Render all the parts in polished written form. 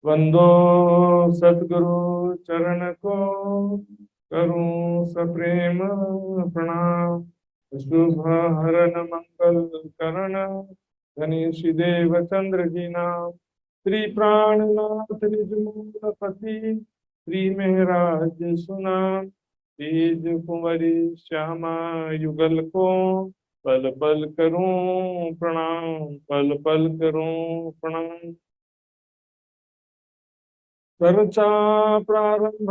वंदो सद्गुरु चरण को, करूं सप्रेम प्रणाम। शुभ हरण मंगल करण, गणेश देव चंद्र जी नाम। श्री प्राणनाथ निज मूलपति, श्री महराज सुनाम। तेज कुंवरी श्यामा युगल को, पल पल करूं प्रणाम, पल पल करूं प्रणाम। चर्चा प्रारंभ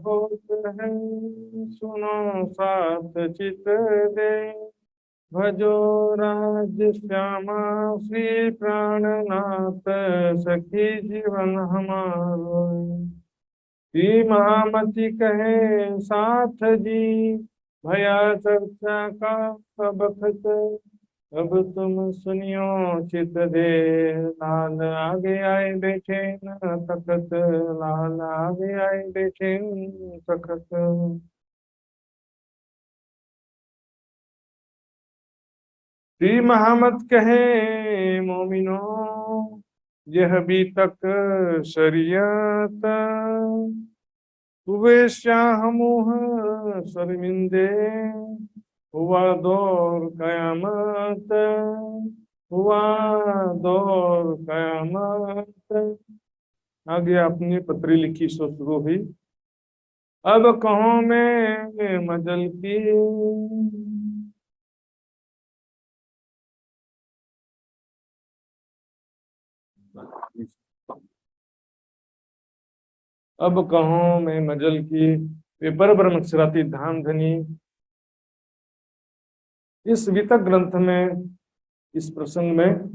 होत है, सुनो साथ चित दे। भजो राज श्यामा श्री प्राणनाथ, सखी जीवन हमारो। श्री महामति कहे साथ जी, भया चर्चा का सब बखत। अब तुम सुनियो चित दे, लाल आगे आए बैठे न तखत। लाल आगे आए बैठे न तखत। श्री महामत कहे मोमिनो, यह भी तक शरीयत। हुए शाह मुँह शर्मिंदे, हुआ दौर कयामत। हुआ दौर कयामत। आगे आपने पत्री लिखी सो शुरू हुई। अब कहो मैं मजल की, अब कहो मैं मजल की, वे पर ब्रह्म अक्षराती धाम धनी। इस वितक ग्रंथ में, इस प्रसंग में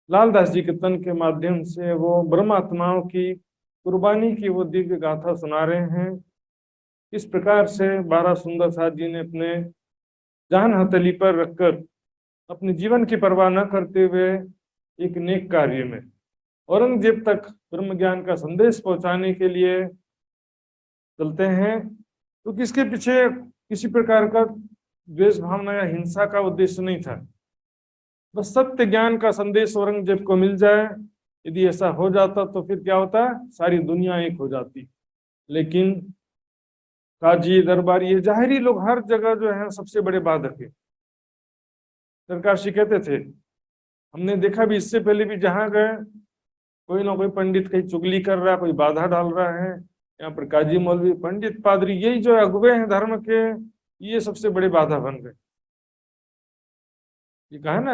लालदास जी कीर्तन के माध्यम से वो ब्रह्म आत्माओं की कुर्बानी की वो दिव्य गाथा सुना रहे हैं। इस प्रकार से 12 सुंदर साथ जी ने अपने जान हथेली पर रखकर अपने जीवन की परवाह न करते हुए एक नेक कार्य में औरंगजेब तक ब्रह्म ज्ञान का संदेश पहुंचाने के लिए चलते हैं। तो किसके पीछे किसी प्रकार का द्वेष भावना या हिंसा का उद्देश्य नहीं था। बस सत्य ज्ञान का संदेश औरंगजेब को मिल जाए। यदि ऐसा हो जाता तो फिर क्या होता, सारी दुनिया एक हो जाती। लेकिन काजी दरबार ये जाहिरी लोग हर जगह जो है सबसे बड़े बाधक है। सरकार जी कहते थे, हमने देखा भी इससे पहले भी जहां गए, कोई ना कोई पंडित कहीं चुगली कर रहा है, कोई बाधा डाल रहा है। यहाँ पर काजी मौलवी पंडित पादरी यही जो अगुवे हैं धर्म के, ये सबसे बड़े बाधा बन गए। ये कहा ना,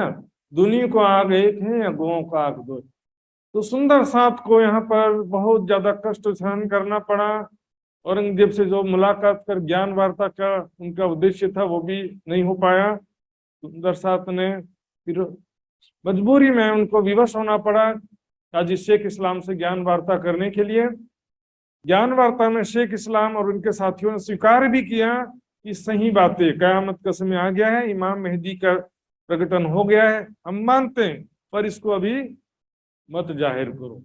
दुनिया को आग एक है या गौं का आग दो। तो सुंदर साथ को यहाँ पर बहुत ज्यादा कष्ट सहन करना पड़ा। औरंगजेब से जो मुलाकात कर ज्ञान वार्ता का उनका उद्देश्य था वो भी नहीं हो पाया। सुंदर साथ ने फिर मजबूरी में उनको विवश होना पड़ा काजी शेख इस्लाम से ज्ञान वार्ता करने के लिए। ज्ञान वार्ता में शेख इस्लाम और उनके साथियों ने स्वीकार भी किया कि सही बातें, कयामत का समय आ गया है, इमाम मेहदी का प्रकटन हो गया है, हम मानते हैं, पर इसको अभी मत जाहिर करो।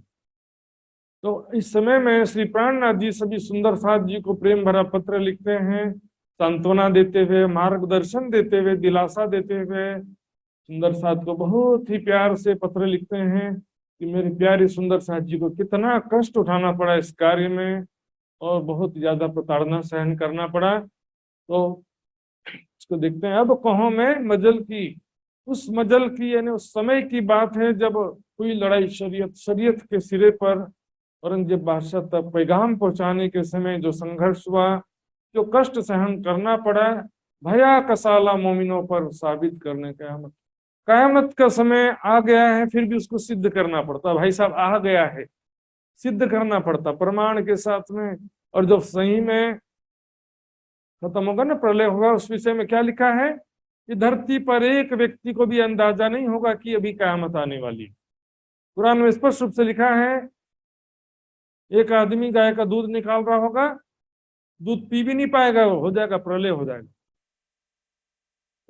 तो इस समय में श्री प्राणनाथ जी सभी सुंदर साथ जी को प्रेम भरा पत्र लिखते हैं, सांत्वना देते हुए, मार्गदर्शन देते हुए, दिलासा देते हुए। सुंदर साथ को बहुत ही प्यार से पत्र लिखते हैं कि मेरे प्यारे सुंदर साथ जी को कितना कष्ट उठाना पड़ा इस कार्य में, और बहुत ज्यादा प्रताड़ना सहन करना पड़ा। तो इसको देखते हैं। अब कहो मैं मजल की, उस मजल की यानी उस समय की बात है जब हुई लड़ाई शरीयत शरीयत के सिरे पर। औरंगजेब बादशाह तक पैगाम पहुंचाने के समय जो संघर्ष हुआ, जो कष्ट सहन करना पड़ा, भया कसाला मोमिनों पर साबित करने का कयामत का समय आ गया है, फिर भी उसको सिद्ध करना पड़ता। भाई साहब आ गया है, सिद्ध करना पड़ता प्रमाण के साथ में। और जब सही में खत्म होगा ना, प्रलय होगा, उस विषय में क्या लिखा है कि धरती पर एक व्यक्ति को भी अंदाजा नहीं होगा कि अभी कयामत आने वाली है। कुरान में स्पष्ट रूप से लिखा है, एक आदमी गाय का दूध निकाल रहा होगा, दूध पी भी नहीं पाएगा, वो हो जाएगा, प्रलय हो जाएगा।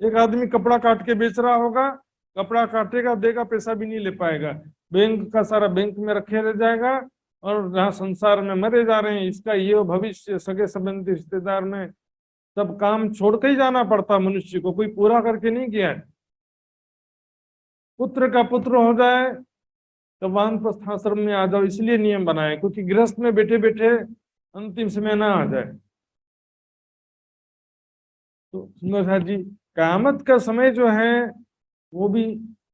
एक आदमी कपड़ा काट के बेच रहा होगा, कपड़ा काटेगा, देगा, पैसा भी नहीं ले पाएगा, बैंक का सारा बैंक में रखे रह जाएगा। और जहाँ संसार में मरे जा रहे हैं, इसका ये भविष्य, सगे संबंधी रिश्तेदार में सब काम छोड़ के ही जाना पड़ता मनुष्य को, कोई पूरा करके नहीं गया है। पुत्र का पुत्र हो जाए तब वानप्रस्थ आश्रम में आ जाओ, इसलिए नियम बनाए क्योंकि गृहस्थ में बैठे बैठे अंतिम समय ना आ जाए। तो सुंदर साथ जी कयामत का समय जो है वो भी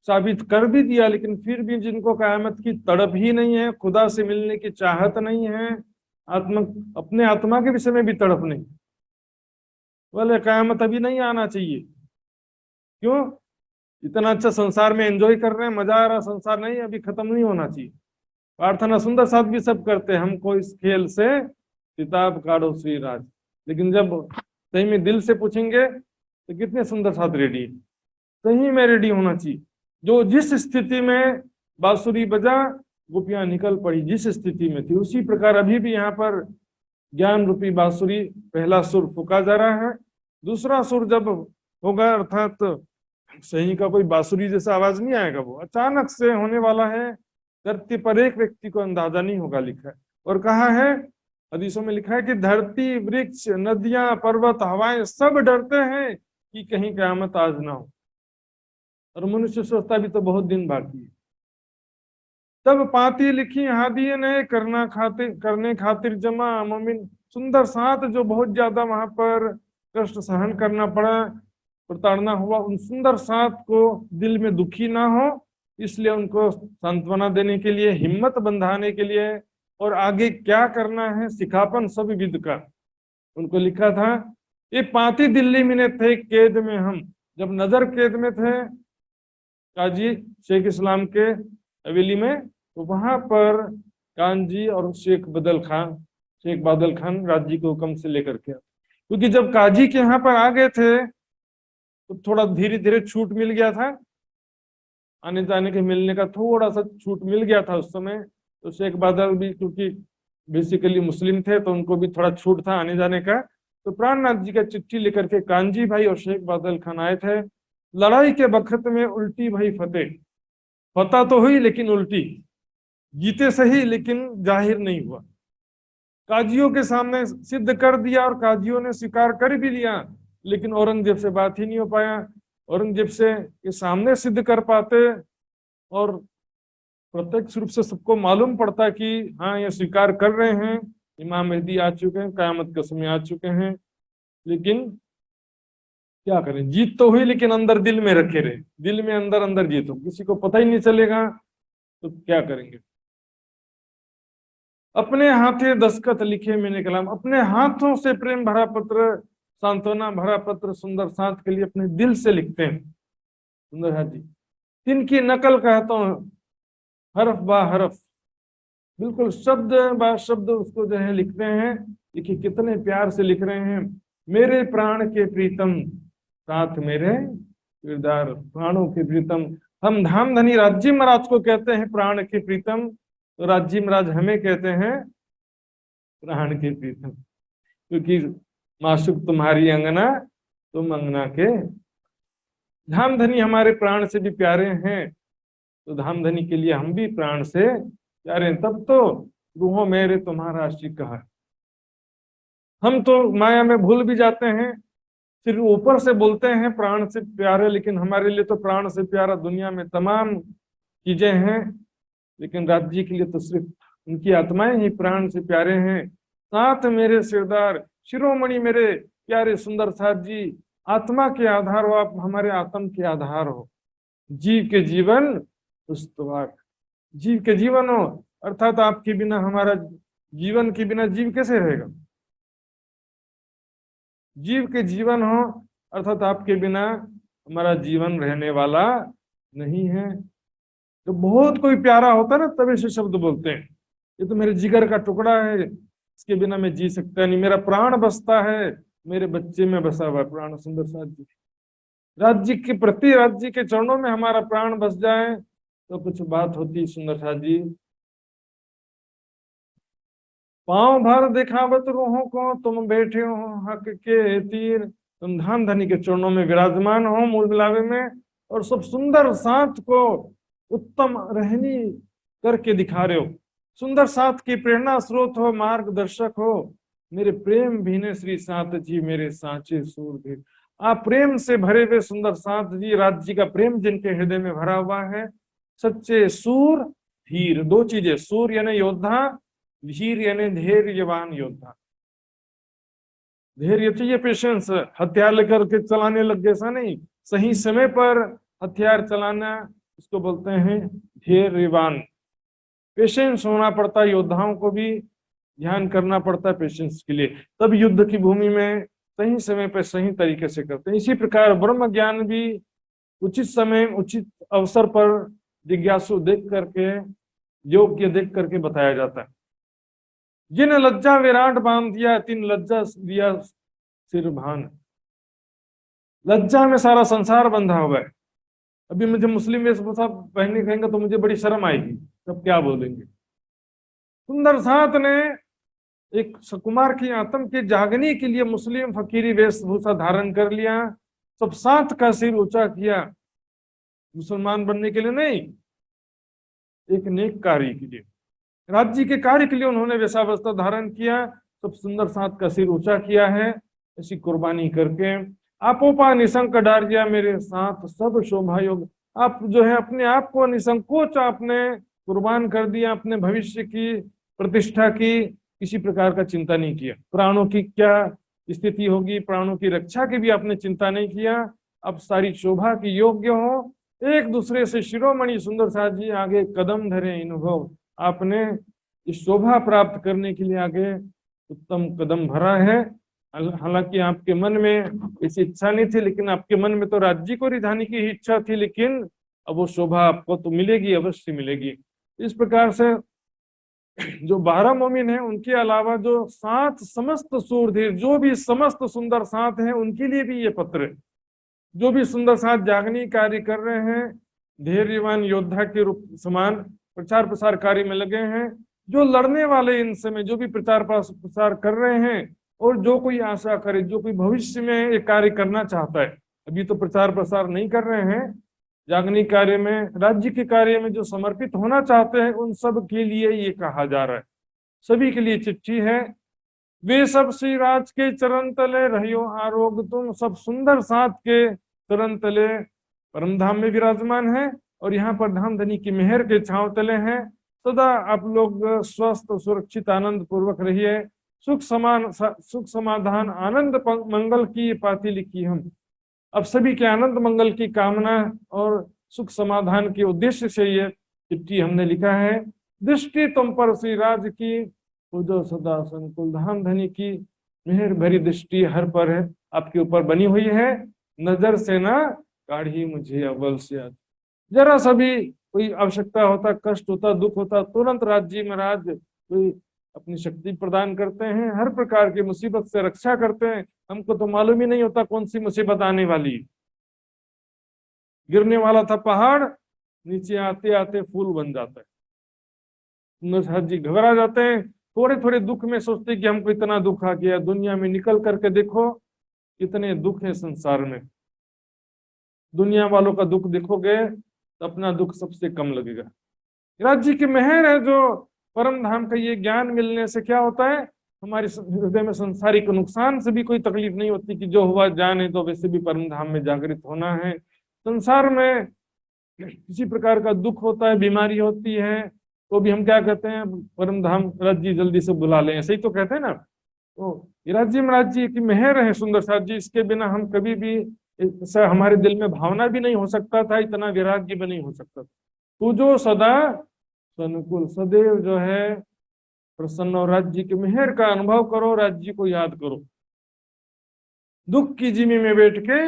साबित कर भी दिया, लेकिन फिर भी जिनको कयामत की तड़प ही नहीं है, खुदा से मिलने की चाहत नहीं है, आत्मा अपने आत्मा के विषय में भी तड़प नहीं, बोले कयामत अभी नहीं आना चाहिए। क्यों? इतना अच्छा संसार में एंजॉय कर रहे हैं, मजा आ रहा, संसार नहीं अभी खत्म नहीं होना चाहिए। प्रार्थना सुंदर साथ भी सब करते हैं, हमको इस खेल से किताब काढ़ो श्री राज, लेकिन जब सही में दिल से पूछेंगे तो कितने सुंदर साथ रेडी है। सही में रेडी होना चाहिए। जो जिस स्थिति में बांसुरी बजा गोपियां निकल पड़ी, जिस स्थिति में थी उसी प्रकार अभी भी यहाँ पर ज्ञान रूपी बांसुरी पहला सुर फूका जा रहा है, दूसरा सुर जब होगा अर्थात सही का कोई बांसुरी जैसा आवाज नहीं आएगा, वो अचानक से होने वाला है। धरती पर एक व्यक्ति को अंदाजा नहीं होगा, लिखा है और कहा है हदीसों में लिखा है कि धरती वृक्ष नदियां पर्वत हवाएं सब डरते हैं कि कहीं कयामत आज ना हो, और मनुष्य सोचता भी तो बहुत दिन बाकी है। तब पाती लिखी हादिये ने करने खातिर जमा मोमिन, सुंदर साथ जो बहुत ज्यादा वहां पर कष्ट सहन करना पड़ा, प्रताड़ना हुआ, उन सुंदर साथ को दिल में दुखी ना हो, इसलिए उनको सांत्वना देने के लिए, हिम्मत बंधाने के लिए और आगे क्या करना है सिखापन सब विद का उनको लिखा था। ये पाती दिल्ली में थे कैद में हम, जब नजर कैद में थे काजी शेख इस्लाम के हवेली में, तो वहां पर कांजी और शेख बादल खान राज्य के हुक्म से लेकर के, क्योंकि जब काजी के यहाँ पर आ गए थे तो थोड़ा धीरे धीरे छूट मिल गया था, आने जाने के मिलने का थोड़ा सा छूट मिल गया था उस समय। तो शेख बादल भी क्योंकि बेसिकली मुस्लिम थे तो उनको भी थोड़ा छूट था आने जाने का। तो प्राणनाथ जी का चिट्ठी लेकर के कांजी भाई और शेख बादल खान आए थे। लड़ाई के वक्त में उल्टी भाई फतेह तो हुई लेकिन उल्टी, जीते सही लेकिन जाहिर नहीं हुआ। काजियों के सामने सिद्ध कर दिया और काजियों ने स्वीकार कर भी लिया, लेकिन औरंगजेब से बात ही नहीं हो पाया। औरंगजेब से ये सामने सिद्ध कर पाते और प्रत्यक्ष रूप से सबको मालूम पड़ता कि हाँ ये स्वीकार कर रहे हैं, इमाम मेहदी आ चुके हैं, कयामत का समय आ चुके हैं, लेकिन क्या करें, जीत तो हुई लेकिन अंदर दिल में रखे रहे, दिल में अंदर अंदर जीत हो, किसी को पता ही नहीं चलेगा तो क्या करेंगे। अपने हाथे दस्तखत लिखे मैंने कलाम, अपने हाथों से प्रेम भरा पत्र, सांत्वना भरा पत्र सुंदर साथ के लिए अपने दिल से लिखते हैं सुंदर साथ जी। इनकी नकल कहता हूँ हरफ बा हरफ, बिल्कुल शब्द बा शब्द उसको जो है लिखते हैं। देखिए कितने प्यार से लिख रहे हैं। मेरे प्राण के प्रीतम साथ मेरे किरदार, प्राणों के प्रीतम। हम धामधनी राज्य महाराज को कहते हैं प्राण के प्रीतम, तो राज्य महाराज हमें कहते हैं प्राण के प्रीतम, क्योंकि माशुक तुम्हारी अंगना तुम अंगना के। धामधनी हमारे प्राण से भी प्यारे हैं, तो धामधनी के लिए हम भी प्राण से प्यारे हैं। तब तो रूहों मेरे तुम्हारा आशिक कहा। हम तो माया में भूल भी जाते हैं, सिर्फ ऊपर से बोलते हैं प्राण से प्यारे, लेकिन हमारे लिए तो प्राण से प्यारा दुनिया में तमाम चीजें हैं, लेकिन राज्य के लिए तो सिर्फ उनकी आत्माएं ही प्राण से प्यारे हैं। साथ मेरे सिरदार शिरोमणि मेरे प्यारे सुंदर साथ जी, आत्मा के आधार हो आप, हमारे आत्म के आधार हो, जीव के जीवन पुस्तवाक, जीव के जीवन हो, अर्थात आपके बिना हमारा जीवन के बिना जीव कैसे रहेगा। जीव के जीवन हो अर्थात आपके बिना हमारा जीवन रहने वाला नहीं है। तो बहुत कोई प्यारा होता है ना तभी से शब्द बोलते हैं, ये तो मेरे जिगर का टुकड़ा है, इसके बिना मैं जी सकता नहीं, मेरा प्राण बसता है मेरे बच्चे में बसा हुआ प्राण। सुंदर साथ जी राज्य के प्रति, राज्य के चरणों में हमारा प्राण बस जाए तो कुछ बात होती। सुंदर साथ जी पांव भर दिखावत रूहों को, तुम बैठे हो हक के तीर, तुम धामधनी के चरणों में विराजमान हो मूल मिलावे में, और सब सुंदर साथ को उत्तम रहनी करके दिखा रहे हो। सुंदर साथ की प्रेरणा स्रोत हो, मार्गदर्शक हो, मेरे प्रेम भीने श्री साथ जी मेरे सांचे सूरधीर। आप प्रेम से भरे हुए सुंदर साथ जी, राज्य का प्रेम जिनके हृदय में भरा हुआ है, सच्चे सूर धीर, दो चीजें, सूर यानी योद्धा, धीर यानी धैर्यवान योद्धा। धैर्य चाहिए, पेशेंस। हथियार लेकर के चलाने लग गए ऐसा नहीं, सही समय पर हथियार चलाना, इसको बोलते हैं धैर्यवान। पेशेंस होना पड़ता है, योद्धाओं को भी ध्यान करना पड़ता है पेशेंस के लिए, तब युद्ध की भूमि में सही समय पर सही तरीके से करते हैं। इसी प्रकार ब्रह्म ज्ञान भी उचित समय उचित अवसर पर जिज्ञासु देख करके, योग्य देख करके बताया जाता है। जिन लज्जा विराट बांध दिया, तीन लज्जा दिया सिर भान। लज्जा में सारा संसार बंधा हुआ है। अभी मुझे मुस्लिम वेशभूषा पहनने कहेंगे तो मुझे बड़ी शर्म आएगी, तब क्या बोलेंगे। सुंदर साथ ने एक सुकुमार की आत्म के जागने के लिए मुस्लिम फकीरी वेशभूषा धारण कर लिया, सब साथ का सिर ऊंचा किया, मुसलमान बनने के लिए नहीं, एक नेक कार्य के लिए, राज्य के कार्य के लिए उन्होंने वैसा वस्त्र धारण किया, सब सुंदर साथ का सिर ऊंचा किया है। ऐसी कुर्बानी करके आपोपा निसंक डारिया मेरे साथ सब शोभा योग। आप जो है अपने आप को निसंकोच आपने कुर्बान कर दिया, अपने भविष्य की प्रतिष्ठा की किसी प्रकार का चिंता नहीं किया, प्राणों की क्या स्थिति होगी, प्राणों की रक्षा की भी आपने चिंता नहीं किया। अब सारी शोभा की योग्य हो, एक दूसरे से शिरोमणि सुंदर साथ जी आगे कदम धरे अनुभव। आपने इस शोभा प्राप्त करने के लिए आगे उत्तम कदम भरा है। हालांकि आपके मन में ऐसी इच्छा नहीं थी, लेकिन आपके मन में तो राज्य को रिझाने की ही इच्छा थी, लेकिन अब वो शोभा आपको तो मिलेगी, अवश्य मिलेगी। इस प्रकार से जो 12 मोमिन है, उनके अलावा जो 7 समस्त सूरधीर, जो भी समस्त सुंदर साथ हैं, उनके लिए भी ये पत्र है। जो भी सुंदर साथ जागनी कार्य कर रहे हैं, धैर्यवान योद्धा के रूप समान प्रचार प्रसार कार्य में लगे हैं, जो लड़ने वाले इन समय जो भी प्रचार प्रसार कर रहे हैं, और जो कोई आशा करे, जो कोई भविष्य में एक कार्य करना चाहता है, अभी तो प्रचार प्रसार नहीं कर रहे हैं, जागनी कार्य में, राज्य के कार्य में जो समर्पित होना चाहते हैं, उन सब के लिए ये कहा जा रहा है। सभी के लिए चिट्ठी है। वे सब श्री राज के चरण तले रहियो आरोग तुम, सब सुंदर साथ के चरण तले परम धाम में विराजमान है, और यहाँ पर धाम धनी की मेहर के छांव तले हैं। सदा आप लोग स्वस्थ सुरक्षित आनंद पूर्वक रहिए। सुख समाधान आनंद मंगल की पाती लिखी हम। अब सभी के आनंद मंगल की कामना और सुख समाधान के उद्देश्य से ये चिट्ठी हमने लिखा है। दृष्टि तुम पर श्री राज की, पूजो सदा संकुल। धाम धनी की मेहर भरी दृष्टि हर पर है, आपके ऊपर बनी हुई है। नजर से ना काढ़ी मुझे अव्वल से आज। जरा सभी कोई आवश्यकता होता, कष्ट होता, दुख होता, तुरंत राज्य महाराज कोई अपनी शक्ति प्रदान करते हैं, हर प्रकार की मुसीबत से रक्षा करते हैं। हमको तो मालूम ही नहीं होता कौन सी मुसीबत आने वाली। गिरने वाला था पहाड़, नीचे आते आते फूल बन जाता है। नरसिंह जी घबरा जाते हैं, थोड़े थोड़े दुख में सोचते कि हमको इतना दुख आ गया। दुनिया में निकल करके देखो कितने दुख है संसार में। दुनिया वालों का दुख देखोगे तो अपना दुख सबसे कम लगेगा। राज्य की मेहर है जो परम धाम का ये ज्ञान मिलने से क्या होता है, हमारे हृदय में संसारिक नुकसान से भी कोई तकलीफ नहीं होती कि जो हुआ जाने, तो वैसे भी परम धाम में जागृत होना है। संसार में किसी प्रकार का दुख होता है, बीमारी होती है, तो भी हम क्या कहते हैं, परम धाम राज्य जल्दी से बुला लें, ऐसे ही तो कहते हैं ना। तो राज्य में राज्य की मेहर है सुंदर साथ जी, इसके बिना हम कभी भी, हमारे दिल में भावना भी नहीं हो सकता था, इतना वैराग्य भी नहीं हो सकता था। तू जो सदा अनुकूल, सदैव जो है प्रसन्न, और राज्य की मेहर का अनुभव करो, राज्य को याद करो। दुख की जिमी में बैठ के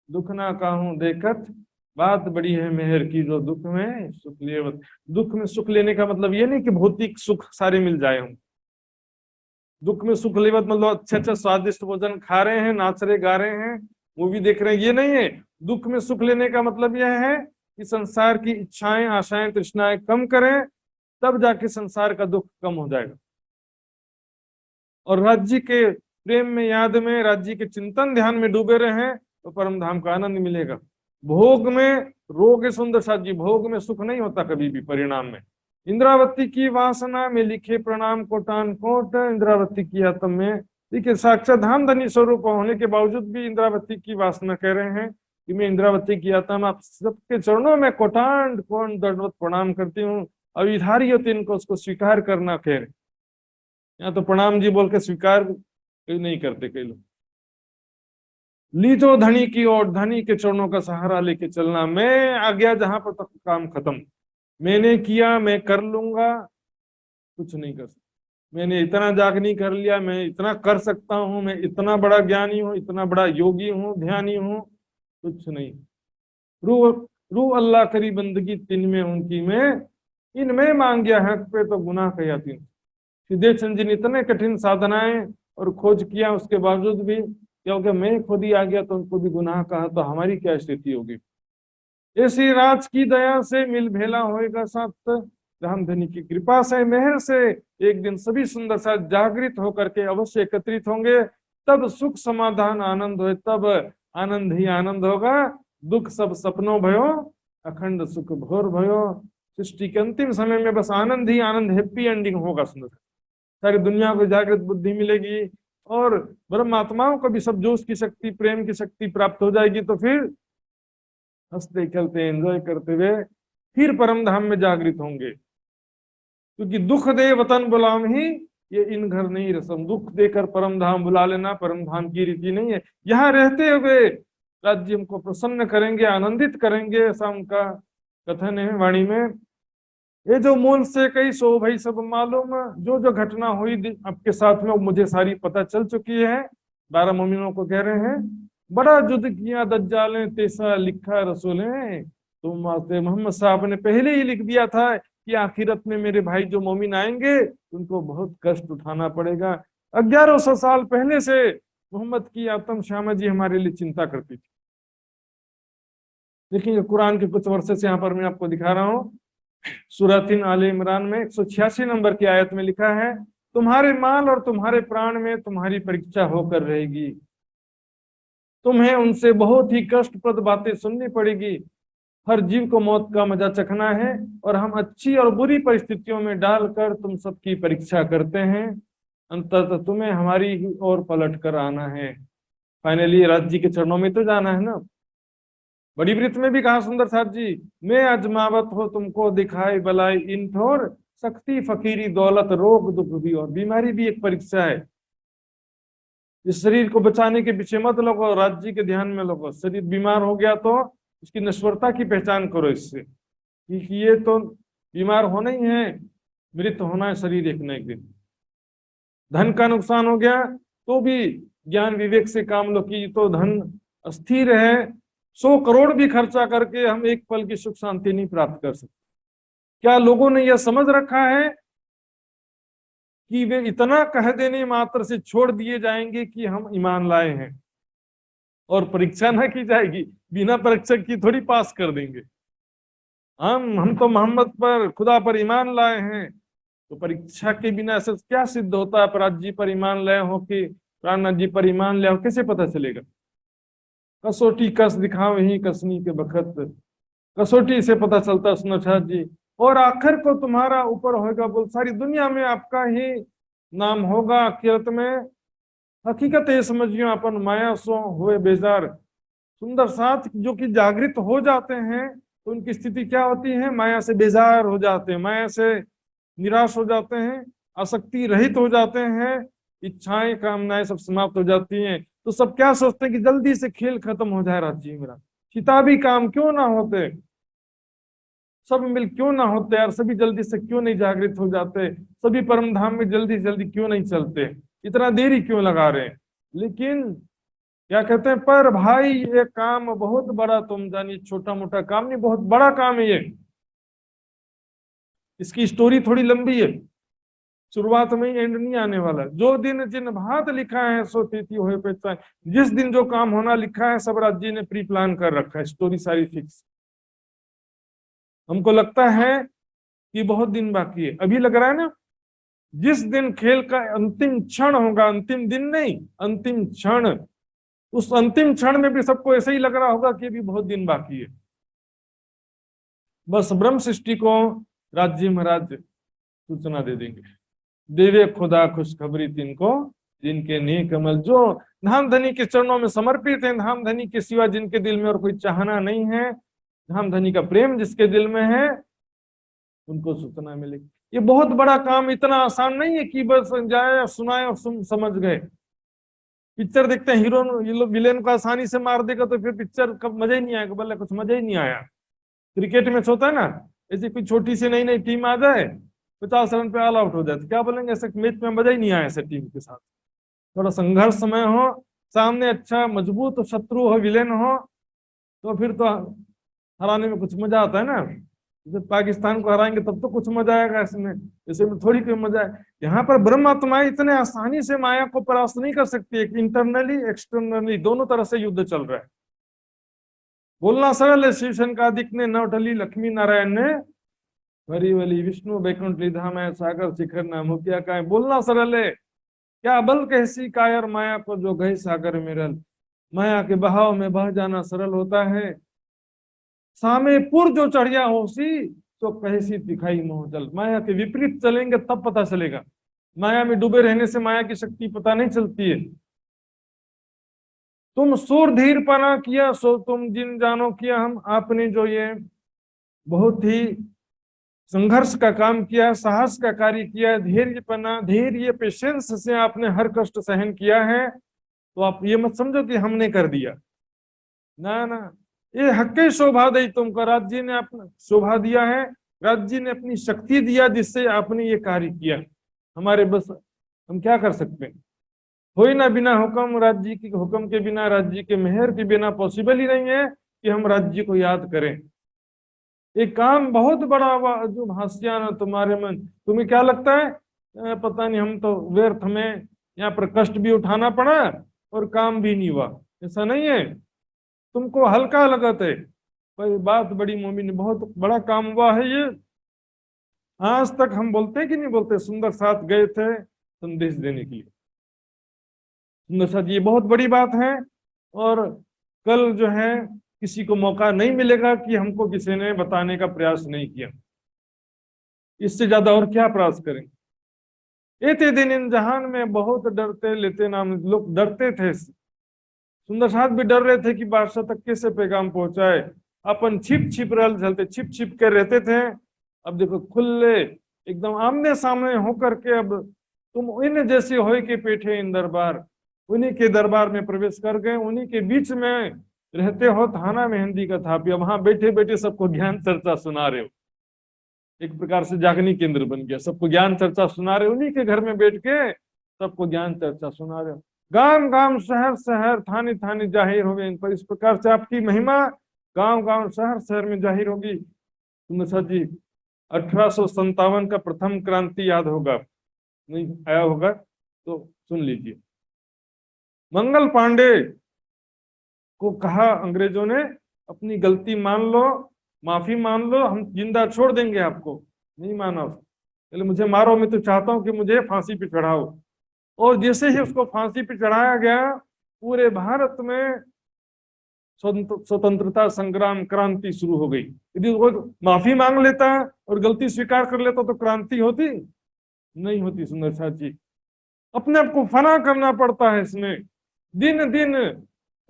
दुख ना काहूं देखत, बात बड़ी है मेहर की जो दुख में सुख लेवत। दुख में सुख लेने का मतलब ये नहीं कि भौतिक सुख सारे मिल जाए हम। दुख में सुख लेवत मतलब अच्छे अच्छे स्वादिष्ट भोजन खा रहे हैं, नाच रहे गा रहे हैं, मूवी देख रहे हैं, ये नहीं है। दुख में सुख लेने का मतलब यह है कि संसार की इच्छाएं, आशाएं, तृष्णाएं कम करें, तब जाके संसार का दुख कम हो जाएगा। और राज्य के प्रेम में, याद में, राज्य के चिंतन ध्यान में डूबे रहे तो परम धाम का आनंद मिलेगा। भोग में रोग है सुंदर साथ जी, भोग में सुख नहीं होता कभी भी परिणाम में। इंद्रावती की वासना में लिखे प्रणाम कोटान कोट, इंद्रावती की आत्म में देखिए, साक्षात धाम धनी स्वरूप होने के बावजूद भी इंद्रावती की वासना कह रहे हैं कि मैं इंद्रावती की आत्मा, आप सबके चरणों में कोटान कोट दंडवत प्रणाम करती हूँ। अविधारी हो तो इनको उसको स्वीकार करना। खैर यहाँ तो प्रणाम जी बोल के स्वीकार नहीं करते कई लोग। लीजो धनी की ओर, धनी के चरणों का सहारा लेके चलना। मैं आ गया जहां पर तक काम खत्म, मैंने किया, मैं कर लूंगा, कुछ नहीं कर सकता। मैंने इतना जागनी कर लिया, मैं इतना कर सकता हूँ, मैं इतना बड़ा ज्ञानी हूँ, इतना बड़ा योगी हूँ, ध्यानी हूँ, कुछ नहीं। रू रू अल्लाह करी बंदगी तिन में उनकी, मैं इनमें मांग गया हक पे तो गुनाह कया तीन। सिद्धेश चंद जी ने इतने कठिन साधनाएं और खोज किया, उसके बावजूद भी क्योंकि मैं खुद ही आ गया तो उनको भी गुनाह कहा, तो हमारी क्या स्थिति होगी। ऐसी राज की दया से मिल भेला होएगा साथ, रामधनी की कृपा से, मेहर से एक दिन सभी सुंदर सा जागृत होकर के अवश्य एकत्रित होंगे। तब सुख समाधान आनंद हो, तब आनंद ही आनंद होगा। दुख सब सपनों भयो, अखंड सुख भोर भयो। सृष्टि के अंतिम समय में बस आनंद ही आनंद, हैप्पी एंडिंग होगा। सुंदर सारी दुनिया को जागृत बुद्धि मिलेगी और ब्रह्म आत्माओं को भी सब जोश की शक्ति, प्रेम की शक्ति प्राप्त हो जाएगी। तो फिर हंसते खेलते एंजॉय करते हुए फिर परम धाम में जागृत होंगे। क्योंकि दुख दे वतन बुलाम ही, ये इन घर नहीं रसम। दुख देकर परम धाम बुला लेना परम धाम की रीति नहीं है। यहाँ रहते हुए राज्य हमको प्रसन्न करेंगे, आनंदित करेंगे, ऐसा उनका कथन है वाणी में। ये जो मूल से कई सो भाई सब मालूम, जो जो घटना हुई आपके साथ में मुझे सारी पता चल चुकी है। 12 मोमिनों को कह रहे हैं, बड़ा जुद किया दज्जाले तेसा लिखा रसूलें। तुम वास्ते मोहम्मद साहब ने पहले ही लिख दिया था कि आखिरत में मेरे भाई जो मोमिन आएंगे उनको बहुत कष्ट उठाना पड़ेगा। 1100 साल पहले से मोहम्मद की आत्म श्यामा जी हमारे लिए चिंता करती थी। देखिए कुरान के कुछ वर्सेस यहाँ पर मैं आपको दिखा रहा हूँ। सूरह 3 आले इमरान में 186 नंबर की आयत में लिखा है, तुम्हारे माल और तुम्हारे प्राण में तुम्हारी परीक्षा होकर रहेगी। तुम्हें उनसे बहुत ही कष्टप्रद बातें सुननी पड़ेगी। हर जीव को मौत का मजा चखना है और हम अच्छी और बुरी परिस्थितियों में डालकर तुम सबकी परीक्षा करते हैं। अंततः तुम्हें हमारी ही ओर पलट कर आना है। फाइनली राज्य जी के चरणों में तो जाना है ना। बड़ी वृत्त में भी कहा सुंदर साथ जी, मैं अजमावत हो तुमको दिखाई बलाई इन ठोर, शक्ति फकीरी दौलत रोग दुख भी और बीमारी भी एक परीक्षा है। इस शरीर को बचाने के पीछे मत लगो, राज्य के ध्यान में लगो। शरीर बीमार हो गया तो उसकी नश्वरता की पहचान करो इससे, क्योंकि ये तो बीमार होना ही है, मृत होना है शरीर एक न एक दिन। धन का नुकसान हो गया तो भी ज्ञान विवेक से काम लो कि तो धन अस्थिर है। 100 करोड़ भी खर्चा करके हम एक पल की सुख शांति नहीं प्राप्त कर सकते। क्या लोगों ने यह समझ रखा है कि वे इतना कह देने मात्र से छोड़ दिए जाएंगे कि हम ईमान लाए हैं और परीक्षा ना की जाएगी? बिना परीक्षा की थोड़ी पास कर देंगे। हम तो मोहम्मद पर, खुदा पर ईमान लाए हैं, तो परीक्षा के बिना ऐसा क्या सिद्ध होता है? पराज जी पर ईमान लाए हो कि प्राणनाथ जी पर ईमान लाए हो, कैसे पता चलेगा? कसौटी कस दिखाओ ही कसनी के बखत, कसौटी से पता चलता सुनछाद जी। और आखिर को तुम्हारा ऊपर होगा बोल, सारी दुनिया में आपका ही नाम होगा आखिरत में। हकीकत ये समझियो अपन माया सो हुए बेजार। सुंदर साथ जो कि जागृत हो जाते हैं तो उनकी स्थिति क्या होती है? माया से बेजार हो जाते हैं, माया से निराश हो जाते हैं, आसक्ति रहित हो जाते हैं, इच्छाएं कामनाएं सब समाप्त हो जाती हैं। तो सब क्या सोचते हैं कि जल्दी से खेल खत्म हो जाए राज्य मेरा, किताबी काम क्यों ना होते, सब मिल क्यों ना होते यार, सभी जल्दी से क्यों नहीं जागृत हो जाते, सभी परम धाम में जल्दी जल्दी क्यों नहीं चलते, इतना देरी क्यों लगा रहे हैं? लेकिन क्या कहते हैं, पर भाई ये काम बहुत बड़ा, तुम जानिए छोटा मोटा काम नहीं, बहुत बड़ा काम है ये। इसकी स्टोरी थोड़ी लंबी है, शुरुआत में ही एंड नहीं आने वाला। जो दिन जिन भात लिखा है सो तिथि होए पहचान। जिस दिन जो काम होना लिखा है सब राज्य ने प्री प्लान कर रखा है, स्टोरी सारी फिक्स। हमको लगता है कि बहुत दिन बाकी है, अभी लग रहा है ना जिस दिन खेल का अंतिम क्षण होगा, अंतिम दिन नहीं अंतिम क्षण, उस अंतिम क्षण में भी सबको ऐसे ही लग रहा होगा कि अभी बहुत दिन बाकी है। बस ब्रह्म सृष्टि को राज्य महाराज सूचना दे देंगे, देवे खुदा खुशखबरी तिनको जिनके नेक अमल, जो धामधनी के चरणों में समर्पित हैं, धामधनी के सिवा जिनके दिल में और कोई चाहना नहीं है, धामधनी का प्रेम जिसके दिल में है, उनको सूचना मिलेगी। ये बहुत बड़ा काम, इतना आसान नहीं है कि बस जाए सुनाए और समझ गए। पिक्चर देखते हैं, हीरो ये लोग विलेन को आसानी से मार देगा तो फिर पिक्चर कब मजा ही नहीं आएगा, बोले कुछ मजा ही नहीं आया। क्रिकेट मैच होता है ना, ऐसी कोई छोटी सी नई नई टीम आ जाए, 50 रन पे ऑल आउट हो जाए, तो क्या बोलेंगे, ऐसे मैच में मजा ही नहीं आया ऐसे टीम के साथ। थोड़ा संघर्ष समय हो, सामने अच्छा मजबूत शत्रु हो, विलेन हो, तो फिर तो हराने में कुछ मजा आता है ना। जब पाकिस्तान को हराएंगे तब तो कुछ मजा आएगा इसमें, ऐसे में थोड़ी कोई मजा है। यहाँ पर ब्रह्म आत्माएं इतने आसानी से माया को परास्त नहीं कर सकती है, इंटरनली एक्सटर्नली दोनों तरह से युद्ध चल रहा है। बोलना सरल है, शिव शंकादिक ने नवटली लक्ष्मी नारायण ने वरी वली विष्णु बैकुंठ लीधा मैं सागर शिखर ना मुखिया का। बोलना सरल है, क्या बल कैसी कायर माया को जो गए सागर में रल। माया के बहाव में बह जाना सरल होता है, सामे पुर जो चढ़िया होसी तो कैसी दिखाई मोहजल। माया के विपरीत चलेंगे तब पता चलेगा, माया में डूबे रहने से माया की शक्ति पता नहीं चलती है। तुम सूर धीर पना किया सो तुम जिन जानो किया हम। आपने जो ये बहुत ही संघर्ष का काम किया, साहस का कार्य किया, धैर्यपना, धैर्य पेशेंस से आपने हर कष्ट सहन किया है, तो आप ये मत समझो कि हमने कर दिया, ना ना, ये हक शोभा दई तुमको। राज्य ने अपना शोभा दिया है, राज्य ने अपनी शक्ति दिया जिससे आपने ये कार्य किया। हमारे बस हम क्या कर सकते हैं, हो ही ना बिना हुक्म, राज्य के हुक्म के बिना, राज्य के मेहर के बिना पॉसिबल ही नहीं है कि हम राज्य को याद करें। एक काम बहुत बड़ा हुआ जो भाष्यान तुम्हारे मन, तुम्हें क्या लगता है पता नहीं, हम तो व्यर्थ में यहाँ पर कष्ट भी उठाना पड़ा और काम भी नहीं हुआ, ऐसा नहीं है। तुमको हल्का लगत है, पर बात बड़ी मोमिन, बहुत बड़ा काम हुआ है ये। आज तक हम बोलते कि नहीं बोलते, सुंदर साथ गए थे संदेश देने के लिए। सुंदर साथ ये बहुत बड़ी बात है, और कल जो है किसी को मौका नहीं मिलेगा कि हमको किसी ने बताने का प्रयास नहीं किया। इससे ज्यादा और क्या प्रयास करें। एते दिन इन जहान में बहुत डरते लेते नाम, लोग डरते थे। सुंदर साथ भी डर रहे थे कि बादशाह तक कैसे पैगाम पहुंचाए। अपन छिप छिप रल चलते, छिप छिप कर रहते थे। अब देखो खुले एकदम आमने सामने होकर के, अब तुम इन जैसे हो के पेठे इन दरबार, उन्हीं के दरबार में प्रवेश कर गए, उन्हीं के बीच में रहते हो। थाना मेहंदी का था, वहां बैठे बैठे सबको ज्ञान चर्चा सुना रहे हो। एक प्रकार से जागनी केंद्र बन गया, सबको ज्ञान चर्चा सुना रहे हो, उन्हीं के घर में बैठ के सबको ज्ञान चर्चा सुना रहे हो। गांव गांव शहर शहर थाने थाने जाहिर हो गए इन पर। इस प्रकार से आपकी महिमा गांव गांव शहर शहर में जाहिर होगी। सुंदर जी 1857 का प्रथम क्रांति याद होगा, नहीं आया होगा तो सुन लीजिए। मंगल पांडे को कहा अंग्रेजों ने, अपनी गलती मान लो, माफी मान लो, हम जिंदा छोड़ देंगे आपको। नहीं माना उसने, पहले मुझे मारो, मैं तो चाहता हूं कि मुझे फांसी पे चढ़ाओ। और जैसे ही उसको फांसी पे चढ़ाया गया, पूरे भारत में स्वतंत्रता संग्राम क्रांति शुरू हो गई। यदि वो माफी मांग लेता और गलती स्वीकार कर लेता तो क्रांति होती नहीं होती। सुंदर साथ जी, अपने आप को फना करना पड़ता है इसमें। दिन दिन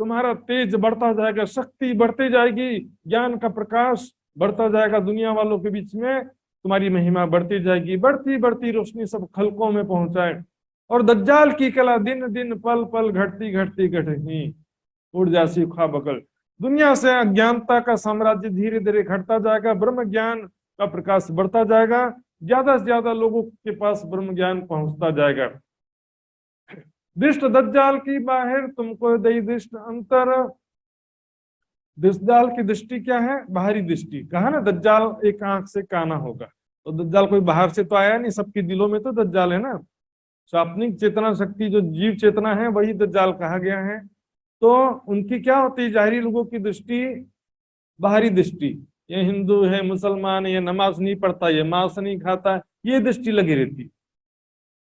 तुम्हारा तेज बढ़ता जाएगा, शक्ति बढ़ती जाएगी, ज्ञान का प्रकाश बढ़ता जाएगा दुनिया वालों के बीच में, तुम्हारी महिमा बढ़ती जाएगी। बढ़ती बढ़ती रोशनी सब खलकों में पहुंचाए। और दज्जाल की कला दिन दिन पल पल घटती घटती घटती उड़ जासी खा बकल। दुनिया से अज्ञानता का साम्राज्य धीरे धीरे घटता जाएगा, ब्रह्म ज्ञान का प्रकाश बढ़ता जाएगा, ज्यादा से ज्यादा लोगों के पास ब्रह्म ज्ञान पहुंचता जाएगा। दृष्ट दज्जाल की बाहर तुमको दई दृष्ट अंतर। दज्जाल की दृष्टि क्या है, बाहरी दृष्टि। कहा ना दज्जाल एक आंख से काना होगा, तो दज्जाल कोई बाहर से तो आया नहीं, सबके दिलों में तो दज्जाल है ना। स्वाप्निक चेतना शक्ति जो जीव चेतना है वही दज्जाल कहा गया है। तो उनकी क्या होती है, जाहिरी लोगों की दृष्टि, बाहरी दृष्टि। ये हिंदू है, मुसलमान, ये नमाज नहीं पढ़ता, ये मांस नहीं खाता, ये दृष्टि लगी रहती।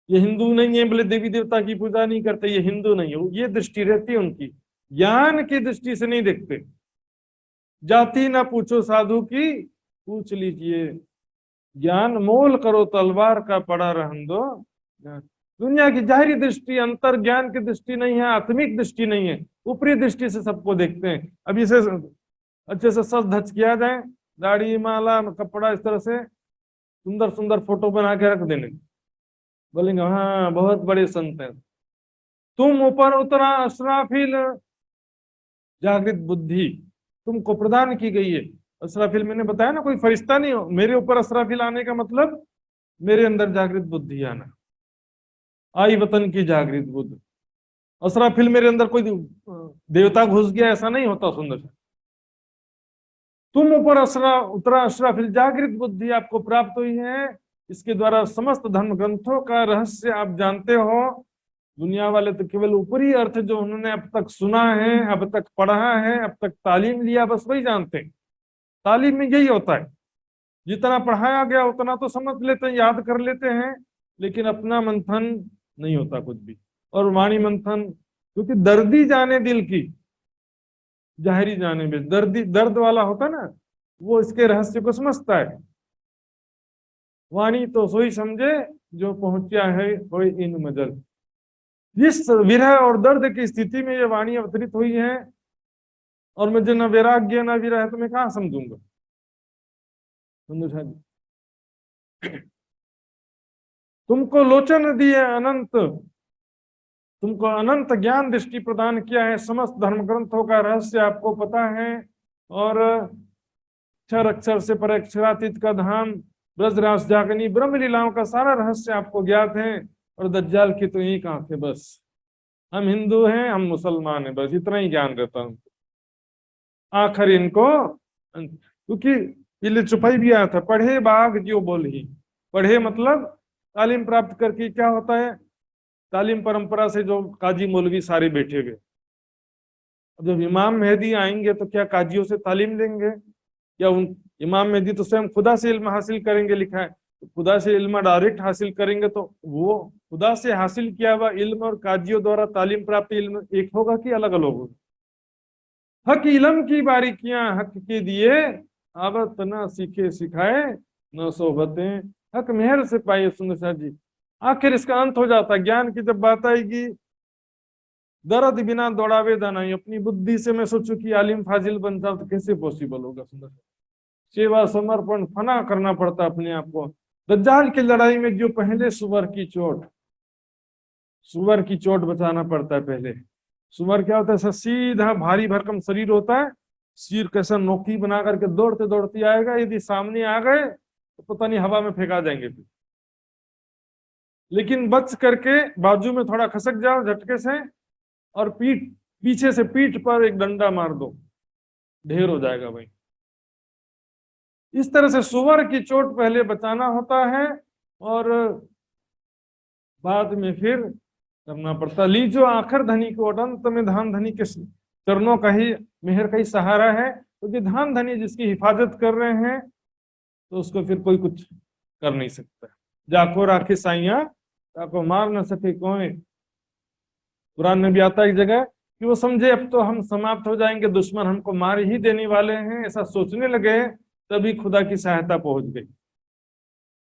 ये हिंदू नहीं है बोले देवी देवता की पूजा नहीं करते, ये हिंदू नहीं है, ये दृष्टि रहती है उनकी। ज्ञान की दृष्टि से नहीं देखते। जाति ना पूछो साधु की, पूछ लीजिए ज्ञान, मोल करो तलवार का पड़ा रहन दो। दुनिया की जाहिरी दृष्टि अंतर ज्ञान की दृष्टि नहीं है, आत्मिक दृष्टि नहीं है, ऊपरी दृष्टि से सबको देखते हैं। अब इसे अच्छे से सच धज किया जाए, दाढ़ी माला कपड़ा इस तरह से, सुंदर सुंदर फोटो बना के रख देने, बोलेंगे हाँ बहुत बड़े संत हैं। तुम ऊपर उतरा असराफिल, जागृत बुद्धि तुमको प्रदान की गई है। असराफिल मैंने बताया ना, कोई फरिश्ता नहीं हो। मेरे ऊपर असराफिल आने का मतलब मेरे अंदर जागृत बुद्धि आना। आई वतन की जागृत बुद्धि, असराफिल मेरे अंदर कोई देवता घुस गया ऐसा नहीं होता। सुंदर, तुम ऊपर असरा उतरा अशराफिल, जागृत बुद्धि आपको प्राप्त हुई है। इसके द्वारा समस्त धर्म ग्रंथों का रहस्य आप जानते हो। दुनिया वाले तो केवल ऊपरी अर्थ जो उन्होंने अब तक सुना है, अब तक पढ़ा है, अब तक तालीम लिया, बस वही जानते हैं। तालीम में यही होता है, जितना पढ़ाया गया उतना तो समझ लेते हैं, याद कर लेते हैं, लेकिन अपना मंथन नहीं होता कुछ भी। और वाणी मंथन, क्योंकि दर्दी जाने दिल की, जाहिरी जाने में दर्दी, दर्द वाला होता ना, वो इसके रहस्य को समझता है। वाणी तो सोई समझे जो पहुंचा है होए इन मजल। जिस विरह और दर्द की स्थिति में ये वाणी अवतरित हुई है, और मुझे न वैराग्य न विरह है, तो मैं कहाँ समझूंगा। तुमको लोचन दिए अनंत, तुमको अनंत ज्ञान दृष्टि प्रदान किया है, समस्त धर्म ग्रंथों का रहस्य आपको पता है। और अक्षर अक्षर से पर अक्षरातीत का धाम, ब्रजरास जागनी ब्रह्म लीलाओं का सारा रहस्य आपको ज्ञात है। और दज्जाल की तो यही कहां बस हम हिंदू हैं, हम मुसलमान हैं, बस इतना ही ज्ञान रहता हूं। आखिर इनको, क्योंकि पहले चुपाई भी आया था, पढ़े बाघ जो बोल ही। पढ़े मतलब तालीम प्राप्त करके क्या होता है, तालीम परंपरा से जो काजी मौलवी सारे बैठे हुए, अब जब इमाम मेहदी आएंगे तो क्या काजियों से तालीम लेंगे? या उन इमाम मेहदी तो स्वयं खुदा से इल्म हासिल करेंगे, लिखा है। तो खुदा से इल्म डायरेक्ट हासिल करेंगे तो वो खुदा से हासिल किया हुआ इल्म और काजियों द्वारा तालीम प्राप्त इल्म एक होगा कि अलग अलग होगा? हक इल्म की बारीकियां हक के दिए, आवत न सीखे सिखाए न सोबतें, हक मेहर से पाए सुंदर जी। आखिर इसका अंत हो जाता है। ज्ञान की जब बात आएगी, दर्द बिना दौड़ावे दानाई, अपनी बुद्धि से मैं सोचू कि आलिम फाजिल बन जाऊं तो कैसे पॉसिबल होगा? सुंदर, सेवा समर्पण फना करना पड़ता अपने आप को। दज्जाल की लड़ाई में जो पहले सुअर की चोट बचाना पड़ता है पहले। सुअर क्या होता है, ऐसा सीधा भारी भरकम शरीर होता है, सिर कैसा नोकी बना करके दौड़ते दौड़ते आएगा, यदि सामने आ गए तो पता नहीं हवा में फेंका जाएंगे फिर। लेकिन बच करके बाजू में थोड़ा खसक जाओ झटके से, और पीछे से पीठ पर एक डंडा मार दो, ढेर हो जाएगा भाई। इस तरह से सुअर की चोट पहले बचाना होता है, और बाद में फिर करना पड़ता। लीजो आखिर धनी को, अनंत में धान धनी के चरणों का ही, मेहर का ही सहारा है। क्योंकि धान धनी जिसकी हिफाजत कर रहे हैं तो उसको फिर कोई कुछ कर नहीं सकता। जाको राखी साइया ताको मार न सके कोई। कुरान में भी आता है एक जगह कि वो समझे अब तो हम समाप्त हो जाएंगे, दुश्मन हमको मार ही देने वाले हैं, ऐसा सोचने लगे, तभी खुदा की सहायता पहुंच गई।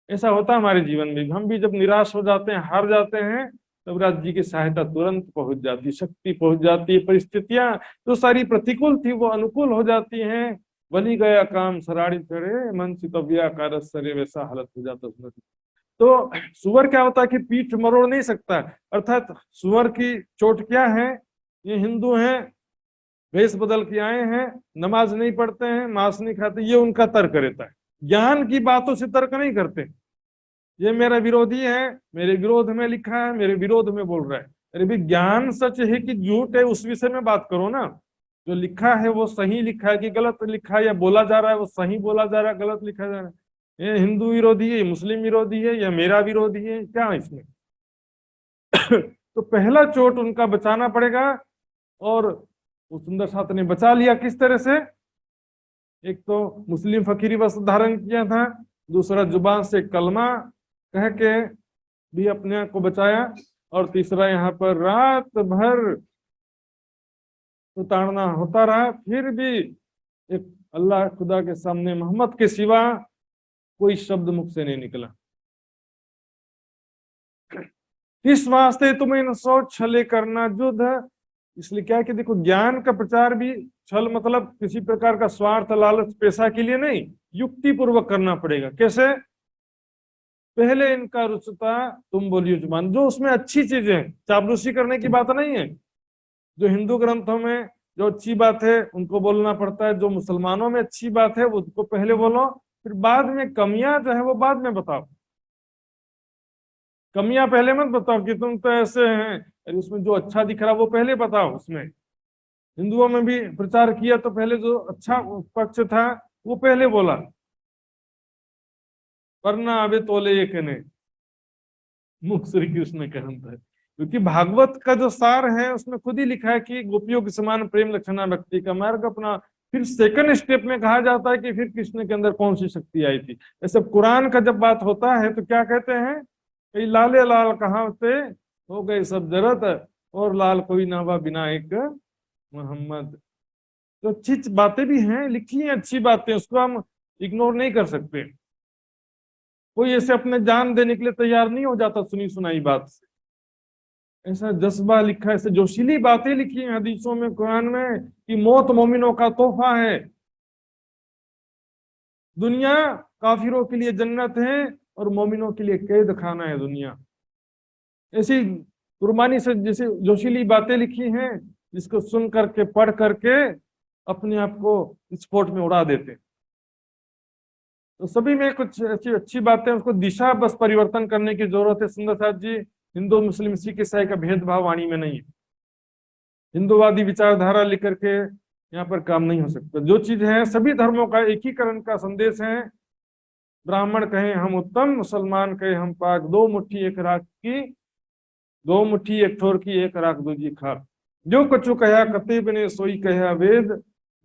ऐसा होता है हमारे जीवन में, हम भी जब निराश हो जाते हैं, हार जाते हैं, तब राज जी की सहायता तुरंत पहुंच जाती, शक्ति पहुंच जाती है। परिस्थितियां जो सारी प्रतिकूल थी वो अनुकूल हो जाती हैं। बली गया काम सराड़ी चढ़े, मन चितव्या कारस सरे, वैसा हालत हो जाता है। तो सुअर क्या होता है कि पीठ मरोड़ नहीं सकता, अर्थात सुअर की चोट क्या है, ये हिंदू हैं, वेश बदल के आए हैं, नमाज नहीं पढ़ते हैं, मांस नहीं खाते, ये उनका तर्क रहता है। ज्ञान की बातों से तर्क नहीं करते। ये मेरा विरोधी है, मेरे विरोध में लिखा है, मेरे विरोध में बोल रहा है। अरे भी ज्ञान सच है कि झूठ है, उस विषय में बात करो ना। जो लिखा है वो सही लिखा है कि गलत लिखा है, या बोला जा रहा है वो सही बोला जा रहा है, गलत लिखा जा रहा है। ये हिंदू विरोधी है, मुस्लिम विरोधी है, या मेरा विरोधी है, क्या है इसमें? तो पहला चोट उनका बचाना पड़ेगा, और वो सुंदर साथ ने बचा लिया। किस तरह से? एक तो मुस्लिम फकीरी वस्त्र धारण किया था, दूसरा जुबान से कलमा कह के भी अपने आप को बचाया, और तीसरा यहाँ पर रात भर उतारना होता रहा, फिर भी एक अल्लाह खुदा के सामने मोहम्मद के सिवा कोई शब्द मुख से नहीं निकला। किस वास्ते तुम्हें इन सौ छले करना युद्ध? इसलिए क्या कि देखो, ज्ञान का प्रचार भी छल मतलब किसी प्रकार का स्वार्थ लालच पैसा के लिए नहीं, युक्ति पूर्वक करना पड़ेगा। कैसे? पहले इनका रुचता तुम बोलियो जुबान, जो उसमें अच्छी चीजें हैं, चापलूसी करने की बात नहीं है। जो हिंदू ग्रंथों में जो अच्छी बात है उनको बोलना पड़ता है, जो मुसलमानों में अच्छी बात है वो उसको पहले बोलो, फिर बाद में कमियां जो है वो बाद में बताओ। कमियां पहले मत बताओ कि तुम तो ऐसे हैं, अरे उसमें जो अच्छा दिख रहा है वो पहले बताओ। उसमें हिंदुओं में भी प्रचार किया तो पहले जो अच्छा पक्ष था वो पहले बोला, वरना अबे तोले ये कहने मुख श्री कृष्ण कहता है। क्योंकि भागवत का जो सार है उसमें खुद ही लिखा है कि गोपियों के समान प्रेम लक्षणा भक्ति का मार्ग अपना। फिर सेकंड स्टेप में कहा जाता है कि फिर कृष्ण के अंदर कौन सी शक्ति आई थी। ऐसे कुरान का जब बात होता है तो क्या कहते हैं, कई लाले लाल कहावते हो गए सब जरत, और लाल कोई ना हुआ बिना एक मोहम्मद। तो अच्छी बातें भी हैं, लिखी हैं अच्छी बातें, उसको हम इग्नोर नहीं कर सकते। कोई ऐसे अपने जान देने के लिए तैयार नहीं हो जाता सुनी सुनाई बात से। ऐसा जज्बा लिखा है, ऐसे जोशीली बातें लिखी हैं हदीसों में, कुरान में, कि मौत मोमिनों का तोहफा है, दुनिया काफिरों के लिए जन्नत है और मोमिनों के लिए कैद खाना है दुनिया। ऐसी कुर्बानी से जैसे जोशीली बातें लिखी हैं, जिसको सुन करके पढ़ करके अपने आप को स्पोर्ट में उड़ा देते हैं। तो सभी में कुछ अच्छी अच्छी बातें, उसको दिशा बस परिवर्तन करने की जरूरत है। सुंदर साथ जी, हिंदू मुस्लिम सिख ईसाई का भेदभाव वाणी में नहीं है। हिंदुवादी विचारधारा लेकर के यहाँ पर काम नहीं हो सकता। जो चीज है सभी धर्मों का एकीकरण का संदेश है। ब्राह्मण कहे हम उत्तम, मुसलमान कहे हम पाक, दो मुट्ठी एक राख की, दो मुट्ठी एक ठोर की, एक राख दूजी खाक। जो कछु कहा कतीब ने सोई कहा वेद,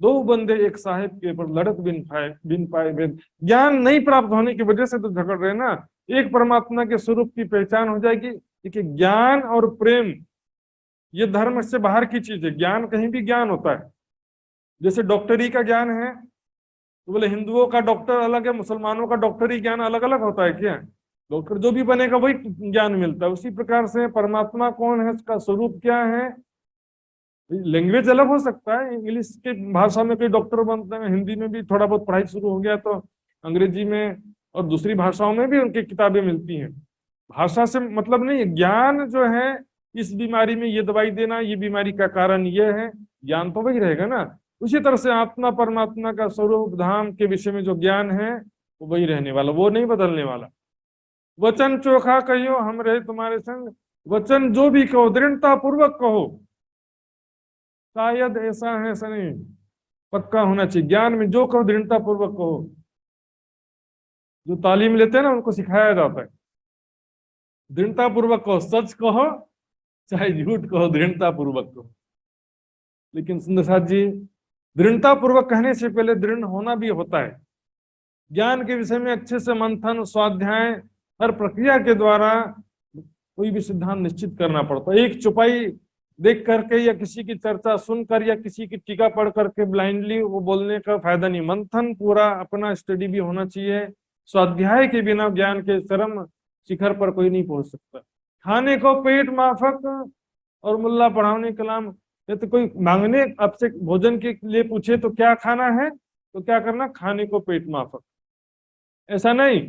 दो बंदे एक साहिब के पर लड़त बिन पाए भेद। ज्ञान नहीं प्राप्त होने की वजह से तो झगड़ रहे ना। एक परमात्मा के स्वरूप की पहचान हो जाएगी। देखिए ज्ञान और प्रेम ये धर्म से बाहर की चीज है। ज्ञान कहीं भी ज्ञान होता है। जैसे डॉक्टरी का ज्ञान है तो बोले हिंदुओं का डॉक्टर अलग है, मुसलमानों का डॉक्टरी ज्ञान अलग अलग होता है क्या? डॉक्टर जो भी बनेगा वही ज्ञान मिलता है। उसी प्रकार से परमात्मा कौन है, उसका स्वरूप क्या है, लैंग्वेज अलग हो सकता है। इंग्लिश के भाषा में कोई डॉक्टर बनते हैं, हिंदी में भी थोड़ा बहुत पढ़ाई शुरू हो गया तो अंग्रेजी में और दूसरी भाषाओं में भी उनकी किताबें मिलती हैं। भाषा से मतलब नहीं है। ज्ञान जो है, इस बीमारी में ये दवाई देना, ये बीमारी का कारण ये है, ज्ञान तो वही रहेगा ना। उसी तरह से आत्मा परमात्मा का स्वरूप धाम के विषय में जो ज्ञान है वो वही रहने वाला, वो नहीं बदलने वाला। वचन चोखा कहियो हम रहे तुम्हारे संग, वचन जो भी कहो दृढ़ता पूर्वक कहो, शायद ऐसा है सनी पक्का होना चाहिए। ज्ञान में जो कहो दृढ़ता पूर्वक कहो। जो तालीम लेते हैं ना उनको सिखाया जाता है दृढ़ता पूर्वक कहो, सच कहो चाहे झूठ कहो, दृढ़ता पूर्वक कहो। लेकिन सुंदर साथ जी, दृढ़ता पूर्वक कहने से पहले दृढ़ होना भी होता है। ज्ञान के विषय में अच्छे से मंथन स्वाध्याय हर प्रक्रिया के द्वारा कोई भी सिद्धांत निश्चित करना पड़ता है। एक चुपाई देख करके या किसी की चर्चा सुनकर या किसी की टीका पढ़ करके ब्लाइंडली वो बोलने का फायदा नहीं। मंथन पूरा अपना स्टडी भी होना चाहिए। स्वाध्याय के बिना ज्ञान के चरम शिखर पर कोई नहीं पहुंच सकता। खाने को पेट माफक और मुल्ला पढ़ाने कलाम। ये तो कोई मांगने आपसे भोजन के लिए पूछे तो क्या खाना है, तो क्या करना, खाने को पेट माफक। ऐसा नहीं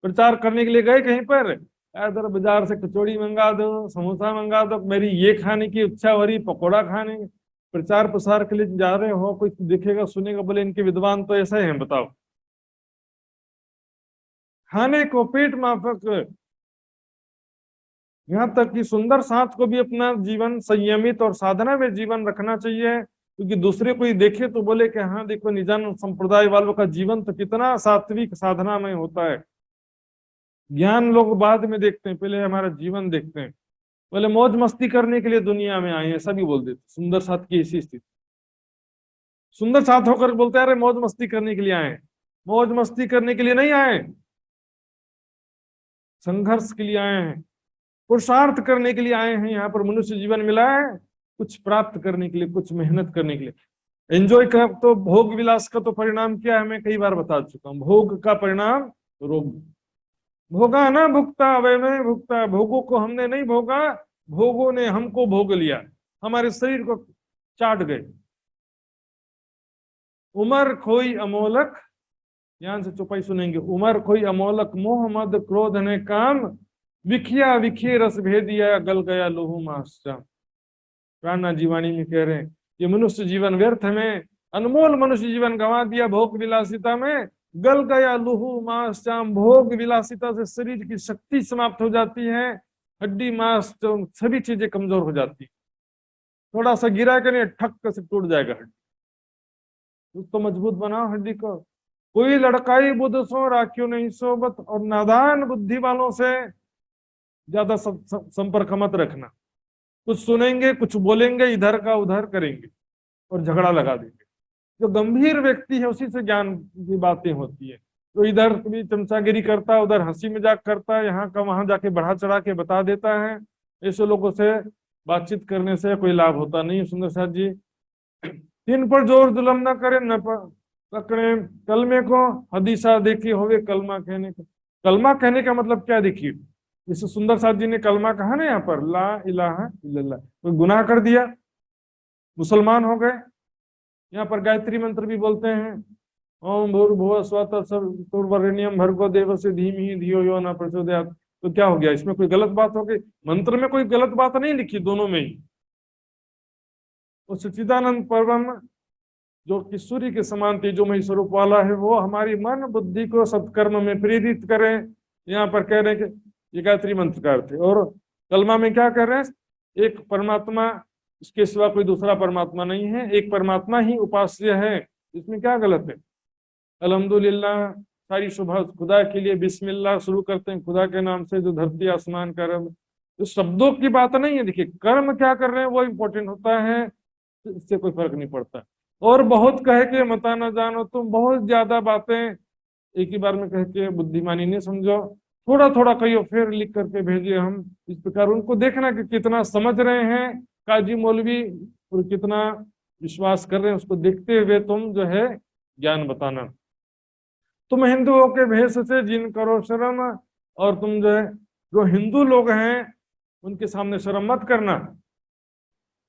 प्रचार करने के लिए गए कहीं पर, इधर बाजार से कचौड़ी मंगा दो, समोसा मंगा दो, मेरी ये खाने की इच्छा हो रही, पकौड़ा खाने, प्रचार प्रसार के लिए जा रहे हो, कोई देखेगा सुनेगा बोले इनके विद्वान तो ऐसा ही हैं, बताओ। खाने को पेट माफक, यहाँ तक कि सुंदर साथ को भी अपना जीवन संयमित और साधना में जीवन रखना चाहिए। क्योंकि दूसरे कोई देखे तो बोले कि हाँ देखो निजान संप्रदाय वालों का जीवन तो कितना सात्विक साधना में होता है। ज्ञान लोग बाद में देखते हैं, पहले हमारा जीवन देखते हैं। बोले मौज मस्ती करने के लिए दुनिया में आए हैं, ऐसा भी बोल देते। सुंदर साथ की ऐसी स्थिति, सुंदर साथ होकर बोलते हैं अरे मौज मस्ती करने के लिए आए। मौज मस्ती करने के लिए नहीं आए, संघर्ष के लिए आए हैं, पुरुषार्थ करने के लिए आए हैं। यहाँ पर मनुष्य जीवन मिला है कुछ प्राप्त करने के लिए, कुछ मेहनत करने के लिए। एंजॉय का तो भोग विलास का तो परिणाम क्या है मैं कई बार बता चुका हूँ। भोग का परिणाम रोग। भोगा ना भुगता वे में भुगता, भोगों को हमने नहीं भोगा, भोगों ने हमको भोग लिया, हमारे शरीर को चाट गए। उमर खोई अमोलक ध्यान से चौपाई सुनेंगे। उमर कोई अमोलक मोह मद क्रोध ने काम, विखिया विखिए रस भेदिया गल गया लोहू मास्टर। प्राणा जीवानी में कह रहे हैं ये मनुष्य जीवन व्यर्थ में, अनमोल मनुष्य जीवन गंवा दिया भोग विलासिता में, गल गया लुहु मांस चाम। भोग विलासिता से शरीर की शक्ति समाप्त हो जाती है, हड्डी मांस सभी चीजें कमजोर हो जाती है। थोड़ा सा गिरा के नहीं ठक से टूट जाएगा हड्डी। तो मजबूत बनाओ हड्डी को। कोई लड़काई बुद्ध सो राखियो नहीं सोबत, और नादान बुद्धि वालों से ज्यादा संपर्क मत रखना। कुछ सुनेंगे कुछ बोलेंगे, इधर का उधर करेंगे और झगड़ा लगा देंगे। जो गंभीर व्यक्ति है उसी से ज्ञान की बातें होती है। तो इधर भी चमचागिरी करता है, उधर हंसी मजाक करता है, यहाँ का वहां जाके बढ़ा चढ़ा के बता देता है। ऐसे लोगों से बातचीत करने से कोई लाभ होता नहीं। सुंदर साथ जी, तीन पर जोर जुलम न करे, न पकड़े कलमे को, हदीसा देखी होवे कलमा कहने का। कलमा कहने का मतलब क्या देखिए, जैसे सुंदर साथ जी ने कलमा कहा ना यहाँ पर, ला इलाहा इल्लल्लाह, कोई गुनाह कर दिया मुसलमान हो गए। यहाँ पर गायत्री मंत्र भी बोलते हैं, ओम भूर्भुवः स्वः तत्सवितुर्वरेण्यं भर्गो देवस्य धीमहि धियो यो न प्रचोदयात्। तो क्या हो गया, इसमें कोई गलत बात हो गई? मंत्र में कोई गलत बात नहीं लिखी, दोनों में ही। और सच्चिदानंद परम जो कि सूर्य के समान तेजोमय स्वरूप वाला है, वो हमारी मन बुद्धि को सत्कर्म में प्रेरित करे। यहाँ पर कह रहे हैं कि ये गायत्री मंत्र का अर्थ है। और कलमा में क्या कर रहे हैं, एक परमात्मा, इसके सिवा कोई दूसरा परमात्मा नहीं है, एक परमात्मा ही उपास्य है। इसमें क्या गलत है? अल्हम्दुलिल्लाह, सारी शुभ खुदा के लिए, बिस्मिल्लाह शुरू करते हैं खुदा के नाम से जो धरती आसमान का रब। तो शब्दों की बात नहीं है, देखिए कर्म क्या कर रहे हैं वो इंपॉर्टेंट होता है, इससे कोई फर्क नहीं पड़ता। और बहुत कह के मता न जानो तुम, बहुत ज्यादा बातें एक ही बार में कह के बुद्धिमानी नहीं समझो, थोड़ा थोड़ा कहियो, फिर लिख करके भेजिए। हम इस प्रकार उनको देखना कि कितना समझ रहे हैं काजी मौलवी और कितना विश्वास कर रहे हैं, उसको देखते हुए तुम जो है ज्ञान बताना। तुम हिंदुओं के भेष से जिन करो शर्म, और तुम जो है जो हिंदू लोग हैं उनके सामने शर्म मत करना।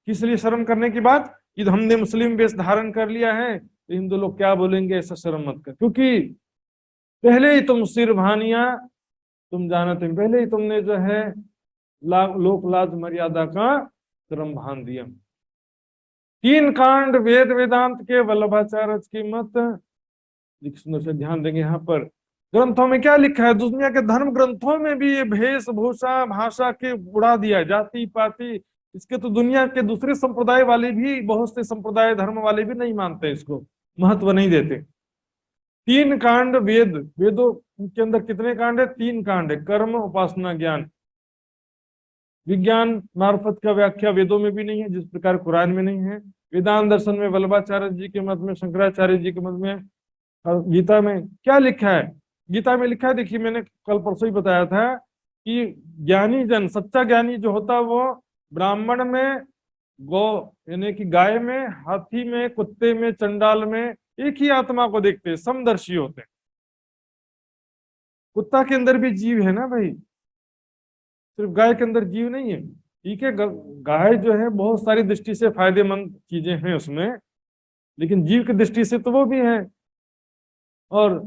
किस लिए शर्म करने की बात, कि हमने मुस्लिम वेश धारण कर लिया है तो हिंदू लोग क्या बोलेंगे, ऐसा शर्म मत कर। क्योंकि पहले ही तुम सिर भानिया तुम जानते, पहले ही तुमने जो है लोक लाज मर्यादा का शर्म भान दिया। तीन कांड वेद वेदांत के वल्लभाचार्य की मत, सुंदर से ध्यान देंगे। यहाँ पर ग्रंथों में क्या लिखा है, दुनिया के धर्म ग्रंथों में भी ये वेशभूषा भाषा के उड़ा दिया, जाति पाति, इसके तो दुनिया के दूसरे संप्रदाय वाले भी, बहुत से संप्रदाय धर्म वाले भी नहीं मानते, इसको महत्व नहीं देते। तीन कांड वेद, वेदों के अंदर कितने कांड है? तीन कांड है, कर्म उपासना ज्ञान। विज्ञान मार्फत का व्याख्या वेदों में भी नहीं है, जिस प्रकार कुरान में नहीं है। वेदांत दर्शन में वल्लभाचार्य जी के मत में, शंकराचार्य जी के मत में, गीता में क्या लिखा है? गीता में लिखा है, देखिए मैंने कल परसों ही बताया था कि ज्ञानी जन, सच्चा ज्ञानी जो होता है वो ब्राह्मण में, गौ यानी कि गाय में, हाथी में, कुत्ते में, चंडाल में एक ही आत्मा को देखते हैं, समदर्शी होते हैं। कुत्ता के अंदर भी जीव है ना भाई, सिर्फ गाय के अंदर जीव नहीं है। ठीक है, गाय जो है बहुत सारी दृष्टि से फायदेमंद चीजें हैं उसमें, लेकिन जीव की दृष्टि से तो वो भी है। और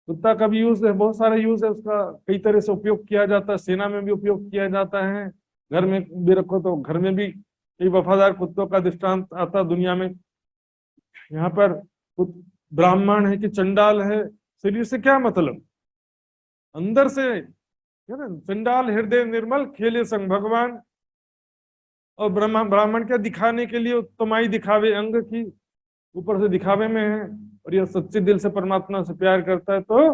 कुत्ता का भी यूज है, बहुत सारा यूज है उसका, कई तरह से उपयोग किया जाता है, सेना में भी उपयोग किया जाता है, घर में भी रखो तो घर में भी कई वफादार कुत्तों का दृष्टांत आता दुनिया में। यहाँ पर ब्राह्मण है कि चंडाल है, शरीर से क्या मतलब, अंदर से है ना। चंडाल हृदय निर्मल, खेले संग भगवान। और ब्राह्मण क्या दिखाने के लिए, उत्तमाई दिखावे अंग की, ऊपर से दिखावे में है, और यह सच्चे दिल से परमात्मा से प्यार करता है तो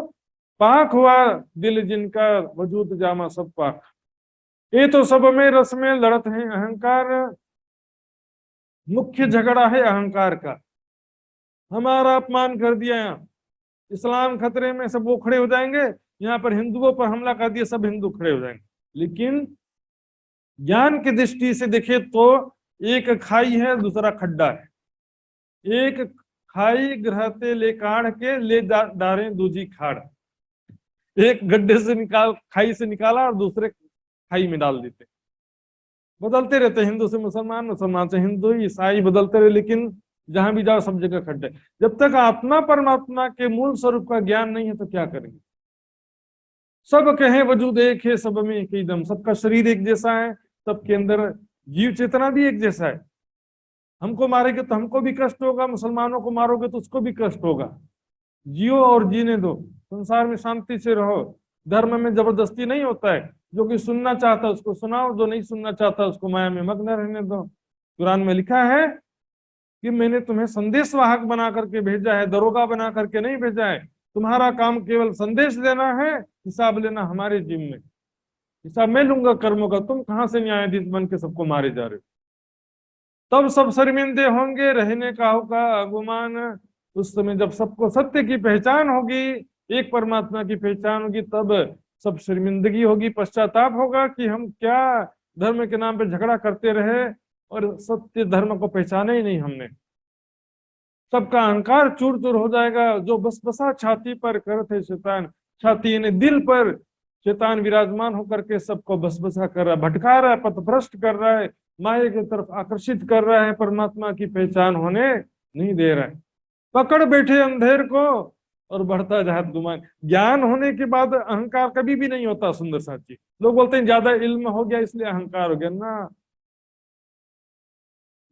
पाक हुआ दिल जिनका, वजूद जामा सब पाक। ये तो सब में रस में लड़त है अहंकार, मुख्य झगड़ा है अहंकार का। हमारा अपमान कर दिया, इस्लाम खतरे में, सब वो खड़े हो जाएंगे। यहाँ पर हिंदुओं पर हमला कर दिया, सब हिंदू खड़े हो जाएंगे। लेकिन ज्ञान की दृष्टि से देखे तो एक खाई है, दूसरा खड्डा है। एक खाई ग्रहते ले काढ़ के ले डारे दूजी खाड़, एक गड्ढे से निकाल, खाई से निकाला और दूसरे खाई में डाल देते। बदलते रहते, हिंदू से मुसलमान, मुसलमान से हिंदू, ईसाई बदलते रहे, लेकिन जहां भी जाओ सब जगह खड्डे। जब तक आत्मा परमात्मा के मूल स्वरूप का ज्ञान नहीं है तो क्या करेंगे। सब कहे वजूद एक है, सब में एक ही दम, सबका शरीर एक जैसा है, सबके अंदर जीव चेतना भी एक जैसा है। हमको मारेंगे तो हमको भी कष्ट होगा, मुसलमानों को मारोगे तो उसको भी कष्ट होगा। जियो और जीने दो, संसार में शांति से रहो। धर्म में जबरदस्ती नहीं होता है, जो कि सुनना चाहता है उसको सुनाओ, जो नहीं सुनना चाहता उसको माया में मग्न रहने दो। कुरान में लिखा है कि मैंने तुम्हें संदेश वाहक बना करके भेजा है, दरोगा बना करके नहीं भेजा है। तुम्हारा काम केवल संदेश देना है, हिसाब लेना हमारे जिम्मे। हिसाब मैं लूंगा कर्मों का, तुम कहां से न्यायाधीश बन के सबको मारे जा रहे हो। तब सब शर्मिंदे होंगे, रहने का होगा गुमान। उस समय जब सबको सत्य की पहचान होगी, एक परमात्मा की पहचान होगी, तब सब शर्मिंदगी होगी, पश्चाताप होगा कि हम क्या धर्म के नाम पे झगड़ा करते रहे और सत्य धर्म को पहचाने ही नहीं हमने। सबका अहंकार चूर चूर हो जाएगा। जो बस बसा छाती पर करते शैतान, छाती यानी दिल पर शैतान विराजमान होकर के सबको बस बसा कर रहा है, भटका रहा है, पथभ्रष्ट कर रहा है, माया की तरफ आकर्षित कर रहा है, परमात्मा की पहचान होने नहीं दे रहा है। पकड़ बैठे अंधेर को और बढ़ता जात गुमान। ज्ञान होने के बाद अहंकार कभी भी नहीं होता। सुंदर साथी, लोग बोलते हैं ज्यादा इल्म हो गया इसलिए अहंकार हो गया ना।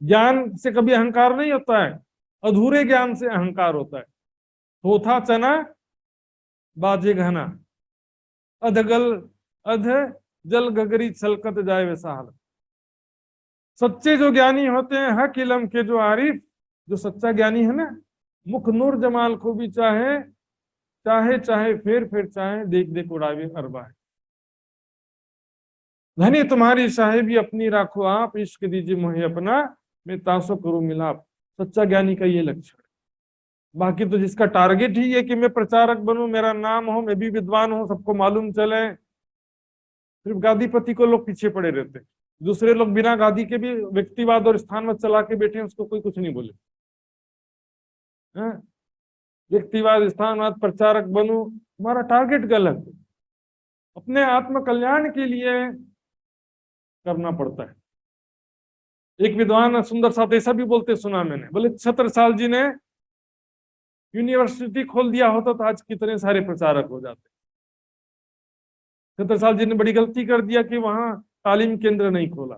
ज्ञान से कभी अहंकार नहीं होता है, अधूरे ज्ञान से अहंकार होता है। थोथा चना बाजे घना, अधगल अध जल गगरी छलकत जाए वैसा हाल। सच्चे जो ज्ञानी होते हैं, हक इलम के जो आरिफ, जो सच्चा ज्ञानी है ना, मुख नूर जमाल को भी चाहे चाहे चाहे फेर चाहे, देख देख उड़ावे अरबा है। धनी तुम्हारी साहेबी अपनी राखो आप, इश्क दीजिए मुहे अपना, मैं तासो करूं मिलाप। सच्चा ज्ञानी का ये लक्षण है। बाकी तो जिसका टारगेट ही है कि मैं प्रचारक बनूं, मेरा नाम हो, मैं भी विद्वान हूं, सबको मालूम चले, सिर्फ गादीपति को लोग पीछे पड़े रहते हैं। दूसरे लोग बिना गादी के भी व्यक्तिवाद और स्थानवाद चला के बैठे हैं, उसको कोई कुछ नहीं बोले। व्यक्तिवाद, स्थानवाद, प्रचारक बनूं, हमारा टारगेट गलत है। अपने आत्म कल्याण के लिए करना पड़ता है। एक विद्वान सुंदर साथ ऐसा भी बोलते सुना मैंने, बोले छत्रसाल जी ने यूनिवर्सिटी खोल दिया होता तो आज कितने सारे प्रचारक हो जाते। छत्रसाल जी ने बड़ी गलती कर दिया कि वहां तालीम केंद्र नहीं खोला।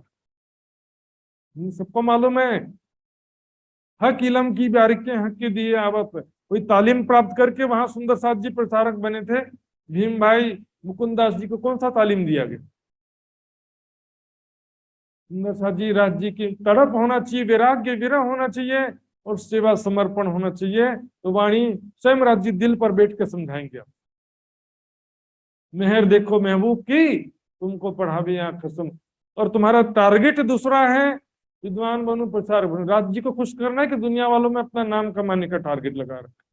सबको मालूम है, हक इलम की बारीकियां हक के दिए आवत। कोई तालीम प्राप्त करके वहां सुंदर साथ जी प्रचारक बने थे। भीम भाई मुकुंदास जी को कौन सा तालीम दिया गया। सुंदर साथ जी राज जी की तड़प होना चाहिए, वैराग्य विरह होना चाहिए और सेवा समर्पण होना चाहिए। तो वाणी स्वयं राज जी दिल पर बैठ के समझाएंगे। मेहर देखो महबूब की, तुमको पढ़ावे या कसम। और तुम्हारा टारगेट दूसरा है, विद्वान बनूं, प्रचार बनूं, राज्य जी को खुश करना है कि दुनिया वालों में अपना नाम कमाने का टारगेट लगा रखा।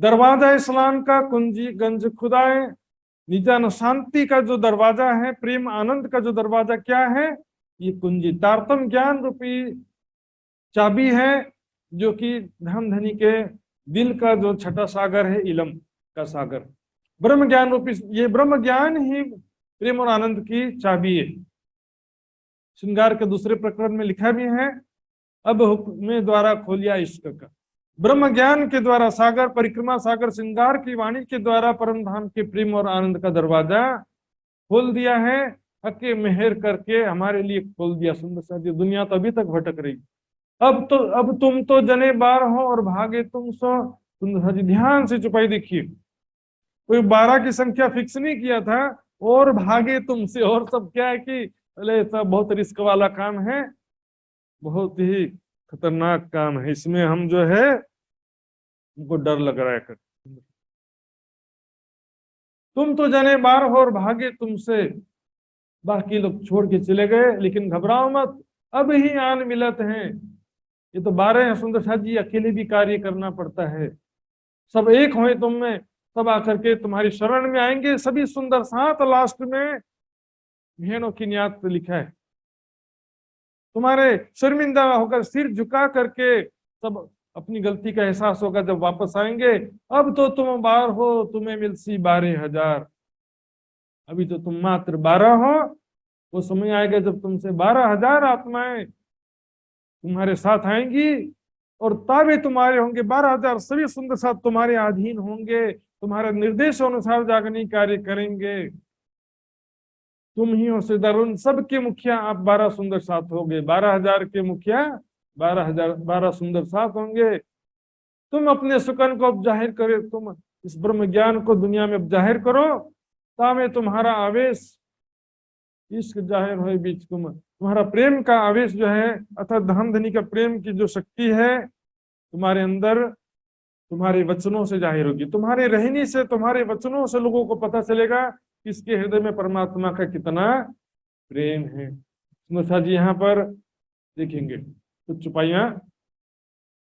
दरवाजा इस्लाम का कुंजी गंज खुदाए, निजान शांति का जो दरवाजा है, प्रेम आनंद का जो दरवाजा क्या है, ये कुंजी तारतम ज्ञान रूपी चाबी है, जो कि धन धनी के दिल का जो छठा सागर है, इलम का सागर, ब्रह्म ज्ञान रूपी। ये ब्रह्म ज्ञान ही प्रेम और आनंद की चाबी है। श्रृंगार के दूसरे प्रकरण में लिखा भी है, अब हुक्म द्वारा खोलिया इश्क का। ब्रह्म ज्ञान के द्वारा सागर, परिक्रमा सागर, श्रृंगार की वाणी के द्वारा परम धाम के प्रेम और आनंद का दरवाजा खोल दिया है। हके मेहर करके हमारे लिए खोल दिया। सुंदर सा दुनिया तो अभी तक भटक रही। अब तुम तो जने बार हो और भागे तुम सो। सुंदर जी ध्यान से चुपाई देखिए, कोई 12 की संख्या फिक्स नहीं किया था, और भागे तुमसे। और सब क्या है कि अरे सब बहुत रिस्क वाला काम है, बहुत ही खतरनाक काम है, इसमें हम जो है हमको डर लग रहा है। तुम तो जने बार हो और भागे तुमसे, बाकी लोग छोड़ के चले गए, लेकिन घबराओ मत, अब ही आन मिलत हैं। ये तो 12 हैं सुंदर साथ जी, अकेले भी कार्य करना पड़ता है। सब एक होए तुम में, सब आकर के तुम्हारी शरण में आएंगे सभी सुंदर साथ। लास्ट में भेड़ों की नियात लिखा है, तुम्हारे शर्मिंदा होकर सिर झुका करके सब अपनी गलती का एहसास होगा जब वापस आएंगे। अब तो तुम 12 हो, तुम्हें मिलसी 12,000। अभी तो तुम मात्र 12 हो, वो समय आएगा जब तुमसे 12,000 आत्माएं तुम्हारे साथ आएंगी और ताबे तुम्हारे होंगे। 12,000 सभी सुंदर साथ तुम्हारे अधीन होंगे, तुम्हारे निर्देश अनुसार जागने कार्य करेंगे। तुम ही हो सिरदार, उन सबके मुखिया आप 12 सुंदर साथ होंगे। 12,000 के मुखिया 12,000 12 सुंदर साथ होंगे। तुम अपने सुकन को अब जाहिर करे, तुम इस ब्रह्म ज्ञान को दुनिया में अब जाहिर करो, तामे तुम्हारा आवेश इश्क जाहिर हो बीच तुम। तुम्हारा प्रेम का आवेश जो है अर्थात धन धनी का प्रेम की जो शक्ति है तुम्हारे अंदर, तुम्हारे वचनों से जाहिर होगी। तुम्हारे रहने से, तुम्हारे वचनों से लोगों को पता चलेगा कि इसके हृदय में परमात्मा का कितना प्रेम है। सुंदर जी यहाँ पर देखेंगे कुछ चुपाइयां।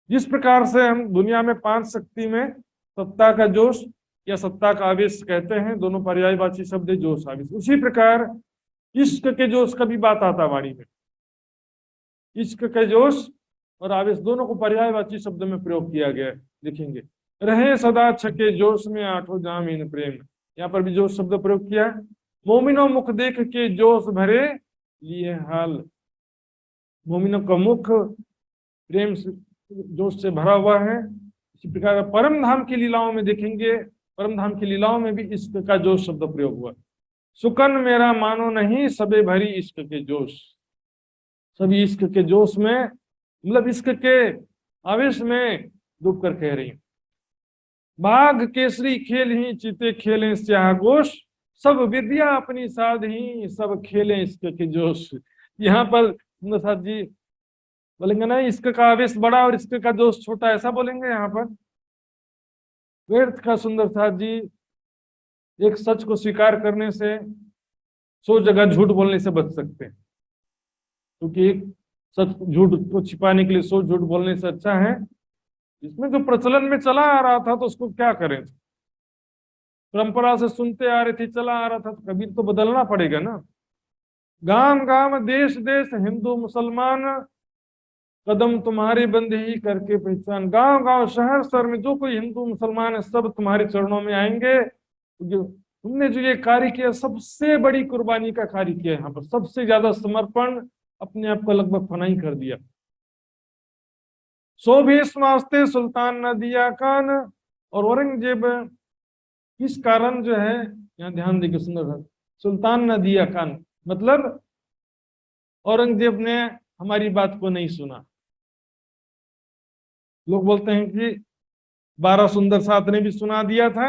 जिस प्रकार से हम दुनिया में 5 शक्ति में सत्ता का जोश या सत्ता का आवेश कहते हैं, दोनों पर्यायवाची शब्द है, जोश आवेश, उसी प्रकार इश्क के जोश का भी बात आता वाणी में। इश्क के जोश और आवेश दोनों को पर्यायवाची शब्द में प्रयोग किया गया है। देखेंगे, रहे सदा छके जोश में आठों जामीन प्रेम, यहाँ पर भी जोश शब्द प्रयोग किया। मोमिनो मुख देख के जोश भरे लिए हाल, मोमिनों का मुख प्रेम से जोश से भरा हुआ है। इसी प्रकार परम धाम की लीलाओं में देखेंगे, परम धाम की लीलाओं में भी इश्क का जोश शब्द प्रयोग हुआ। सुकन मेरा मानो नहीं सबे भरी इश्क के जोश, सभी इश्क के जोश में, मतलब इश्क के आवेश में डूब कर कह रही हूं। बाघ केसरी खेल ही चिते खेलें स्याहगोश, सब विद्या अपनी साध ही सब खेलें इश्क के जोश। यहाँ पर साथ जी बोलेंगे ना इश्क का आवेश बड़ा और इश्क का जोश छोटा, ऐसा बोलेंगे यहाँ पर। व्यर्थ का सुंदर साथ जी एक सच को स्वीकार करने से 100 जगह झूठ बोलने से बच सकते हैं, क्योंकि एक सच झूठ को छिपाने के लिए 100 झूठ बोलने से अच्छा है। इसमें जो प्रचलन में चला आ रहा था तो उसको क्या करें, परंपरा से सुनते आ रहे थे, चला आ रहा था, तो कभी तो बदलना पड़ेगा ना। गांव गांव देश देश हिंदू मुसलमान, कदम तुम्हारे बंदे ही करके पहचान। गांव गांव शहर शहर में जो कोई हिंदू मुसलमान है सब तुम्हारे चरणों में आएंगे। तुमने जो ये कार्य किया सबसे बड़ी कुर्बानी का कार्य किया, यहाँ पर सबसे ज्यादा समर्पण, अपने आप को लगभग फनाई कर दिया। सो भीष्म वास्ते सुल्तान न दिया कान, और औरंगजेब किस कारण जो है, यहाँ ध्यान देखिए सुंदर, सुल्तान न दिया कान मतलब औरंगजेब ने हमारी बात को नहीं सुना। लोग बोलते हैं कि 12 सुंदर साथ ने भी सुना दिया था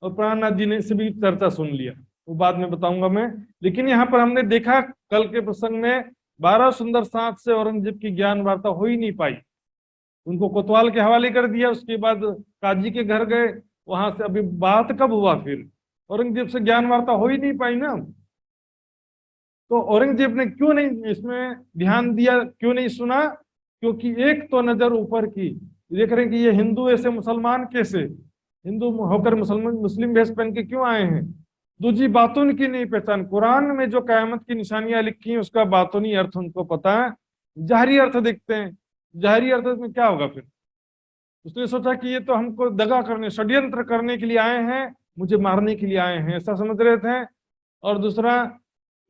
और प्राणनाथ जी ने से भी चर्चा सुन लिया, वो बाद में बताऊंगा मैं। लेकिन यहाँ पर हमने देखा कल के प्रसंग में 12 सुंदर साथ से औरंगजेब की ज्ञान वार्ता हो ही नहीं पाई, उनको कोतवाल के हवाले कर दिया। उसके बाद काजी के घर गए, वहां से अभी बात कब हुआ, फिर औरंगजेब से ज्ञान वार्ता हो ही नहीं पाई ना। तो औरंगजेब ने क्यों नहीं इसमें ध्यान दिया, क्यों नहीं सुना? क्योंकि एक तो नजर ऊपर की, देख रहे हैं कि ये हिंदू ऐसे मुसलमान कैसे, हिंदू होकर मुसलमान मुस्लिम भेष पहन के क्यों आए हैं। दूसरी बातों की नहीं पहचान, कुरान में जो कयामत की निशानियां लिखी हैं उसका बातोनी अर्थ उनको पता है, जाहिरी अर्थ देखते हैं, जाहिरी अर्थ में क्या होगा फिर। उसने सोचा कि ये तो हमको दगा करने, षड्यंत्र करने के लिए आए हैं, मुझे मारने के लिए आए हैं, ऐसा समझ रहे थे। और दूसरा,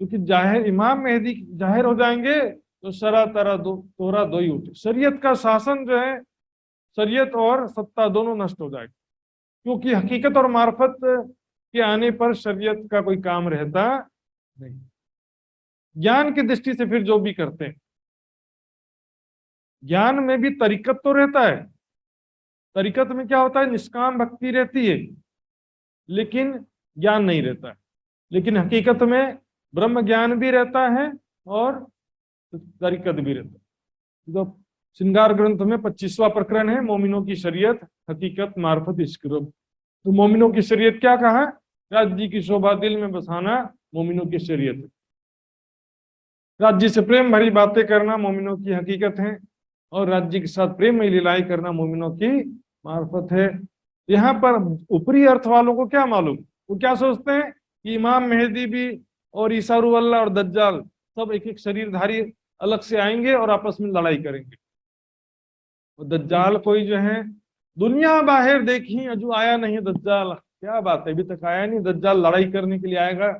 क्योंकि जाहिर इमाम मेहदी जाहिर हो जाएंगे तो शरा तरा तोरा दो ही उठे, शरीयत का शासन जो है, शरीयत और सत्ता दोनों नष्ट हो जाएगी। क्योंकि हकीकत और मार्फत के आने पर शरीयत का कोई काम रहता नहीं। ज्ञान की दृष्टि से फिर जो भी करते हैं, ज्ञान में भी तरीकत तो रहता है, तरीकत में क्या होता है, निष्काम भक्ति रहती है लेकिन ज्ञान नहीं रहता है। लेकिन हकीकत में ब्रह्म ज्ञान भी रहता है और तरीकत भी रहता है। तो श्रृंगार ग्रंथ में 25वां प्रकरण है, मोमिनों की शरीयत हकीकत मार्फत इश्क। तो मोमिनों की शरीयत क्या कहा, राज्य की शोभा दिल में बसाना मोमिनों की शरीयत, राज्य से प्रेम भरी बातें करना मोमिनों की हकीकत है, और राज्य के साथ प्रेम में लीलाएं करना मोमिनों की मार्फत है। यहाँ पर ऊपरी अर्थ वालों को क्या मालूम, वो क्या सोचते हैं कि इमाम मेहदी भी और ईसा रूह अल्लाह और दज्जाल सब एक एक शरीरधारी अलग से आएंगे और आपस में लड़ाई करेंगे। और दज्जाल कोई जो है दुनिया बाहर देखी अजू आया नहीं दज्जाल, क्या बात है, अभी तक आया नहीं दज्जाल, लड़ाई करने के लिए आएगा।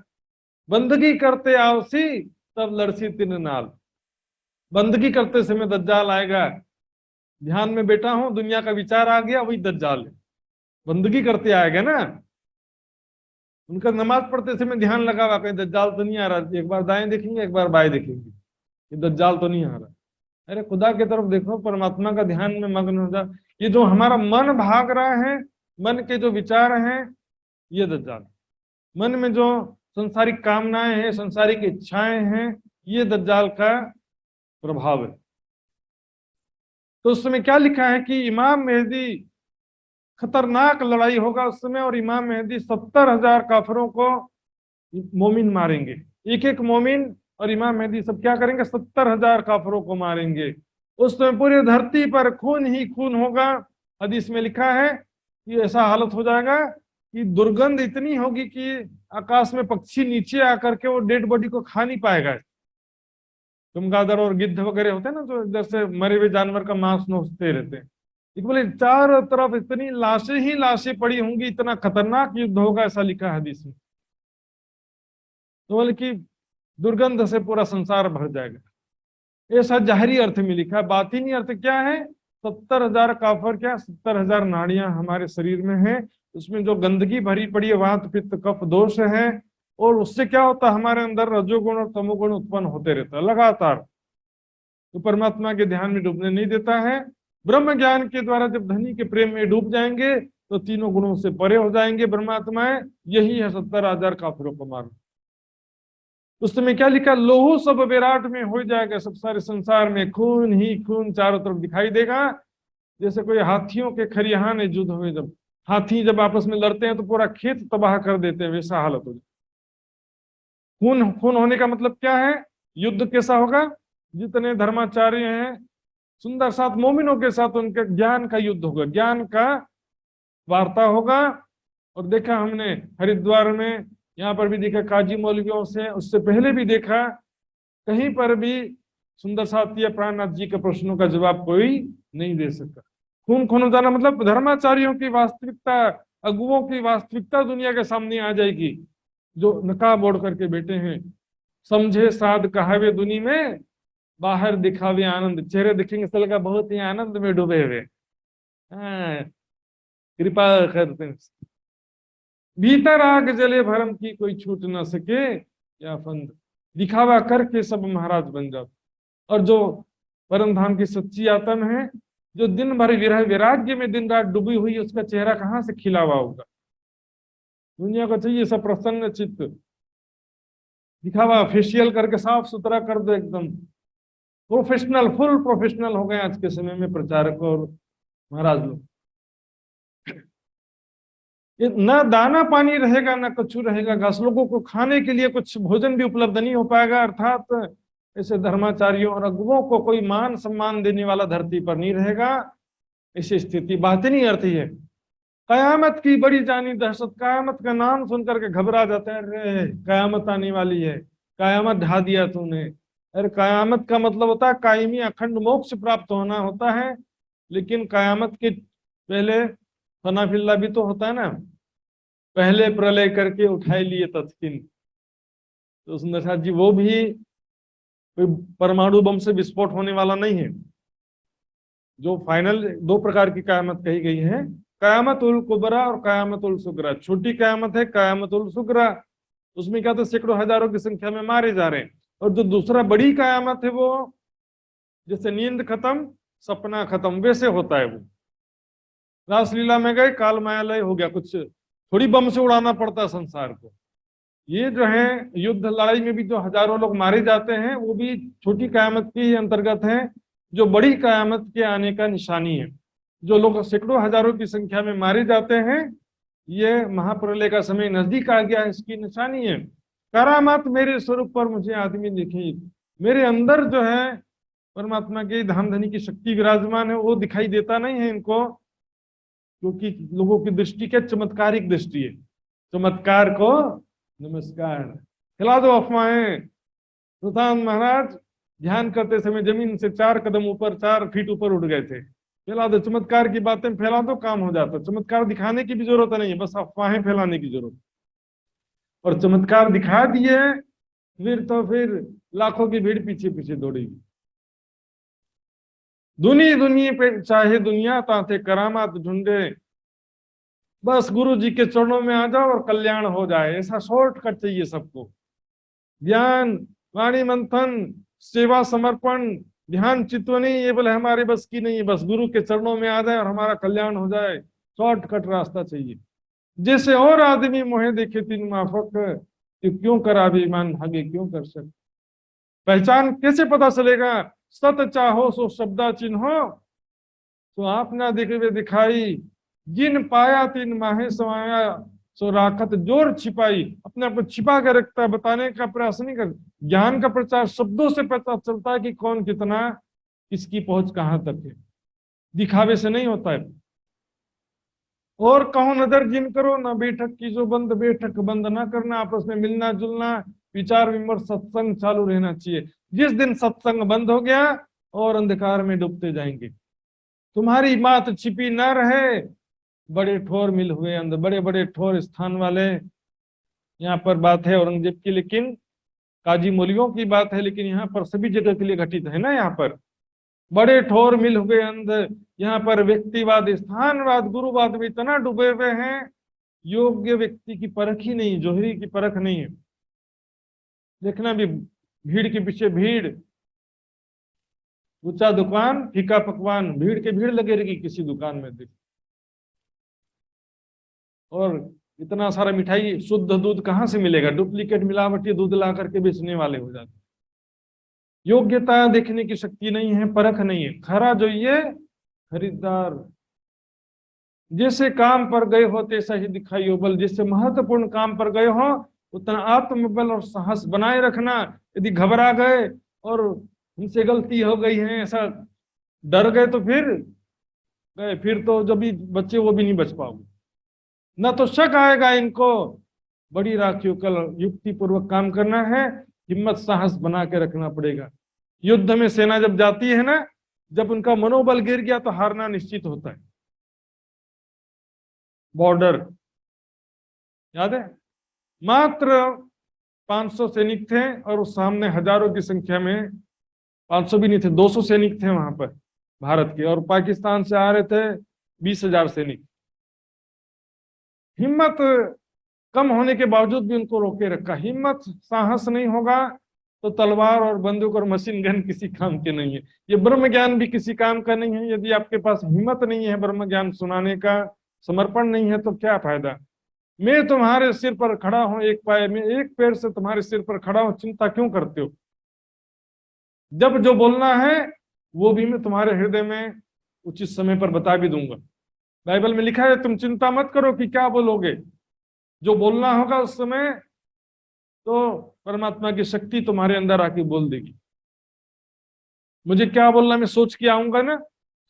बंदगी करते आवसी तब लड़सी तीन नाल, बंदगी करते समय दज्जाल आएगा, ध्यान में बैठा हूं, दुनिया का विचार आ गया, वही दज्जाल है। बंदगी करते आएगा ना, उनका नमाज पढ़ते समय ध्यान लगा हुआ, कहीं दज्जाल तो नहीं आ रहा, एक बार दाएं देखेंगे एक बार बाएं देखेंगे, ये दज्जाल तो नहीं आ रहा। अरे खुदा की तरफ देखो, परमात्मा का ध्यान में मग्न हो जा। ये जो हमारा मन भाग रहा है, मन के जो विचार हैं, ये दज्जाल। मन में जो संसारिक कामनाएं हैं, संसारिक इच्छाएं हैं, ये दज्जाल का प्रभाव है। तो उस समय क्या लिखा है कि इमाम मेहदी, खतरनाक लड़ाई होगा उस समय, और इमाम मेहदी 70,000 काफिरों को मोमिन मारेंगे। एक एक मोमिन और इमाम मेहदी सब क्या करेंगे, 70,000 काफिरों को मारेंगे। उस समय पूरी धरती पर खून ही खून होगा। हदीस में लिखा है कि ऐसा हालत हो जाएगा कि दुर्गंध इतनी होगी कि आकाश में पक्षी नीचे आकर के वो डेड बॉडी को खा नहीं पाएगा। चमगादड़ और गिद्ध वगैरह होते हैं ना, जो इधर से मरे हुए जानवर का मांस नोचते रहते हैं। बोले चारों तरफ इतनी लाशें ही लाशें पड़ी होंगी, इतना खतरनाक युद्ध होगा, ऐसा लिखा है हदीस में। तो बोले कि दुर्गंध से पूरा संसार भर जाएगा, ऐसा जाहिरी अर्थ में लिखा है। बातिनी अर्थ क्या है, 70,000 काफर, क्या 70,000 नाड़ियां हमारे शरीर में है, उसमें जो गंदगी भरी पड़ी है, वात पित्त कफ दोष है, और उससे क्या होता है, हमारे अंदर रजोगुण और तमोगुण उत्पन्न होते रहता है लगातार। तो परमात्मा के ध्यान में डूबने नहीं देता है। ब्रह्म ज्ञान के द्वारा जब धनी के प्रेम में डूब जाएंगे तो तीनों गुणों से परे हो जाएंगे ब्रह्मात्माएं। यही है 70,000 काफिरों को मारना। उस समय क्या लिखा, लोहू सब विराट में हो जाएगा, सब सारे संसार में खून ही खून चारों तरफ दिखाई देगा। जैसे कोई हाथियों के खरिहान युद्ध हुए, जब हाथी जब आपस में लड़ते हैं तो पूरा खेत तबाह कर देते हैं, वैसा हालत हो जाए। खून खून होने का मतलब क्या है, युद्ध कैसा होगा, जितने धर्माचार्य हैं सुंदर साथ मोमिनों के साथ उनके ज्ञान का युद्ध होगा, ज्ञान का वार्ता होगा। और देखा हमने हरिद्वार में, यहाँ पर भी देखा काजी मौलवियों से, उससे पहले भी देखा, कहीं पर भी सुंदर साथ या प्राणनाथ जी के प्रश्नों का जवाब कोई नहीं दे सका। खून खून हो जाना मतलब धर्माचार्यों की वास्तविकता, अगुओं की वास्तविकता दुनिया के सामने आ जाएगी, जो नकाब ओढ़ करके बैठे हैं। समझे साध कहावे दुनी में, बाहर दिखावे आनंद, चेहरे दिखेंगे तो लगा बहुत ही आनंद में डूबे हुए, हाँ, कृपा करते हैं। भीतर आग जले भरम की कोई छूट ना सके, या फंद, दिखावा करके सब महाराज बन जाओ। और जो परम धाम की सच्ची आत्मा है, जो दिन भर विरह वैराग्य में दिन रात डूबी हुई है, उसका चेहरा कहाँ से खिला हुआ होगा। दुनिया को चाहिए सब प्रसन्न चित्त, दिखावा फेशियल करके साफ सुथरा कर दो, एकदम प्रोफेशनल, फुल प्रोफेशनल हो गए आज के समय में प्रचारक और महाराज लोग। ना दाना पानी रहेगा, ना कछु रहेगा घास, लोगों को खाने के लिए कुछ भोजन भी उपलब्ध नहीं हो पाएगा। अर्थात ऐसे धर्माचार्यों और अगुओं को कोई मान सम्मान देने वाला धरती पर नहीं रहेगा। ऐसी स्थिति बातिनी अर्थ ही है। कयामत की बड़ी जानी दहशत, कयामत का नाम सुनकर के घबरा जाते हैं, अरे कयामत आने वाली है, कयामत ढा दिया तूने। अरे कयामत का मतलब होता है कायमी अखंड मोक्ष प्राप्त होना होता है, लेकिन कयामत के पहले फनाफिल्ला भी तो होता है ना, पहले प्रलय करके उठाए लिए तत्किन। तो सुंदर साथ जी, वो भी कोई परमाणु बम से विस्फोट होने वाला नहीं है। जो फाइनल दो प्रकार की कयामत कही गई है, कयामत उल कुबरा और कयामत उल सुगरा। छोटी कयामत है कयामत उल सुगरा, उसमें क्या, तो सैकड़ों हजारों की संख्या में मारे जा रहे हैं। और जो दूसरा बड़ी कयामत है, वो जैसे नींद खत्म सपना खत्म वैसे होता है। वो रासलीला में गए, काल मायालय हो गया, कुछ थोड़ी बम से उड़ाना पड़ता है संसार को। ये जो है युद्ध लड़ाई में भी जो हजारों लोग मारे जाते हैं, वो भी छोटी कयामत के अंतर्गत है, जो बड़ी कयामत के आने का निशानी है। जो लोग सैकड़ों हजारों की संख्या में मारे जाते हैं, ये महाप्रलय का समय नजदीक आ गया, इसकी निशानी है। करामात मेरे स्वरूप पर मुझे आदमी दिखे, मेरे अंदर जो है परमात्मा के धाम धनी की शक्ति विराजमान है, वो दिखाई देता नहीं है इनको, क्योंकि लोगों की दृष्टि क्या चमत्कारिक दृष्टि है। चमत्कार को नमस्कार, खिला दो अफवाहें। सुल्तान महाराज ध्यान करते समय जमीन से 4 कदम ऊपर, 4 फीट ऊपर उठ गए थे। फैला दो चमत्कार की बातें, फैला दो, काम हो जाता। चमत्कार दिखाने की भी जरूरत नहीं है, बस अफवाहें फैलाने की जरूरत। और चमत्कार दिखा दिए फिर तो फिर लाखों की भीड़ पीछे पीछे दौड़ेगी। दुनी दुनी पे चाहे दुनिया ताते करामात ढूंढे, बस गुरु जी के चरणों में आ जाओ और कल्याण हो जाए। ऐसा शॉर्टकट चाहिए सबको। ज्ञान, वाणी मंथन, सेवा, समर्पण, ध्यान, चितवनी, ये बोले हमारे बस की नहीं है। बस गुरु के चरणों में आ जाए और हमारा कल्याण हो जाए। शॉर्टकट रास्ता चाहिए। जैसे और आदमी मोहे देखे तीन माफक, कि क्यों कर अभिमान आगे क्यों कर सक। पहचान कैसे पता चलेगा? सत चाहो सो शब्दा चिन्हो, तो आप ना देखे हुए दिखाई। जिन पाया तीन माहे समाया, सो राखत जोर छिपाई। अपने आप को छिपा के रखता है, बताने का प्रयास नहीं कर। ज्ञान का प्रचार शब्दों से पता चलता है कि कौन कितना, किसकी पहुंच कहां तक है। दिखावे से नहीं होता है। और कहो नजर जिन करो, ना बैठक की जो बंद, बैठक बंद ना करना। आपस में मिलना जुलना, विचार विमर्श, सत्संग चालू रहना चाहिए। जिस दिन सत्संग बंद हो गया और अंधकार में डूबते जाएंगे। तुम्हारी बात छिपी ना रहे। बड़े ठोर मिल हुए अंदर, बड़े बड़े ठोर स्थान वाले। यहाँ पर बात है औरंगजेब की, लेकिन काजी मौलवियों की बात है, लेकिन यहाँ पर सभी जगह के लिए घटित है ना। यहाँ पर बड़े ठोर मिल हुए अंदर, यहाँ पर व्यक्तिवाद, स्थानवाद, गुरुवाद में इतना डूबे हुए हैं। योग्य व्यक्ति की परख ही नहीं, जोहरी की परख नहीं है। देखना भी, भीड़ के पीछे भीड़, ऊंचा दुकान फीका पकवान, भीड़ के भीड़ लगे रहेगी किसी दुकान में देख। और इतना सारा मिठाई, शुद्ध दूध कहाँ से मिलेगा? डुप्लीकेट मिलावटी दूध ला करके बेचने वाले हो जाते। योग्यता देखने की शक्ति नहीं है, परख नहीं है। खरा जो ये खरीदार, जैसे काम पर गए हो तैसा ही दिखाइयो बल। जैसे महत्वपूर्ण काम पर गए हो उतना आत्मबल और साहस बनाए रखना। यदि घबरा गए और उनसे गलती हो गई है, ऐसा डर गए, तो फिर गए। फिर तो जब भी बच्चे वो भी नहीं बच पाओगे। ना तो शक आएगा इनको। बड़ी राखियों, कल युक्ति पूर्वक काम करना है। हिम्मत साहस बना के रखना पड़ेगा। युद्ध में सेना जब जाती है ना, जब उनका मनोबल गिर गया तो हारना निश्चित होता है। बॉर्डर याद है? मात्र 500 सैनिक थे और उस सामने हजारों की संख्या में, 500 भी नहीं थे, 200 सैनिक थे वहां पर भारत के, और पाकिस्तान से आ रहे थे 20,000 सैनिक। हिम्मत कम होने के बावजूद भी उनको रोके रखा। हिम्मत साहस नहीं होगा तो तलवार और बंदूक और मशीन गन किसी काम के नहीं है। ये ब्रह्म ज्ञान भी किसी काम का नहीं है। यदि आपके पास हिम्मत नहीं है ब्रह्म ज्ञान सुनाने का, समर्पण नहीं है, तो क्या फायदा? मैं तुम्हारे सिर पर खड़ा हूं एक पाए में, एक पैर से तुम्हारे सिर पर खड़ा हूं, चिंता क्यों करते हो? जब जो बोलना है वो भी मैं तुम्हारे हृदय में उचित समय पर बता भी दूंगा। बाइबल में लिखा है, तुम चिंता मत करो कि क्या बोलोगे। जो बोलना होगा उस समय तो परमात्मा की शक्ति तुम्हारे अंदर आके बोल देगी। मुझे क्या बोलना, मैं सोच के आऊंगा ना,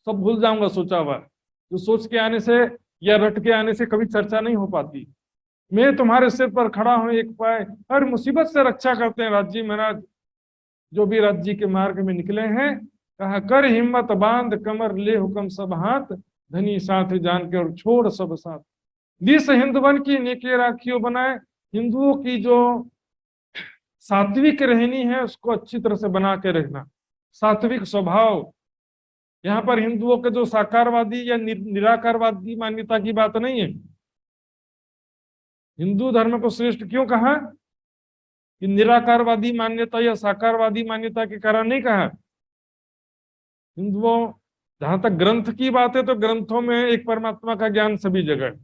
सब भूल जाऊंगा सोचा हुआ। जो सोच के आने से या रट के आने से कभी चर्चा नहीं हो पाती। मैं तुम्हारे सिर पर खड़ा हूं एक पाए। हर मुसीबत से रक्षा करते हैं राज जी महाराज। जो भी राज जी के मार्ग में निकले हैं, कहा कर हिम्मत बांध कमर ले हुक्म सब हाथ, धनी साथ जान के और छोड़ सब साथ। दिस हिंदुवन की नेके राखियों बनाए। हिंदुओं की जो सात्विक रहनी है उसको अच्छी तरह से बना के रखना। सात्विक स्वभाव। यहाँ पर हिंदुओं के जो साकारवादी या निराकारवादी मान्यता की बात नहीं है। हिंदू धर्म को श्रेष्ठ क्यों कहा? कि निराकारवादी मान्यता या साकारवादी मान्यता के कारण नहीं कहा। हिंदुओं, जहां तक ग्रंथ की बात है तो ग्रंथों में एक परमात्मा का ज्ञान सभी जगह,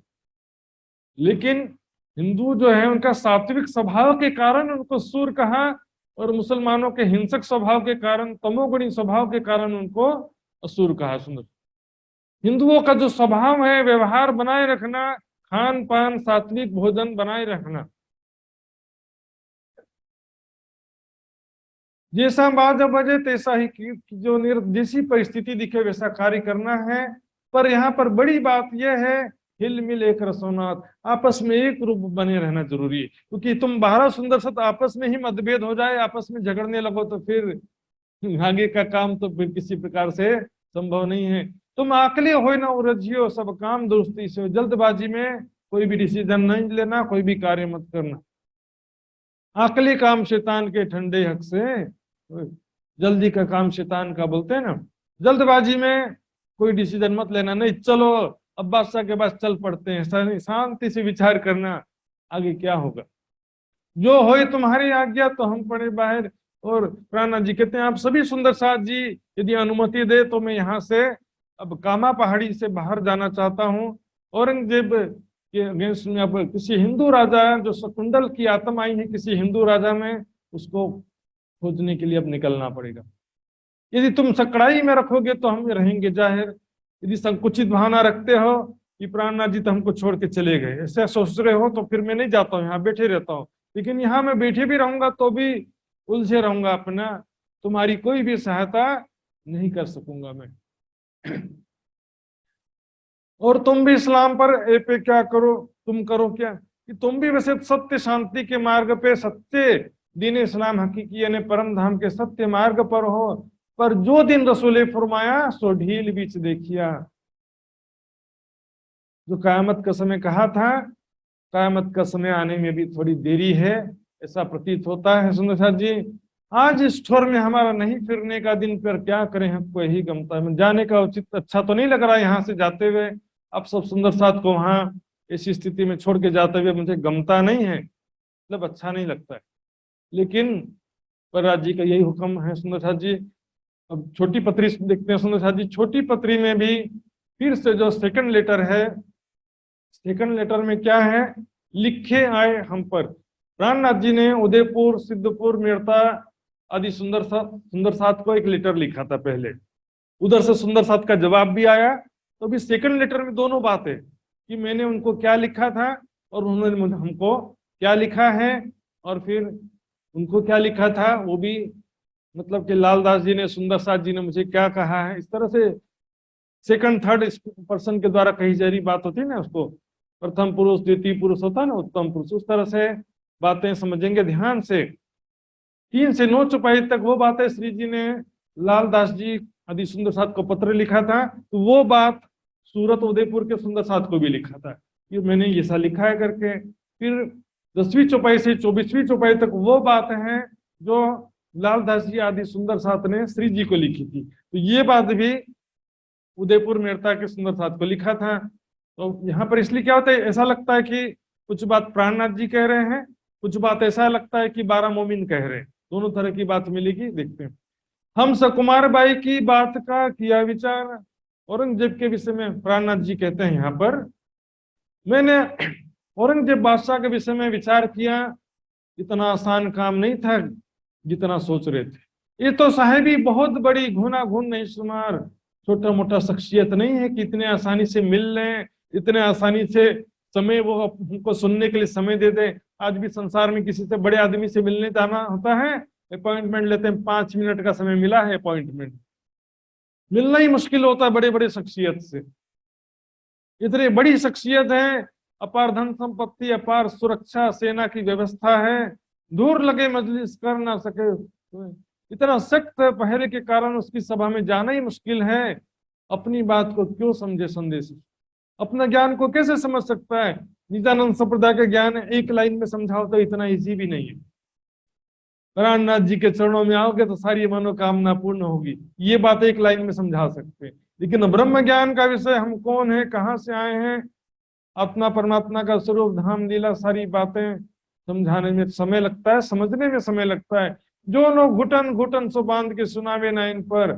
लेकिन हिंदू जो है उनका सात्विक स्वभाव के कारण उनको सूर कहा, और मुसलमानों के हिंसक स्वभाव के कारण, तमोगुणी स्वभाव के कारण उनको असुर कहा। सुंदर। हिंदुओं का जो स्वभाव है, व्यवहार बनाए रखना, खान पान सात्विक भोजन बनाए रखना, जैसा बाजा बजे तैसा ही जो जैसी परिस्थिति दिखे वैसा कार्य करना है। पर यहाँ पर बड़ी बात यह है, हिल मिल एक रसोनाथ, आपस में एक रूप बने रहना जरूरी है। क्योंकि तुम 12 सुंदर सत आपस में ही मतभेद हो जाए, आपस में झगड़ने लगो, तो फिर आगे का काम तो फिर किसी प्रकार से संभव नहीं है। तुम आकले हो ना उलझियो, सब काम दुरुस्ती से। जल्दबाजी में कोई भी डिसीजन नहीं लेना, कोई भी कार्य मत करना। आकली काम शैतान के ठंडे हक से, जल्दी का काम शैतान का, बोलते हैं ना। जल्दबाजी में कोई डिसीजन मत लेना, नहीं चलो अब बादशाह के पास चल पड़ते हैं, ऐसा नहीं, शांति से विचार करना आगे क्या होगा। जो होए तुम्हारी आज्ञा, तो हम पड़े बाहर। और प्राणनाथ जी कहते हैं आप सभी सुंदर साथ जी यदि अनुमति दे तो मैं यहाँ से अब कामा पहाड़ी से बाहर जाना चाहता हूँ। औरंगजेब के अगेंस्ट में अब किसी हिंदू राजा, जो शकुंतल की आत्मा आई है किसी हिंदू राजा में, उसको खोजने के लिए अब निकलना पड़ेगा। यदि तुम सकड़ाई में रखोगे तो हम रहेंगे जाहिर, यदि संकुचित भावना रखते हो कि प्राणनाथ जी तो हमको छोड़ के चले गए, ऐसा सोच रहे हो, तो फिर मैं नहीं जाता हूँ, यहाँ बैठे रहता हूँ। लेकिन यहाँ मैं बैठे भी रहूंगा तो भी उलझे रहूंगा अपना, तुम्हारी कोई भी सहायता नहीं कर सकूंगा मैं। और तुम भी इस्लाम पर ए पे क्या करो, तुम करो क्या, कि तुम भी वैसे सत्य शांति के मार्ग पे, सत्य दीन इस्लाम हकीकी यानी परम धाम के सत्य मार्ग पर हो, पर जो दिन रसूले फरमाया सो ढील बीच देखिया। जो कयामत का समय कहा था, कयामत का समय आने में भी थोड़ी देरी है, ऐसा प्रतीत होता है सुंदर साथ जी। आज इस ठोर में हमारा नहीं फिरने का दिन, पर क्या करें, हमको यही गमता है, जाने का उचित अच्छा तो नहीं लग रहा है यहाँ से जाते हुए। अब सब सुंदर साथ को वहां ऐसी स्थिति में छोड़ के जाते हुए मुझे गमता नहीं है, मतलब अच्छा नहीं लगता है। लेकिन प्रहलाद जी का यही हुक्म है सुंदर साथ जी। अब छोटी पत्री देखते हैं सुंदर साथ जी। छोटी पत्री में भी फिर से जो सेकंड लेटर है, सेकंड लेटर में क्या है, लिखे आए हम पर। प्राणनाथ जी ने उदयपुर, सिद्धपुर, मेड़ता आदि सुंदर साथ को एक लेटर लिखा था पहले, उधर से सुंदर साथ का जवाब भी आया। तो अभी सेकंड लेटर में दोनों बातें, कि मैंने उनको क्या लिखा था और उन्होंने हमको क्या लिखा है, और फिर उनको क्या लिखा था वो भी, मतलब कि लालदास जी ने, सुंदर साथ जी ने मुझे क्या कहा है, इस तरह से सेकंड थर्ड पर्सन के द्वारा कही जा रही बात होती है ना, उसको प्रथम पुरुष द्वितीय पुरुष होता है ना, उत्तम पुरुष, उस तरह से बातें समझेंगे ध्यान से। 3 से 9 चौपाई तक वो बातें श्री जी ने लालदास जी आदि सुंदर साथ को पत्र लिखा था, तो वो बात सूरत उदयपुर के सुंदर साथ को भी लिखा था कि मैंने ये सा लिखा है करके। फिर 10वीं चौपाई से 24वीं चौपाई तक वो बात है जो लालदास जी आदि सुंदर साथ ने श्री जी को लिखी थी, तो ये बात भी उदयपुर मेड़ता के सुंदर साथ को लिखा था। तो यहाँ पर इसलिए क्या होता है, ऐसा लगता है कि कुछ बात प्राणनाथ जी कह रहे हैं, कुछ बात ऐसा लगता है कि 12 मोमिन कह रहे हैं, दोनों तरह की बात मिलेगी, देखते हैं। हम सकुमार बाई की बात का किया विचार। औरंगजेब के विषय में प्राणनाथ जी कहते हैं यहाँ पर, मैंने औरंगजेब बादशाह के विषय में विचार किया, इतना आसान काम नहीं था जितना सोच रहे थे। ये तो साहेबी बहुत बड़ी घुना घुन नहीं शुमार, छोटा मोटा शख्सियत नहीं है कि इतने आसानी से मिल लें, इतने आसानी से समय वो हमको सुनने के लिए समय दे दे। आज भी संसार में किसी से बड़े आदमी से मिलने जाना होता है, अपॉइंटमेंट लेते हैं, 5 मिनट का समय मिला है, अपॉइंटमेंट मिलना ही मुश्किल होता है बड़े बड़े शख्सियत से। इतनी बड़ी शख्सियत है, अपार धन संपत्ति, अपार सुरक्षा, सेना की व्यवस्था है, दूर लगे मजलिस कर ना सके, इतना सख्त पहरे के कारण उसकी सभा में जाना ही मुश्किल है। अपनी बात को क्यों समझे संदेश, अपना ज्ञान को कैसे समझ सकता है। नित्यानंद संप्रदाय का ज्ञान एक लाइन में समझाओ तो इतना इजी भी नहीं है। प्राणनाथ जी के चरणों में आओगे तो सारी मनोकामना पूर्ण होगी, ये बात एक लाइन में समझा सकते हैं। लेकिन ब्रह्म ज्ञान का विषय, हम कौन है, कहाँ से आए हैं, आत्मा परमात्मा का स्वरूप, धाम लीला, सारी बातें समझाने में समय लगता है, समझने में समय लगता है। जो लोग घुटन घुटन सो बांध के सुनावे ना इन पर,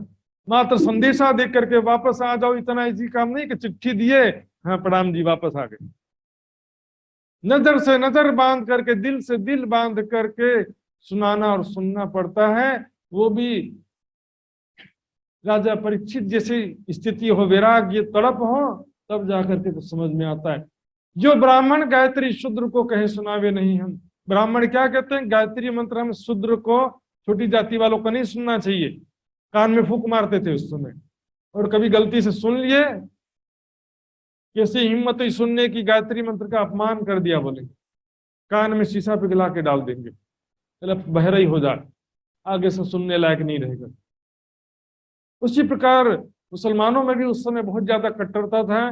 मात्र संदेशा दे करके वापस आ जाओ, इतना इजी काम नहीं कि चिट्ठी दिए हाँ प्रणाम जी वापस आ गए। नजर से नजर बांध करके, दिल से दिल बांध करके सुनाना और सुनना पड़ता है, वो भी राजा परीक्षित जैसी स्थिति हो, वैराग्य तड़प हो, तब जाकर के तो समझ में आता है। जो ब्राह्मण गायत्री शूद्र को कहे सुनावे नहीं हम। ब्राह्मण क्या कहते हैं, गायत्री मंत्र हम शूद्र को, छोटी जाति वालों को नहीं सुनना चाहिए, कान में फूंक मारते थे उस समय। और कभी गलती से सुन लिए, कैसी हिम्मत हुई सुनने की, गायत्री मंत्र का अपमान कर दिया, बोले कान में शीशा पिघला के डाल देंगे, चलो बहरा ही हो जाए, आगे से सुनने लायक नहीं रहेगा। उसी प्रकार मुसलमानों में भी उस समय बहुत ज्यादा कट्टरता था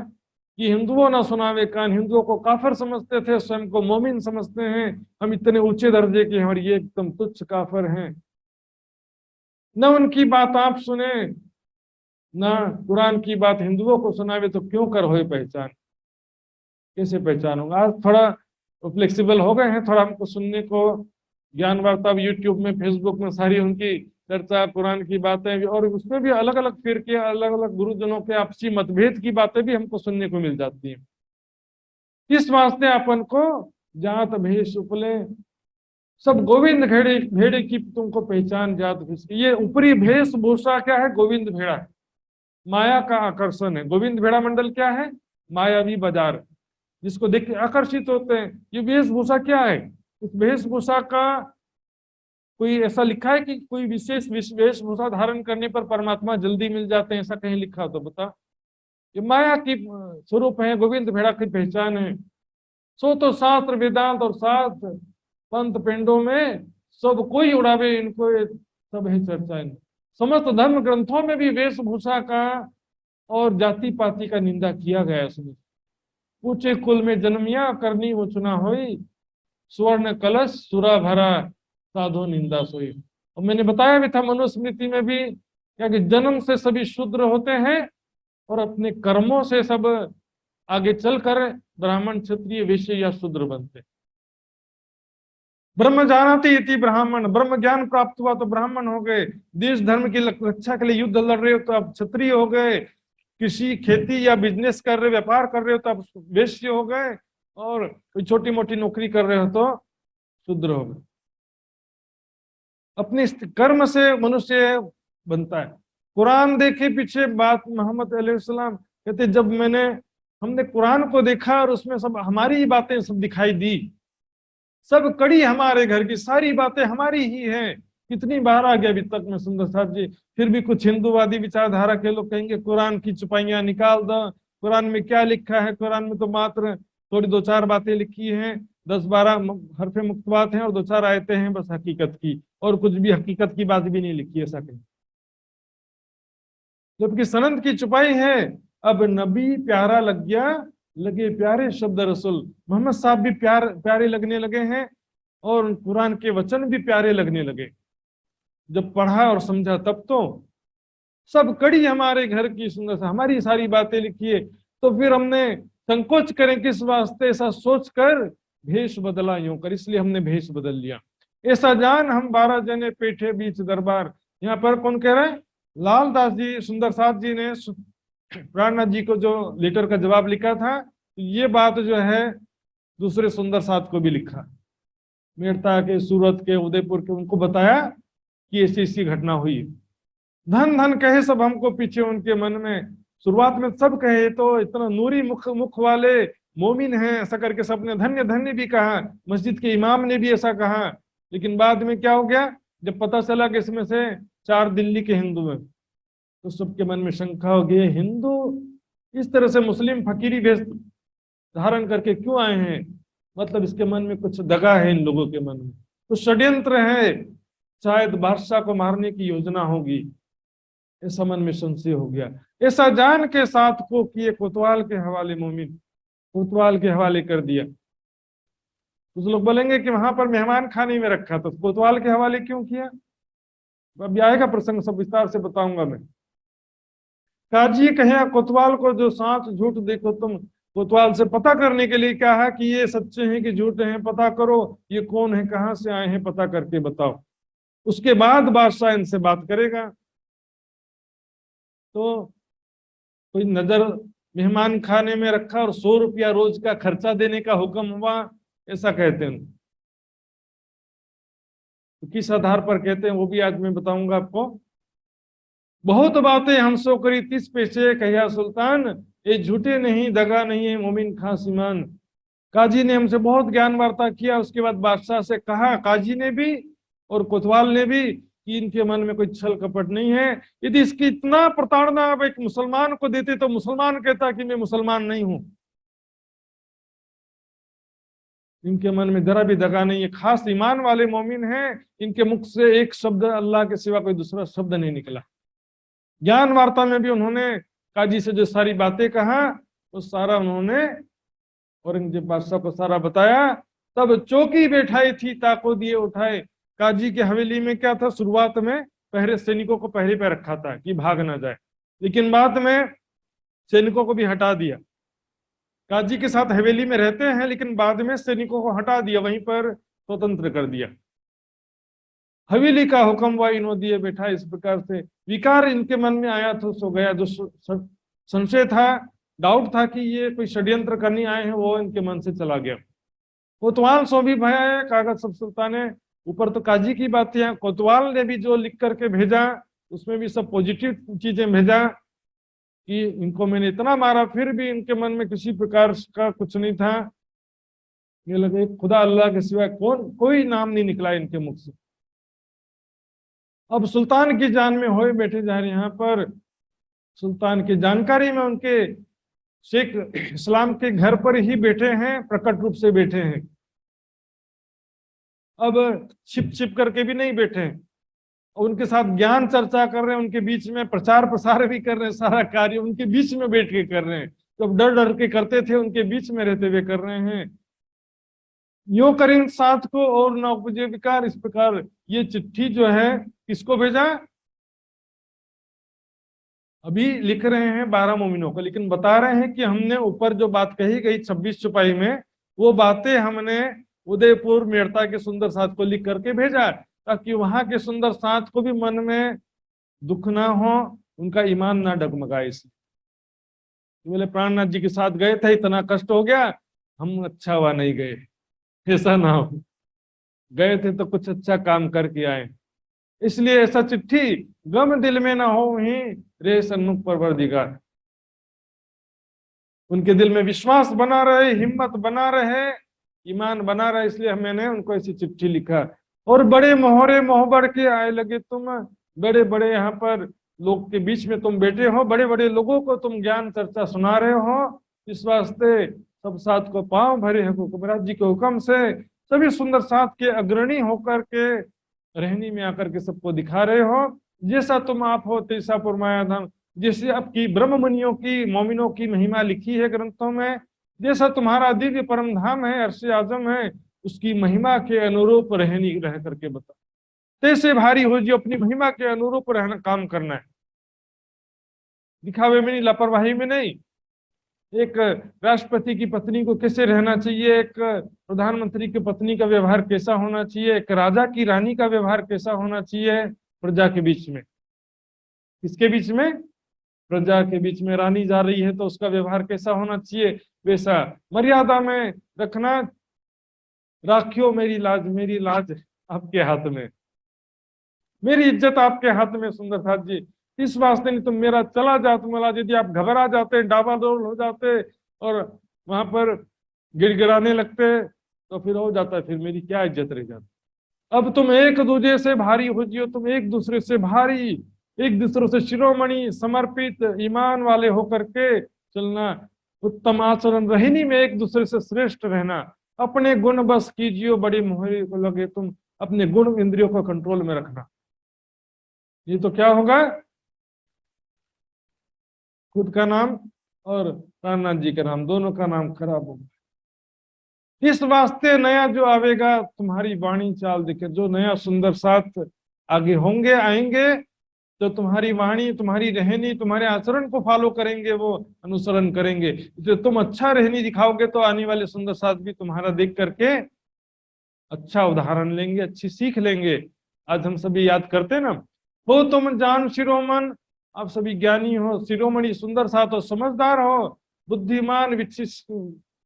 कि हिंदुओं ना सुनावे कान, हिंदुओं को काफिर समझते थे, स्वयं को मोमिन समझते हैं, हम इतने ऊंचे दर्जे के हैं और ये एकदम तुच्छ काफिर हैं, न उनकी बात आप सुने ना कुरान की बात हिंदुओं को सुनावे तो क्यों कर होए पहचान, कैसे पहचानूंगा। आज थोड़ा फ्लेक्सिबल हो गए हैं, थोड़ा हमको सुनने को ज्ञान वार्ता यूट्यूब में फेसबुक में सारी उनकी चर्चा कुरान की बातें भी, और उसमें भी अलग अलग फिरके अलग अलग गुरुजनों के आपसी मतभेद की बातें भी हमको सुनने को मिल जाती हैं। किस वास्ते अपन को जात भेष उपले सब गोविंद भेड़े भेड़े की तुमको पहचान जात भेष की। ये ऊपरी वेशभूषा क्या है? गोविंद भेड़ा है, माया का आकर्षण है। गोविंद भेड़ा मंडल क्या है? मायावी बाजार, जिसको देख के आकर्षित होते हैं। ये वेशभूषा क्या है? इस वेशभूषा का कोई ऐसा लिखा है कि कोई विशेष वेशभूषा धारण करने पर परमात्मा जल्दी मिल जाते हैं, ऐसा कहीं लिखा हो तो बता। ये माया की स्वरूप है, गोविंद भेड़ा की पहचान है। सो तो शास्त्र वेदांत और सात पंथ पिंडों में सब कोई उड़ावे इनको, ये सब है चर्चा इनमें। समस्त धर्म ग्रंथों में भी वेशभूषा का और जाति पाति का निंदा किया गया है उसमें। ऊंचे कुल में जन्मिया करनी वो चुना होई, स्वर्ण कलश सुरा भरा साधो निंदा सोई। और मैंने बताया भी था मनुस्मृति में भी क्या कि जन्म से सभी शूद्र होते हैं और अपने कर्मों से सब आगे चलकर ब्राह्मण क्षत्रिय वैश्य या शूद्र बनते। ब्रह्म जानते इति ब्राह्मण, ब्रह्म ज्ञान प्राप्त हुआ तो ब्राह्मण हो गए। देश धर्म की रक्षा के लिए युद्ध लड़ रहे हो तो आप क्षत्रिय हो गए। कृषि खेती या बिजनेस कर रहे व्यापार कर रहे हो तो आप वैश्य हो गए, और कोई छोटी मोटी नौकरी कर रहे हो तो शूद्र हो गए। अपने कर्म से मनुष्य बनता है। कुरान देखे पीछे बात मोहम्मद अलैहिस्सलाम कहते, जब हमने कुरान को देखा और उसमें सब हमारी ही बातें सब दिखाई दी, सब कड़ी हमारे घर की सारी बातें हमारी ही हैं। कितनी बार आ गया अभी तक में सुंदर साहब जी, फिर भी कुछ हिंदूवादी विचारधारा के लोग कहेंगे कुरान की चुपाइयां निकाल दो, कुरान में क्या लिखा है, कुरान में तो मात्र थोड़ी दो चार बातें लिखी हैं, 10-12 हरफे मुक्तबात हैं और 2-4 आयतें हैं बस हकीकत की, और कुछ भी हकीकत की बात भी नहीं लिखी, ऐसा कहीं। जबकि सनद की छुपाई है। अब नबी प्यारा लग गया, लगे प्यारे शब्द रसूल, मोहम्मद साहब भी प्यारे लगने लगे हैं और कुरान के वचन भी प्यारे लगने लगे। जब पढ़ा और समझा तब तो सब कड़ी हमारे घर की सुंदर सा हमारी सारी बातें लिखी है, तो फिर हमने संकोच करें किस वास्ते, ऐसा सोचकर भेष बदला यूं कर, इसलिए हमने भेष बदल लिया। ऐसा जान हम 12 जने पेठे बीच दरबार। यहाँ पर कौन कह रहा है? लालदास जी सुंदर साथ जी ने प्राणनाथ जी को जो लेटर का जवाब लिखा था, ये बात जो है दूसरे सुंदर साथ को भी लिखा, मेड़ता के, सूरत के, उदयपुर के, उनको बताया कि ऐसी ऐसी घटना हुई। धन धन कहे सब हमको पीछे उनके मन में। शुरुआत में सब कहे तो इतना नूरी मुख वाले मोमिन हैं, ऐसा करके सबने धन्य धन्य भी कहा, मस्जिद के इमाम ने भी ऐसा कहा। लेकिन बाद में क्या हो गया, जब पता चला कि इसमें से 4 दिल्ली के हिंदू हैं, तो सबके मन में शंका हो गई, हिंदू इस तरह से मुस्लिम फकीरी वेश धारण करके क्यों आए हैं? मतलब इसके मन में कुछ दगा है, इन लोगों के मन में कुछ षड्यंत्र है, शायद बादशाह को मारने की योजना होगी, ऐसा मन में संशय हो गया। ऐसा जान के साथ को किए कोतवाल के हवाले, मोमिन कोतवाल के हवाले कर दिया। कुछ लोग बोलेंगे कि वहां पर मेहमान खाने में रखा, तो कोतवाल के हवाले क्यों किया? अब आएगा प्रसंग, सब विस्तार से बताऊंगा मैं। काजी कहे कोतवाल को, जो सांच झूठ देखो तुम, कोतवाल से पता करने के लिए क्या है कि ये सच्चे हैं कि झूठे हैं, पता करो, ये कौन है, कहाँ से आए हैं, पता करके बताओ, उसके बाद बादशाह इनसे बात करेगा। तो कोई नजर मेहमान खाने में रखा और 100 रुपया रोज का खर्चा देने का हुक्म हुआ, ऐसा कहते हैं। तो किस आधार पर कहते हैं वो भी आज मैं बताऊंगा आपको। बहुत बातें हमसो करी 30 पैसे कहिया सुल्तान, ये झूठे नहीं दगा नहीं है मोमिन खां सीमान। काजी ने हमसे बहुत ज्ञान वार्ता किया, उसके बाद बादशाह से कहा, काजी ने भी और कोतवाल ने भी, कि इनके मन में कोई छल कपट नहीं है। यदि इसकी इतना प्रताड़ना आप एक मुसलमान को देते तो मुसलमान कहता कि मैं मुसलमान नहीं हूं। इनके मन में जरा भी दगा नहीं है, खास ईमान वाले मोमिन हैं, इनके मुख से एक शब्द अल्लाह के सिवा कोई दूसरा शब्द नहीं निकला। ज्ञान वार्ता में भी उन्होंने काजी से जो सारी बातें कहा, वो सारा उन्होंने औरंगजेब बादशाह को सारा बताया। तब चौकी बैठाई थी ताको दिए उठाए। काजी की हवेली में क्या था, शुरुआत में पहरे सैनिकों को पहरे पे रखा था कि भाग ना जाए, लेकिन बाद में सैनिकों को भी हटा दिया। काजी के साथ हवेली में रहते हैं, लेकिन बाद में सैनिकों को हटा दिया, वहीं पर स्वतंत्र कर दिया। हवेली का हुक्म वह इन्हों दिए बैठा। इस प्रकार से विकार इनके मन में आया तो सो गया। जो संशय था, डाउट था कि ये कोई षड्यंत्र करने आए हैं, वो इनके मन से चला गया। कोतवाल सो भी भया है, कागज सब सुल्तान ने, ऊपर तो काजी की बातें हैं, कोतवाल ने भी जो लिख करके भेजा उसमें भी सब पॉजिटिव चीजें भेजा कि इनको मैंने इतना मारा फिर भी इनके मन में किसी प्रकार का कुछ नहीं था। ये लगे खुदा अल्लाह के सिवा कोई नाम नहीं निकला इनके मुख से। अब सुल्तान की जान में होए बैठे जा रहे। यहाँ पर सुल्तान की जानकारी में उनके शेख इस्लाम के घर पर ही बैठे हैं, प्रकट रूप से बैठे हैं। अब छिप छिप करके भी नहीं बैठे हैं, उनके साथ ज्ञान चर्चा कर रहे हैं, उनके बीच में प्रचार प्रसार भी कर रहे हैं, सारा कार्य उनके बीच में बैठ के कर रहे हैं। जब डर डर के करते थे उनके बीच में रहते हुए कर रहे हैं। यो करें साथ को और न उपजे विकार। इस प्रकार ये चिट्ठी जो है किसको भेजा? अभी लिख रहे हैं 12 मोमिनों को, लेकिन बता रहे हैं कि हमने ऊपर जो बात कही गई 26 चौपाई में, वो बातें हमने उदयपुर मेड़ता के सुंदर साथ को लिख करके भेजा, ताकि वहां के सुंदर साथ को भी मन में दुख ना हो, उनका ईमान ना डगमगाए। इसलिए बोले प्राणनाथ जी के साथ गए थे, इतना कष्ट हो गया, हम अच्छा हुआ नहीं गए, ऐसा ना हो। गए थे तो कुछ अच्छा काम करके आए, इसलिए ऐसा चिट्ठी गम दिल में ना हो ही रे सन्मुख परवरदिगार। उनके दिल में विश्वास बना रहे, हिम्मत बना रहे, ईमान बना रहे, इसलिए मैंने उनको ऐसी चिट्ठी लिखा। और बड़े मोहरे मोहबर के आए लगे तुम, बड़े बड़े यहाँ पर लोग के बीच में तुम बैठे हो, बड़े बड़े लोगों को तुम ज्ञान चर्चा सुना रहे हो। इस वास्ते सब साथ को पांव भरे हैं हुक्मराज जी के हुक्म से, सभी सुंदर साथ के अग्रणी होकर के रहनी में आकर के सबको दिखा रहे हो। जैसा तुम आप हो तैसा पुरमाया धाम, जैसे आपकी ब्रह्म मुनियों की मोमिनों की महिमा लिखी है ग्रंथों में, जैसा तुम्हारा दिव्य परम धाम है, अर्श आजम है, उसकी महिमा के अनुरूप रहनी रह करके बता। तैसे भारी हो जो अपनी महिमा के अनुरूप रहना काम करना है, दिखावे में नहीं, लापरवाही में नहीं। एक राष्ट्रपति की पत्नी को कैसे रहना चाहिए, एक प्रधानमंत्री की पत्नी का व्यवहार कैसा होना चाहिए, एक राजा की रानी का व्यवहार कैसा होना चाहिए प्रजा के बीच में। किसके बीच में? प्रजा के बीच में। रानी जा रही है तो उसका व्यवहार कैसा होना चाहिए, वैसा मर्यादा में रखना। राखियो मेरी लाज आपके हाथ में, मेरी इज्जत आपके हाथ में सुंदर साथ जी। इस वास्ते नहीं तो मेरा चला जात मला, यदि आप घबरा जाते, डाबाडोल हो जाते और वहां पर गिड़गिड़ाने लगते तो फिर हो जाता है, फिर मेरी क्या इज्जत रह जाती। अब तुम एक दूसरे से भारी हो जियो, तुम एक दूसरे से भारी, एक दूसरे से शिरोमणि समर्पित ईमान वाले होकर के चलना। उत्तम आचरण रहनी में एक दूसरे से श्रेष्ठ रहना। अपने गुण बस कीजियो बड़ी मोहरी को लगे तुम, अपने गुण इंद्रियों को कंट्रोल में रखना। ये तो क्या होगा, खुद का नाम और प्राणनाथ जी का नाम, दोनों का नाम खराब होगा। इस वास्ते नया जो आवेगा तुम्हारी वाणी चाल दिखे, जो नया सुंदर साथ आगे होंगे आएंगे, तो तुम्हारी वाणी, तुम्हारी रहनी, तुम्हारे आचरण को फॉलो करेंगे, वो अनुसरण करेंगे। जो तुम अच्छा रहनी दिखाओगे तो आने वाले सुंदर साथ भी तुम्हारा देख करके अच्छा उदाहरण लेंगे, अच्छी सीख लेंगे। आज हम सभी याद करते ना, हो तुम जान शिरोमन, आप सभी ज्ञानी हो, शिरोमणि सुंदर साथ हो, समझदार हो, बुद्धिमान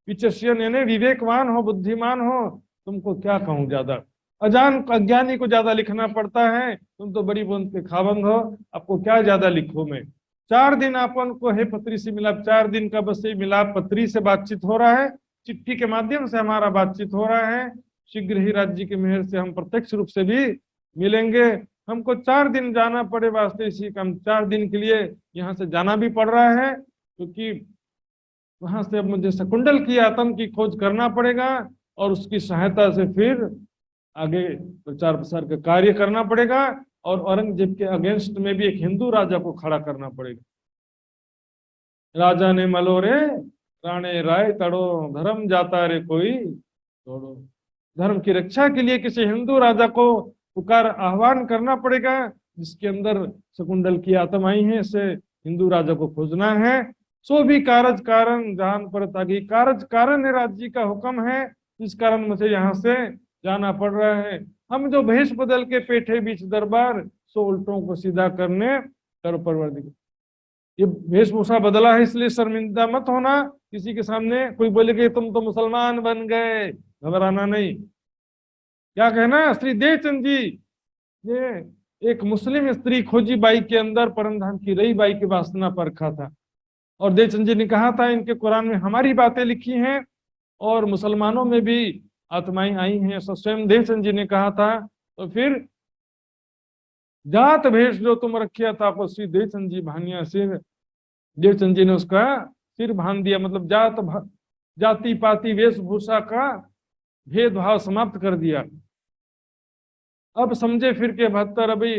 विचस्यन यानी विवेकवान हो, बुद्धिमान हो, तुमको क्या कहूं ज्यादा। अज्ञानी को ज्यादा लिखना पड़ता है, तुम तो बड़ी बुंद के खाबंद हो, आपको क्या ज्यादा लिखो मैं। 4 दिन अपन को है पत्री से मिलाप, 4 दिन का बस ये मिलाप पत्री से बातचीत हो रहा है, चिट्ठी के माध्यम से हमारा बातचीत हो रहा है। शीघ्र ही राज्य की मेहर से हम प्रत्यक्ष रूप से भी मिलेंगे। हमको 4 दिन जाना पड़े वास्ते इसी का 4 दिन के लिए यहाँ से जाना भी पड़ रहा है, क्योंकि वहां से अब मुझे शकुंडल की आतंक की खोज करना पड़ेगा और उसकी सहायता से फिर आगे प्रचार प्रसार का कार्य करना पड़ेगा। और औरंगजेब के अगेंस्ट में भी एक हिंदू राजा को खड़ा करना पड़ेगा। राजा ने मलोरे राणे राय तड़ो, धर्म जाता रे कोई तोड़ो। धर्म की रक्षा के लिए किसी हिंदू राजा को पुकार आह्वान करना पड़ेगा, जिसके अंदर शकुंडल की आत्माई है, इससे हिंदू राजा को खोजना है। सो भी कारज कारण जान पर ताकि कारज कारण है, राज्य का हुक्म है, इस कारण मुझे यहाँ से जाना पड़ रहा है। हम जो भेष बदल के पेठे बीच दरबार, सो उल्टों को सीधा करने कर परवरदिगार। ये वेशभूषा बदला है इसलिए शर्मिंदा मत होना किसी के सामने। कोई बोले कि तुम तो मुसलमान बन गए, घबराना नहीं। क्या कहना, श्री देवचंद जी ये एक मुस्लिम स्त्री खोजी बाई के अंदर परम धाम की रही बाई की वासना पर रखा था, और देवचंद जी ने कहा था इनके कुरान में हमारी बातें लिखी हैं और मुसलमानों में भी आत्माएं आई हैं, ऐसा स्वयं देवचंद जी ने कहा था। तो फिर जात भेष जो तुम रखिया था आपको श्री देवचंद जी भानिया सिर, देवचंद जी ने उसका सिर बांध दिया, मतलब जाति पाति वेशभूषा का भेदभाव समाप्त कर दिया। अब समझे फिर के 72, अभी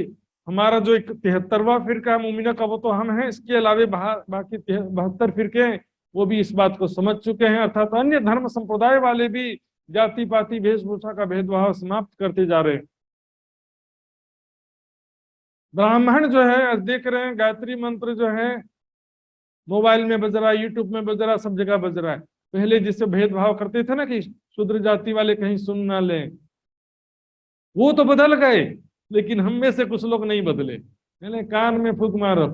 हमारा जो एक 73वां फिरका मुमिना का वो तो हम हैं, इसके अलावे बाकी 72 फिरके वो भी इस बात को समझ चुके हैं, अर्थात अन्य धर्म संप्रदाय वाले भी जाति पाति वेशभूषा का भेदभाव समाप्त करते जा रहे हैं। ब्राह्मण जो है देख रहे हैं गायत्री मंत्र जो है मोबाइल में बज रहा है, यूट्यूब में बज रहा है, सब जगह बज रहा है। पहले जिससे भेदभाव करते थे ना कि शूद्र जाति वाले कहीं सुन ना लें, वो तो बदल गए, लेकिन हम में से कुछ लोग नहीं बदले। पहले कान में फूक मारो,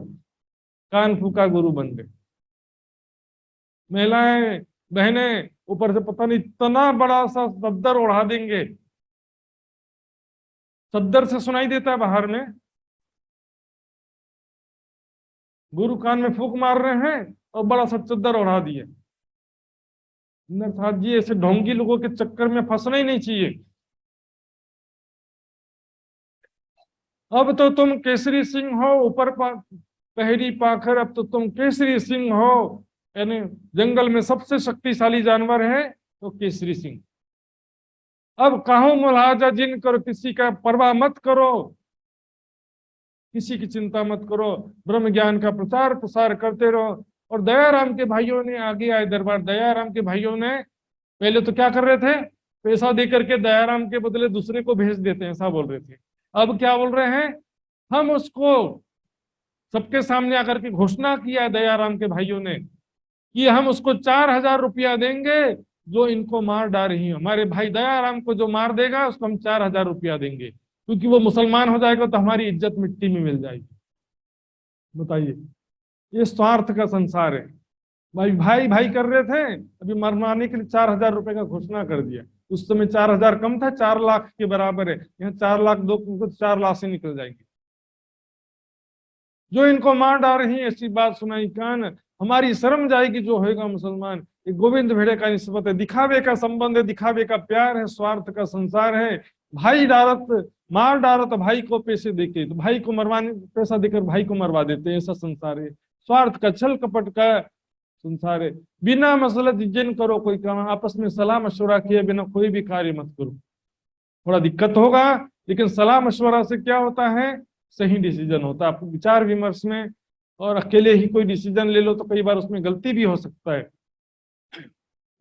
कान फूका गुरु बन गए। महिलाएं बहनें ऊपर से पता नहीं इतना बड़ा सा सद्दर ओढ़ा देंगे, सद्दर से सुनाई देता है बाहर में, गुरु कान में फूक मार रहे हैं और बड़ा सा चद्दर ओढ़ा दिए। नरसाद जी ऐसे ढोंगी लोगों के चक्कर में फंसना ही नहीं चाहिए। अब तो तुम केसरी सिंह हो, ऊपर पहरी पाखर, अब तो तुम केसरी सिंह हो, यानी जंगल में सबसे शक्तिशाली जानवर है तो केसरी सिंह। अब कहो मुलाजा जिन करो, किसी का परवाह मत करो, किसी की चिंता मत करो, ब्रह्म ज्ञान का प्रचार प्रसार करते रहो। और दयाराम के भाइयों ने आगे आए दरबार, दयाराम के भाइयों ने पहले तो क्या कर रहे थे, पैसा दे करके दयाराम के बदले दूसरे को भेज देते हैं, ऐसा बोल रहे थे। अब क्या बोल रहे हैं, हम उसको सबके सामने आकर के घोषणा किया दयाराम के भाइयों ने कि हम उसको 4000 रुपया देंगे जो इनको मार डाली। हमारे भाई दयाराम को जो मार देगा उसको हम 4000 रुपया देंगे, क्योंकि वो मुसलमान हो जाएगा तो हमारी इज्जत मिट्टी में मिल जाएगी। बताइए, ये स्वार्थ का संसार है। भाई भाई भाई कर रहे थे, अभी मरवाने के लिए 4000 रुपए का घोषणा कर दिया। उस समय 4000 कम था, 4 लाख के बराबर है। यहाँ 4 लाख दो तो 4 लाख से निकल जाएंगे। जो इनको मार डाल रही है ऐसी बात सुनाई कान, हमारी शर्म जाएगी जो होएगा मुसलमान। ये गोविंद भेड़े का निस्बत है, दिखावे का संबंध है, दिखावे का प्यार है, स्वार्थ का संसार है। भाई डालत मार डालत भाई को पैसे देके, तो भाई को मरवाने पैसा देकर भाई को मरवा देते हैं, ऐसा संसार है। स्वार्थ का छल कपट का संसार है। बिना मसलत जिन करो कोई काम, आपस में सलाह मशवरा किए बिना कोई भी कार्य मत करो। थोड़ा दिक्कत होगा, लेकिन सलाह मशवरा से क्या होता है, सही डिसीजन होता है। आप विचार विमर्श में और अकेले ही कोई डिसीजन ले लो तो कई बार उसमें गलती भी हो सकता है।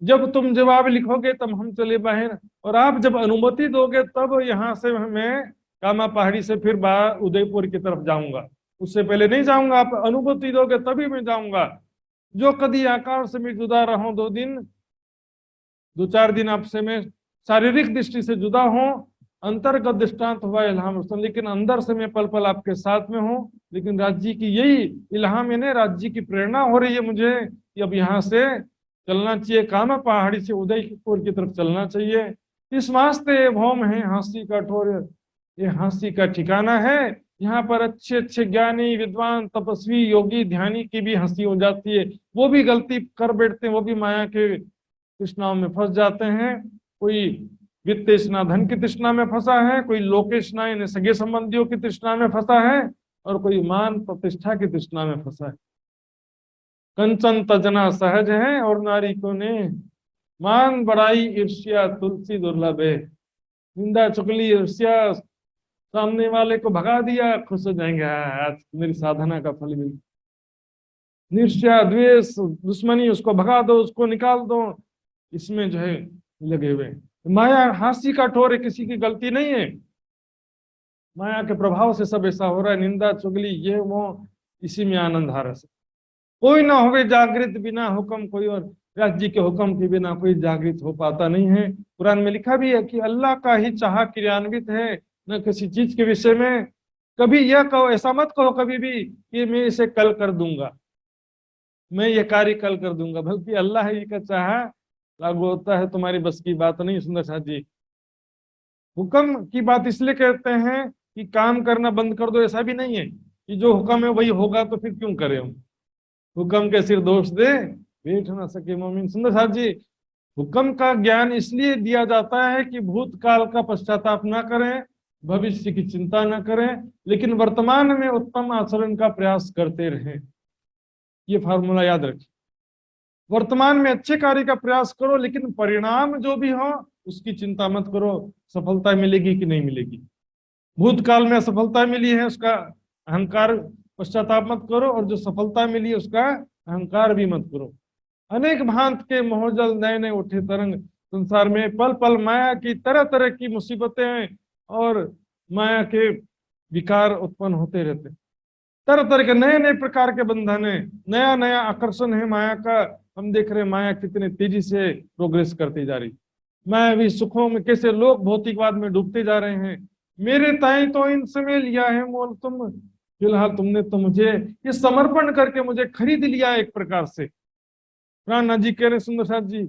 जब तुम जवाब लिखोगे तब हम चले बाहर, और आप जब अनुमति दोगे तब यहाँ से मैं कामा पहाड़ी से फिर उदयपुर की तरफ जाऊंगा, उससे पहले नहीं जाऊंगा। आप अनुमति दोगे तभी मैं जाऊंगा। जो कभी आकार से मैं जुदा रहा हूं 2 दिन 2-4 दिन आपसे मैं शारीरिक दृष्टि से जुदा हूं, अंतर्गत दृष्टांत हुआ इल्हाम रुस्तम, लेकिन अंदर से मैं पल पल आपके साथ में हूं। लेकिन राज्य की यही इल्हाम है, राज्य की प्रेरणा हो रही है मुझे कि अब यहाँ से चलना चाहिए, कामा पहाड़ी से उदयपुर की तरफ चलना चाहिए। इस वास्ते भौम है हाँसी का ठोर, ये हाँसी का ठिकाना है। यहाँ पर अच्छे अच्छे ज्ञानी विद्वान तपस्वी योगी ध्यानी की भी हंसी हो जाती है। वो भी गलती कर बैठते हैं, वो भी माया के तृष्णाओं में फंस जाते हैं। कोई वित्त तृष्णा धन की तृष्णा में फंसा है, कोई लोकेशना यानी सगे संबंधियों की तृष्णा में फंसा है, और कोई मान प्रतिष्ठा की तृष्णा में फंसा है। कंचन तजना सहज है और नारी को ने, मान बड़ाई ईर्ष्या तुलसी दुर्लभ है। निंदा चुगली ईर्ष्या सामने वाले को भगा दिया, खुश हो जाएंगे, आज मेरी साधना का फल मिल। ईर्ष्या द्वेष दुश्मनी उसको भगा दो, उसको निकाल दो, इसमें जो है लगे हुए। माया हाँसी का ठोर है, किसी की गलती नहीं है। माया के प्रभाव से सब ऐसा हो रहा है। निंदा चुगली ये वो इसी में आनंद आ रस है। कोई ना होवे जागृत बिना हुक्म कोई, और व्यास जी के हुक्म के बिना कोई जागृत हो पाता नहीं है। कुरान में लिखा भी है कि अल्लाह का ही चाह क्रियान्वित है, न किसी चीज के विषय में कभी यह कहो, ऐसा मत कहो कभी भी कि मैं इसे कल कर दूंगा, मैं ये कार्य कल कर दूंगा, बल्कि अल्लाह ही का चाह लागू होता है, तुम्हारी बस की बात नहीं। सुंदर साथ जी, हुक्म की बात इसलिए कहते हैं कि काम करना बंद कर दो, ऐसा भी नहीं है कि जो हुक्म है वही होगा तो फिर क्यों करें हम। हुक्म के सिर दोष दे बैठ ना सके मोमिन। सुंदर साथ जी, हुक्म का ज्ञान इसलिए दिया जाता है कि भूतकाल का पश्चाताप ना करें, भविष्य की चिंता ना करें, लेकिन वर्तमान में उत्तम आचरण का प्रयास करते रहें। ये फार्मूला याद रखिए, वर्तमान में अच्छे कार्य का प्रयास करो, लेकिन परिणाम जो भी हो उसकी चिंता मत करो, सफलता मिलेगी कि नहीं मिलेगी। भूतकाल में असफलता मिली है उसका अहंकार पश्चाताप मत करो, और जो सफलता मिली है उसका अहंकार भी मत करो। अनेक भांत के मोहजल नए नए उठे तरंग, संसार में पल पल माया की तरह तरह की मुसीबतें और माया के विकार उत्पन्न होते रहते, तरह तरह के नए नए प्रकार के बंधन है, नया नया आकर्षण है माया का। हम देख रहे हैं माया कितने तेजी से प्रोग्रेस करती जा रही, मायावी सुखों में कैसे लोग भौतिकवाद में डूबते जा रहे हैं। मेरे ताई तो इन समय लिया है मोल तुम, फिलहाल तुमने तो मुझे ये समर्पण करके मुझे खरीद लिया एक प्रकार से। प्राणनाथ जी कह रहे सुंदर साथ जी,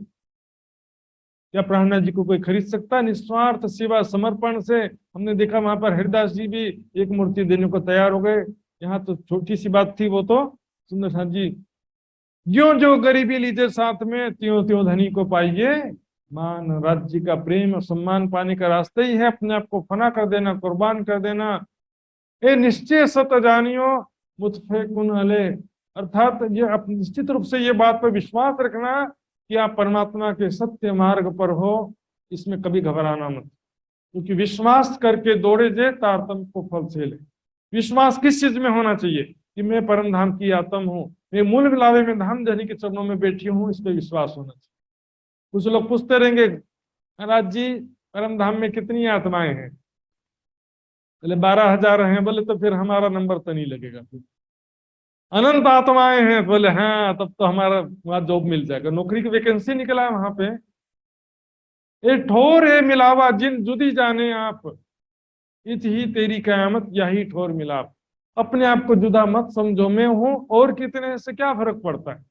क्या प्राणनाथ जी को कोई खरीद सकता है? निस्वार्थ सेवा समर्पण से। हमने देखा वहां पर हरिदास जी भी एक मूर्ति देने को तैयार हो गए। यहाँ तो छोटी सी बात थी, वो तो सुंदर साथ जी, जो जो गरीबी लीजिए साथ में, त्यों त्यों धनी को पाइए मान। राज्य का प्रेम और सम्मान पाने का रास्ता ही है अपने आप को फना कर देना, कुर्बान कर देना। ए निश्चय सत जानियो मुतफे कुन अले, अर्थात ये आप निश्चित रूप से ये बात पर विश्वास रखना कि आप परमात्मा के सत्य मार्ग पर हो, इसमें कभी घबराना मत, क्योंकि विश्वास करके दौड़े जे तारतम को फल से ले। विश्वास किस चीज में होना चाहिए कि मैं परम धाम की आत्म हूँ, मैं मूल मिलावे में धाम जनी के चरणों में बैठी हूँ, इस पर विश्वास होना चाहिए। कुछ लोग पूछते रहेंगे महाराज जी परम धाम में कितनी आत्माएं हैं? बोले 12,000 हैं। बोले तो फिर हमारा नंबर तो नहीं लगेगा। फिर अनंत आत्माएं हैं। बोले हाँ, तब तो हमारा वहां जॉब मिल जाएगा, नौकरी की वैकेंसी निकला है वहां पे। ये ठोर है मिलावा जिन जुदी जाने आप, इत ही तेरी कयामत यही ठोर मिलाप। अपने आप को जुदा मत समझो, मैं हूं और कितने से क्या फर्क पड़ता है।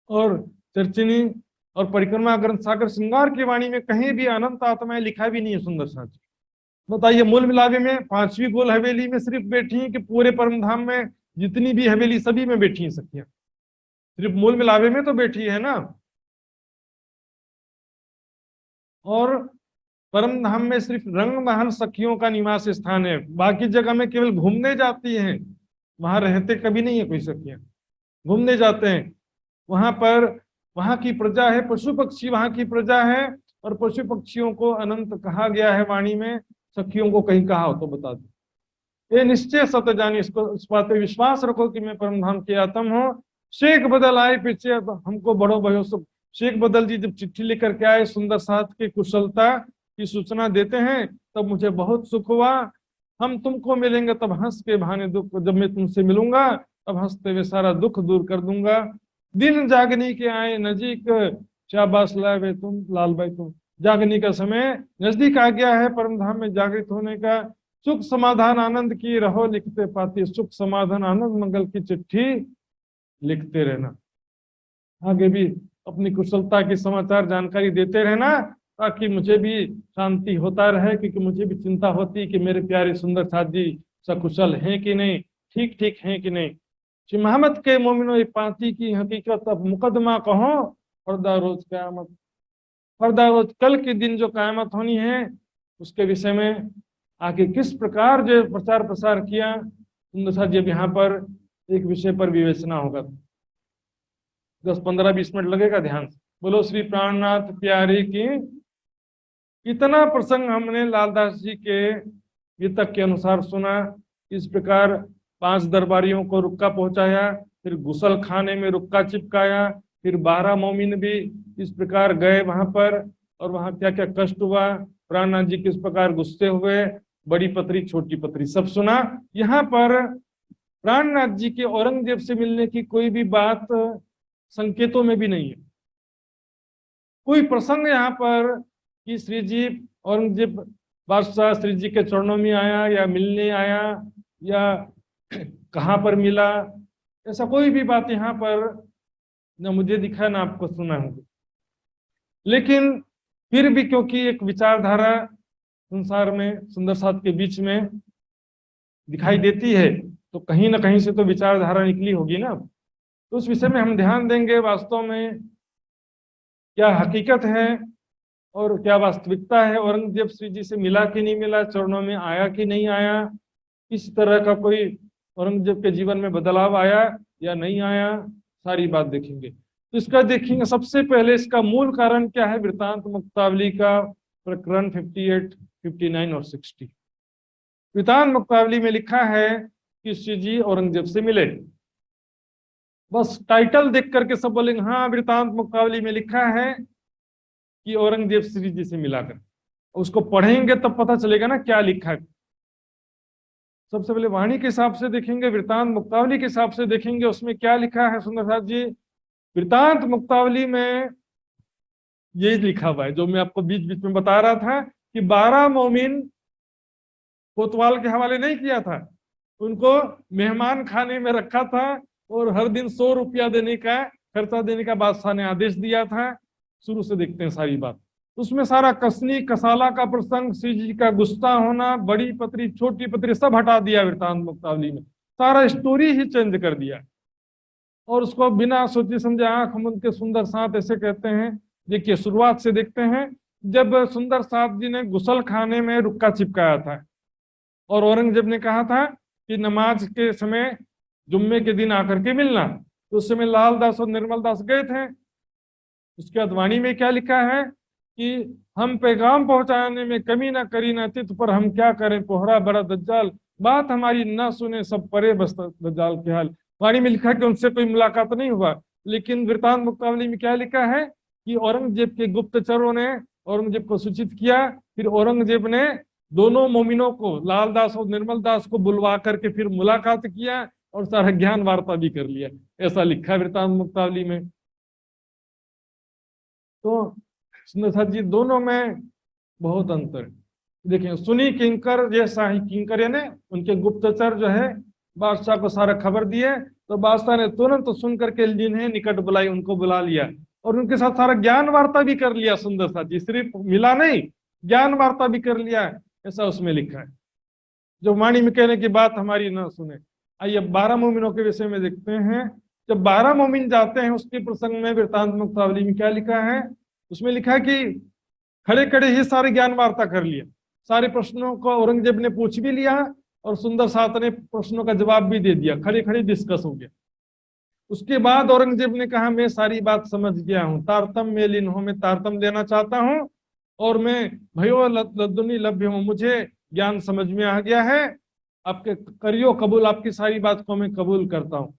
और चर्चिनी और परिक्रमा ग्रंथ सागर श्रृंगार की वाणी में कहीं भी अनंत आत्माएं लिखा भी नहीं है। सुंदर साथ बताइए, मूल मिलावे में पांचवी गोल हवेली में सिर्फ बैठी है कि पूरे परम धाम में जितनी भी हवेली सभी में बैठी है सखियां? सिर्फ मूल मिलावे में तो बैठी है ना। और परम धाम में सिर्फ रंग महल सखियों का निवास स्थान है, बाकी जगह में केवल घूमने जाती हैं, वहां रहते कभी नहीं है कोई सखियां, घूमने जाते हैं। वहां पर वहां की प्रजा है, पशु पक्षी वहां की प्रजा है, और पशु पक्षियों को अनंत कहा गया है वाणी में, सखियों को कहीं कहा हो तो बता दो। ये निश्चय सत्य जानी, इसको इस बात पे विश्वास रखो कि मैं परम धाम की आत्म हूँ। शेख बदल आए पीछे, अब हमको बड़ो भयो सुख। शेख बदल जी जब चिट्ठी लेकर के आए, सुंदर साथ की कुशलता की सूचना देते हैं, तब मुझे बहुत सुख हुआ। हम तुमको मिलेंगे तब हंस के बहाने दुख, जब मैं तुमसे मिलूंगा तब हंसते हुए सारा दुख दूर कर दूंगा। दिन जागने के आए नजीक, शाबाश लाए तुम लाल भाई तुम। जागने का समय नजदीक आ गया है, परम धाम में जागृत होने का। सुख समाधान आनंद की रहो लिखते पाती, सुख समाधान आनंद मंगल की चिट्ठी लिखते रहना। आगे भी अपनी कुशलता की समाचार जानकारी देते रहना, ताकि मुझे भी शांति होता रहे, क्योंकि मुझे भी चिंता होती कि मेरे प्यारे सुंदर साथ जी सकुशल हैं कि नहीं, ठीक ठीक हैं कि नहीं। श्री मोहम्मद के मोमिनो ये पाती की हकीकत अब मुकदमा कहो, पर्दा रोज कयामत। पर्दा रोज कल के दिन जो कयामत होनी है, उसके विषय में आगे किस प्रकार जो प्रचार प्रसार किया, सुंदर साथ जब यहाँ पर एक विषय पर विवेचना होगा। 10-15-20 मिनट लगेगा ध्यान से। बोलो श्री प्राणनाथ प्यारे की। इतना प्रसंग हमने लालदास जी के गीतक के अनुसार सुना। इस प्रकार 5 दरबारियों को रुक्का पहुंचाया, फिर गुसल खाने में रुक्का चिपकाया, फिर 12 मोमिन भी इस प्रकार गए वहां पर, और वहां क्या क्या कष्ट हुआ, प्राणनाथ जी किस प्रकार गुस्से हुए, बड़ी पत्री छोटी पत्री सब सुना। यहाँ पर प्राणनाथ जी के औरंगजेब से मिलने की कोई भी बात संकेतों में भी नहीं है। कोई प्रसंग यहाँ पर कि श्री जी औरंगजेब बादशाह श्री जी के चरणों में आया या मिलने आया या कहाँ पर मिला, ऐसा कोई भी बात यहाँ पर न मुझे दिखा ना आपको सुना होगा। लेकिन फिर भी क्योंकि एक विचारधारा संसार में सुंदर साथ के बीच में दिखाई देती है, तो कहीं ना कहीं से तो विचारधारा निकली होगी ना। तो उस विषय में हम ध्यान देंगे, वास्तव में क्या हकीकत है और क्या वास्तविकता है। औरंगजेब श्री जी से मिला कि नहीं मिला, चरणों में आया कि नहीं आया, किस तरह का कोई औरंगजेब के जीवन में बदलाव आया या नहीं आया, सारी बात देखेंगे। तो इसका देखेंगे सबसे पहले इसका मूल कारण क्या है। वृत्तांत मुक्तावली का प्रकरण 58, 59 और 60। वृत्तांत मुक्तावली में लिखा है कि श्री जी औरंगजेब से मिले। बस टाइटल देख करके सब बोलेंगे हाँ वृत्तांत मुक्तावली में लिखा है कि औरंगजेब श्री जी से मिलाकर। उसको पढ़ेंगे तब पता चलेगा ना क्या लिखा है। सबसे पहले वाणी के हिसाब से देखेंगे, वृत्तांत मुक्तावली के हिसाब से देखेंगे उसमें क्या लिखा है। सुंदर साथ जी, वृत्तांत मुक्तावली में ये लिखा हुआ है जो मैं आपको बीच बीच में बता रहा था कि 12 मोमिन कोतवाल के हवाले नहीं किया था, उनको मेहमान खाने में रखा था और हर दिन 100 रुपया देने का खर्चा देने का बादशाह ने आदेश दिया था। शुरू से देखते हैं सारी बात। उसमें सारा कसनी कसाला का प्रसंग, श्री जी का गुस्सा होना, बड़ी पत्री छोटी पत्री सब हटा दिया वृत्तांत मुक्तावली में, सारा स्टोरी ही चेंज कर दिया और उसको बिना सोचे समझे आंख मूंद के सुंदर साथ ऐसे कहते हैं। देखिए शुरुआत से देखते हैं। जब सुंदर साथ जी ने गुसल खाने में रुक्का चिपकाया था और औरंगजेब ने कहा था कि नमाज के समय जुम्मे के दिन आकर के मिलना, तो उस समय लाल दास और निर्मल दास गए थे। उसके बाद वाणी में क्या लिखा है कि हम पैगाम पहुंचाने में कमी ना करी ना चित, पर हम क्या करें कोहरा बड़ा दज्जाल, बात हमारी ना सुने सब परे बस दज्जाल के हाल। वाणी में लिखा कि उनसे कोई मुलाकात नहीं हुआ, लेकिन वृत्तांत मुक्तावली में क्या लिखा है कि औरंगजेब के गुप्तचरों ने औरंगजेब को सूचित किया। फिर औरंगजेब ने दोनों मोमिनों को, लाल दास और निर्मल दास को बुलवा करके फिर मुलाकात किया और सारा ज्ञान वार्ता भी कर लिया। ऐसा लिखा है वृत्तांत मुक्तावली में। तो सुंदर साथ जी दोनों में बहुत अंतर है। देखिए सुनी किंकर ये शाही किंकर यानी उनके गुप्तचर जो है बादशाह को सारा खबर दिए, तो बादशाह ने तुरंत सुन करके जिन्हें निकट बुलाई उनको बुला लिया और उनके साथ सारा ज्ञान वार्ता भी कर लिया। सुंदर साथ जी सिर्फ मिला नहीं, ज्ञान वार्ता भी कर लिया, ऐसा उसमें लिखा है। जो वाणी में कहने की बात हमारी ना सुने। आइए 12 मोमिनों के विषय में देखते हैं। जब 12 मोमिन जाते हैं उसके प्रसंग में वृत्तांत मुक्तावली में क्या लिखा है। उसमें लिखा है कि खड़े खड़े ही सारे ज्ञान वार्ता कर लिया, सारे प्रश्नों को औरंगजेब ने पूछ भी लिया और सुंदर साथ ने प्रश्नों का जवाब भी दे दिया, खड़े खड़े डिस्कस हो गया। उसके बाद औरंगजेब ने कहा मैं सारी बात समझ गया हूँ, तारतम्य लिन्हों में तारतम्य देना चाहता हूँ और मैं भयो लद्दुनी लभ्य हूँ, मुझे ज्ञान समझ में आ गया है, आपके करियो कबूल, आपकी सारी बात को मैं कबूल करता हूँ।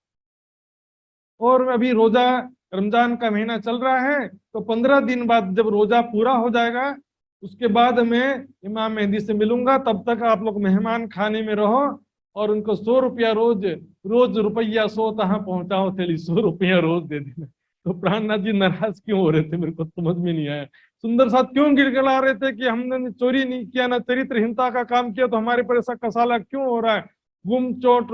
और अभी रोजा रमजान का महीना चल रहा है, तो 15 दिन बाद जब रोजा पूरा हो जाएगा उसके बाद मैं इमाम मेहदी से मिलूंगा, तब तक आप लोग मेहमान खाने में रहो और उनको 100 रुपया रोज रुपया 100 तहाँ पहुंचाओ, चलिए 100 रुपया रोज दे देना। तो प्राणनाथ जी नाराज क्यों हो रहे थे, मेरे को समझ में नहीं आया। सुंदर साथ क्यों गिड़गिड़ा रहे थे कि हमने चोरी नहीं किया ना चरित्रहीनता का काम किया, तो हमारे पर ऐसा कसाला क्यों हो रहा है। गुम चोट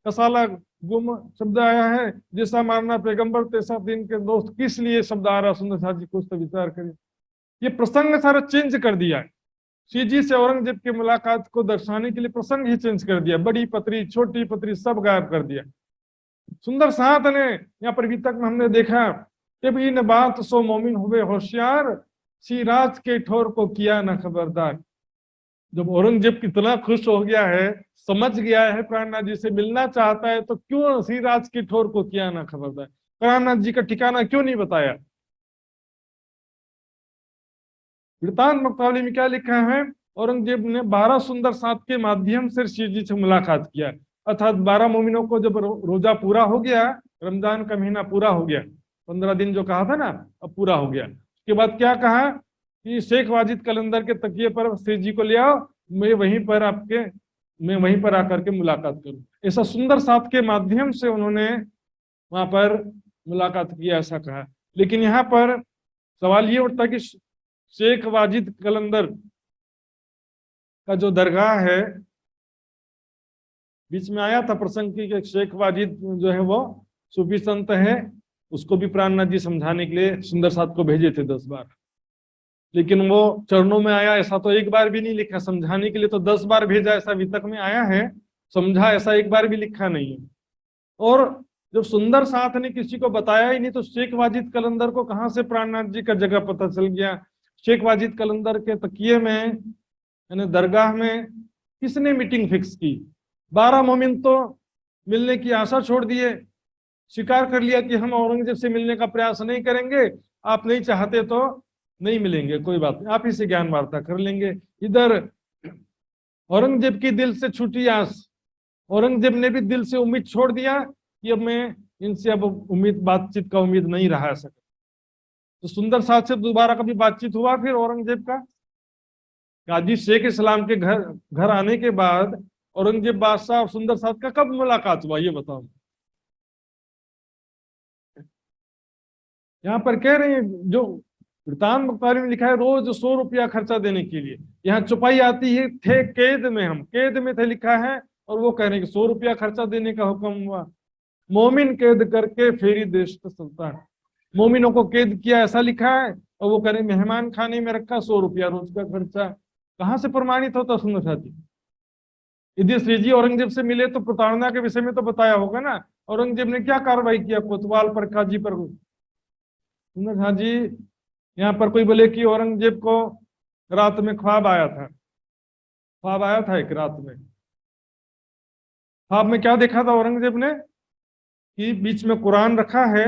कसाला गुम शब्द आया है, जैसा मारना पैगंबर तैसा दिन के दोस्त, किस लिए शब्द आ रहा। सुंदर साथ जी कुछ तो विचार करिए। ये प्रसंग सारा चेंज कर दिया है। श्री जी से औरंगजेब की मुलाकात को दर्शाने के लिए प्रसंग ही चेंज कर दिया, बड़ी पत्री छोटी पत्री सब गायब कर दिया। सुंदर साथ ने यहाँ पर अभी तक हमने देखा कि इन बात सो मोमिन हुए होशियार, श्री राज के ठोर को किया न खबरदार। जब औरंगजेब कितना खुश हो गया है, समझ गया है प्राणनाथ जी से मिलना चाहता है, तो क्यों श्री राज की ठोर को किया ना खबरदार, प्राणनाथ जी का ठिकाना क्यों नहीं बताया। वृत्तांत मुक्तावली में क्या लिखा है, औरंगजेब ने 12 सुंदर साथ के माध्यम से श्री जी से मुलाकात किया, अर्थात 12 मोमिनों को जब रोजा पूरा हो गया, रमजान का महीना पूरा हो गया, 15 दिन जो कहा था ना अब पूरा हो गया। उसके बाद क्या कहा कि शेख वाजिद कलंदर के तकिए पर श्री जी को ले आओ, मैं वहीं पर आपके मैं वहीं पर आकर के मुलाकात करूं। ऐसा सुंदर साथ के माध्यम से उन्होंने वहां पर मुलाकात किया, ऐसा कहा। लेकिन यहाँ पर सवाल ये उठता कि शेख वाजिद कलंदर का जो दरगाह है, बीच में आया था प्रसंग की शेख वाजिद जो है वो सूफी संत है, उसको भी प्राणनाथ जी समझाने के लिए सुंदर साथ को भेजे थे 10 बार, लेकिन वो चरणों में आया ऐसा तो एक बार भी नहीं लिखा। समझाने के लिए तो 10 बार भेजा ऐसा वितक में आया है, समझा ऐसा एक बार भी लिखा नहीं है। और जब सुंदर साथ ने किसी को बताया ही नहीं तो शेख वाजिद कलंदर को कहां से प्राणनाथ जी का जगह पता चल गया? शेख वाजिद कलंदर के तकिए में यानी दरगाह में किसने मीटिंग फिक्स की? 12 मोमिन तो मिलने की आशा छोड़ दिए, स्वीकार कर लिया कि हम औरंगजेब से मिलने का प्रयास नहीं करेंगे, आप नहीं चाहते तो नहीं मिलेंगे, कोई बात नहीं, आप ही से ज्ञान वार्ता कर लेंगे। इधर औरंगजेब की दिल से छूटी आस, औरंगजेब ने भी दिल से उम्मीद छोड़ दिया कि अब मैं इनसे अब उम्मीद बातचीत का उम्मीद नहीं रहा सके। तो सुंदर साथ से दोबारा कभी बातचीत हुआ फिर औरंगजेब का? गाजी शेख इस्लाम के घर आने के बाद औरंगजेब बादशाह और सुंदर साथ का कब मुलाकात हुआ, ये बताओ। यहाँ पर कह रहे हैं जो वृतांत मुख्तारी में लिखा है रोज 100 रुपया खर्चा देने के लिए, यहाँ चुपाई आती है थे कैद में, हम कैद में थे लिखा है, और वो कह रहे हैं कि 100 रुपया खर्चा देने का हुक्म हुआ। मोमिन कैद करके फेरी देश का सुल्तान, मोमिनों को कैद किया ऐसा लिखा है, और वो कह रहे मेहमान खाने में रखा 100 रुपया रोज का खर्चा। कहाँ से प्रमाणित होता सुंदर साथी? यदि श्री जी औरंगजेब से मिले तो प्रताड़ना के विषय में तो बताया होगा ना, औरंगजेब ने क्या कार्रवाई किया कोतवाल पर, काजी पर। सुंदर हाँ जी, यहाँ पर कोई बोले कि औरंगजेब को रात में ख्वाब आया था, ख्वाब आया था एक रात में। ख्वाब में क्या देखा था औरंगजेब ने कि बीच में कुरान रखा है,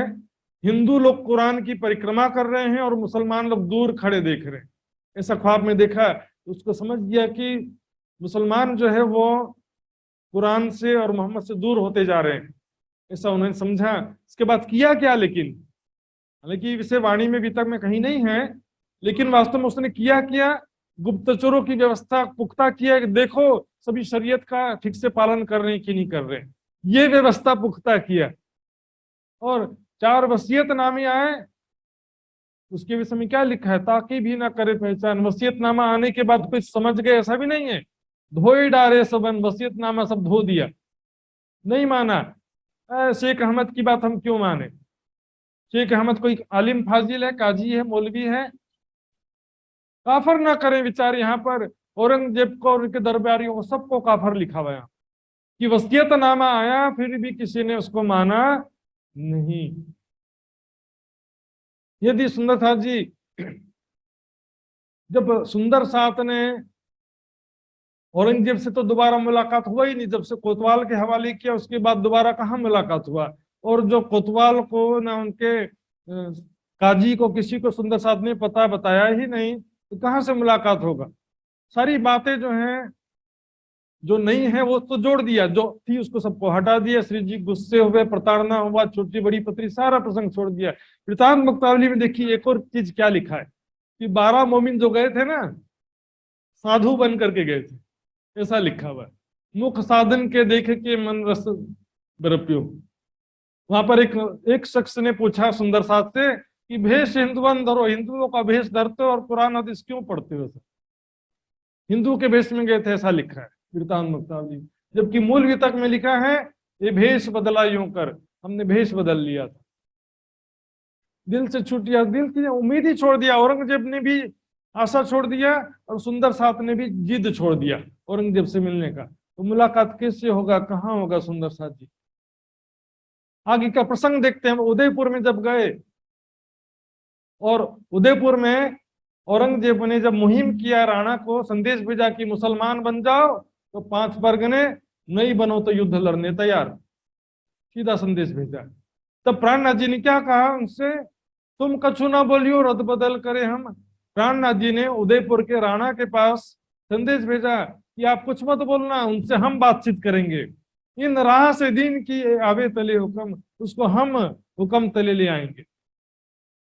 हिंदू लोग कुरान की परिक्रमा कर रहे हैं और मुसलमान लोग दूर खड़े देख रहे हैं, ऐसा ख्वाब में देखा। उसको समझ गया कि मुसलमान जो है वो कुरान से और मोहम्मद से दूर होते जा रहे हैं, ऐसा उन्होंने समझा। इसके बाद किया क्या, लेकिन हालांकि विषय वाणी में अभी तक में कहीं नहीं है, लेकिन वास्तव में उसने किया गुप्तचरों की व्यवस्था पुख्ता किया कि देखो सभी शरीयत का ठीक से पालन कर रहे हैं कि नहीं कर रहे हैं, ये व्यवस्था पुख्ता किया। और 4 वसीयतनामे आए, उसके विषय में क्या लिखा है, ताकि भी ना करे पहचान। वसीयतनामा आने के बाद कुछ समझ गए ऐसा भी नहीं है, धोई डारे सबन, वसीयतनामा सब धो दिया, नहीं माना। शेख अहमद की बात हम क्यों माने? शेख अहमद कोई आलिम फाजिल है, काजी है, मौलवी है? काफर ना करें विचार। यहाँ पर औरंगजेब को और उनके दरबारियों को सबको काफर लिखा हुआ कि वसीयतनामा आया फिर भी किसी ने उसको माना नहीं। यदि सुंदर साथ जी, जब सुंदर साथ ने औरंगजेब से तो दोबारा मुलाकात हुआ ही नहीं, जब से कोतवाल के हवाले किया उसके बाद दोबारा कहाँ मुलाकात हुआ? और जो कोतवाल को ना उनके काजी को किसी को सुंदर साथ ने पता बताया ही नहीं, तो कहाँ से मुलाकात होगा? सारी बातें जो हैं जो नहीं है वो तो जोड़ दिया, जो थी उसको सबको हटा दिया। श्री जी गुस्से हुए, प्रताड़ना हुआ, छोटी बड़ी पत्री सारा प्रसंग छोड़ दिया। वृतांत मुक्तावली में देखिए एक और चीज क्या लिखा है कि 12 मोमिन जो गए थे ना, साधु बन करके गए थे, ऐसा लिखा हुआ है। मुख साधन के देखे के मन रस बरप्यो। वहां पर एक शख्स ने पूछा सुंदर साथ से कि भेष हिंदुवन धरो, हिंदुओं का भेष धरते हो और कुरान हदीस क्यों पढ़ते हो? हिंदू के भेष में गए थे, ऐसा लिखा है वृतांत मुक्तावली, जबकि मूल वितक में लिखा है ये भेष बदला यूं कर, हमने भेष बदल लिया था। दिल से छूट गया, दिल की उम्मीद ही छोड़ दिया। औरंगजेब ने भी आशा छोड़ दिया और सुंदर साथ ने भी जिद छोड़ दिया औरंगजेब से मिलने का। तो मुलाकात कैसे होगा, कहाँ होगा सुंदर साथ जी? आगे का प्रसंग देखते हैं। उदयपुर में जब गए और उदयपुर में औरंगजेब ने जब मुहिम किया, राणा को संदेश भेजा कि मुसलमान बन जाओ, तो 5 परगने, नहीं बनो तो युद्ध लड़ने तैयार, सीधा संदेश भेजा। तब प्राणनाथ जी ने क्या कहा उनसे, तुम कछु ना बोलियो रद्द बदल करे हम। प्राणनाथ जी ने उदयपुर के राणा के पास संदेश भेजा कि आप कुछ मत बोलना, उनसे हम बातचीत करेंगे। इन राह से दीन की आवे तले हुक्म, उसको हम हुक्म तले ले आएंगे,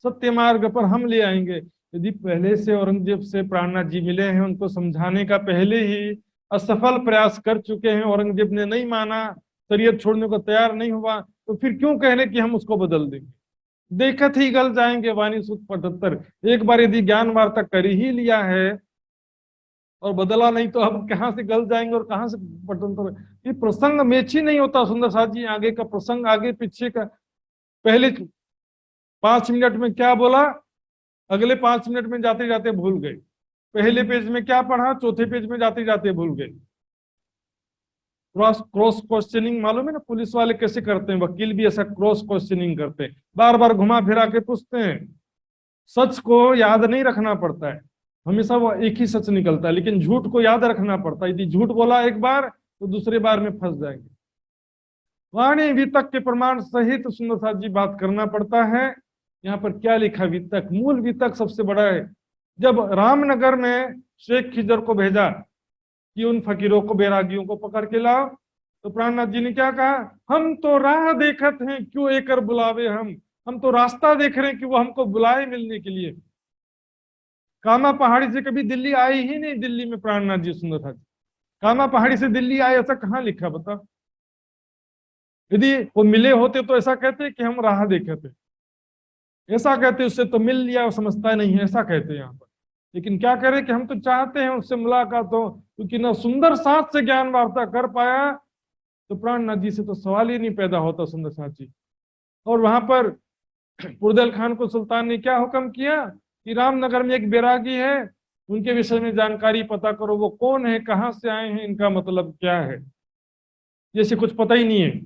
सत्य मार्ग पर हम ले आएंगे। यदि पहले से औरंगजेब से प्राणनाथ जी मिले हैं, उनको समझाने का पहले ही असफल प्रयास कर चुके हैं, औरंगजेब ने नहीं माना, शरीयत छोड़ने को तैयार नहीं हुआ, तो फिर क्यों कह रहे कि हम उसको बदल देंगे। देखत ही गल जाएंगे वाणी सूत 75। एक बार यदि ज्ञान वार्ता कर ही लिया है और बदला नहीं तो अब कहाँ से गल जाएंगे और कहाँ से पटंतर। ये प्रसंग मैच ही नहीं होता सुंदर साथ जी, आगे का प्रसंग आगे पीछे का। पहले 5 मिनट में क्या बोला, अगले 5 मिनट में जाते जाते भूल गए। पहले पेज में क्या पढ़ा, चौथे पेज में जाते जाते भूल गए। क्रॉस क्रॉस क्वेश्चनिंग मालूम है ना, पुलिस वाले कैसे करते हैं, वकील भी ऐसा क्रॉस क्वेश्चनिंग करते हैं, बार बार घुमा फिरा के पूछते हैं। सच को याद नहीं रखना पड़ता है, हमेशा वो एक ही सच निकलता है, लेकिन झूठ को याद रखना पड़ता है। यदि झूठ बोला एक बार तो दूसरे बार में फंस जाएंगे। वाणी वितक के प्रमाण सहित सुंदर साथ जी बात करना पड़ता है। यहाँ पर क्या लिखा, वितक, मूल वितक सबसे बड़ा है। जब रामनगर में शेख खिजर को भेजा कि उन फकीरों को, बैरागियों को पकड़ के लाओ, तो प्राणनाथ जी ने क्या कहा, हम तो राह देखत हैं क्यों एकर बुलावे हम तो रास्ता देख रहे हैं कि वो हमको बुलाए मिलने के लिए। कामा पहाड़ी से कभी दिल्ली आए ही नहीं, दिल्ली में प्राणनाथ जी सुंदर था। कामा पहाड़ी से दिल्ली आए ऐसा कहाँ लिखा बता। यदि वो मिले होते तो ऐसा कहते कि हम राह देखे थे, ऐसा कहते उससे तो मिल लिया, वो समझता नहीं है, ऐसा कहते यहाँ पर। लेकिन क्या करे कि हम तो चाहते हैं उससे मुलाकात हो, क्योंकि ना सुंदर साथ से ज्ञान वार्ता कर पाया तो प्राणनाथ जी से तो सवाल ही नहीं पैदा होता सुंदर साथ जी। और वहां पर फुर्दल खान को सुल्तान ने क्या हुक्म किया कि रामनगर में एक बैरागी है, उनके विषय में जानकारी पता करो, वो कौन है, कहाँ से आए हैं, इनका मतलब क्या है। जैसे कुछ पता ही नहीं है,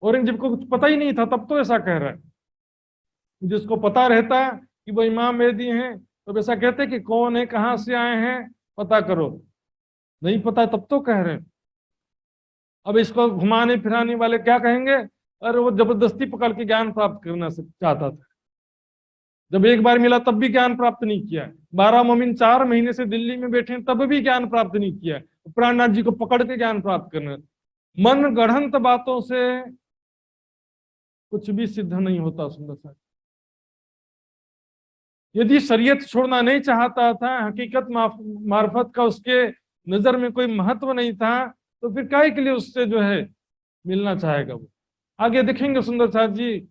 औरंगजेब को कुछ पता ही नहीं था तब तो ऐसा कह रहा है। जिसको पता रहता कि वो इमाम मेहदी हैं तो वैसा कहते कि कौन है, कहाँ से आए हैं, पता करो। नहीं पता तब तो कह रहे हैं। अब इसको घुमाने फिराने वाले क्या कहेंगे, अरे वो जबरदस्ती पकड़ के ज्ञान प्राप्त करना चाहता था। जब एक बार मिला तब भी ज्ञान प्राप्त नहीं किया, 12 मोमिन 4 महीने से दिल्ली में बैठे तब भी ज्ञान प्राप्त नहीं किया। प्राणनाथ जी को पकड़ के ज्ञान प्राप्त करना, मन गढ़ंत बातों से कुछ भी सिद्ध नहीं होता सुंदर सा। यदि शरीयत छोड़ना नहीं चाहता था, हकीकत मार्फत का उसके नजर में कोई महत्व नहीं था, तो फिर काहे के लिए उससे जो है मिलना चाहेगा वो। आगे देखेंगे सुंदर साथ जी,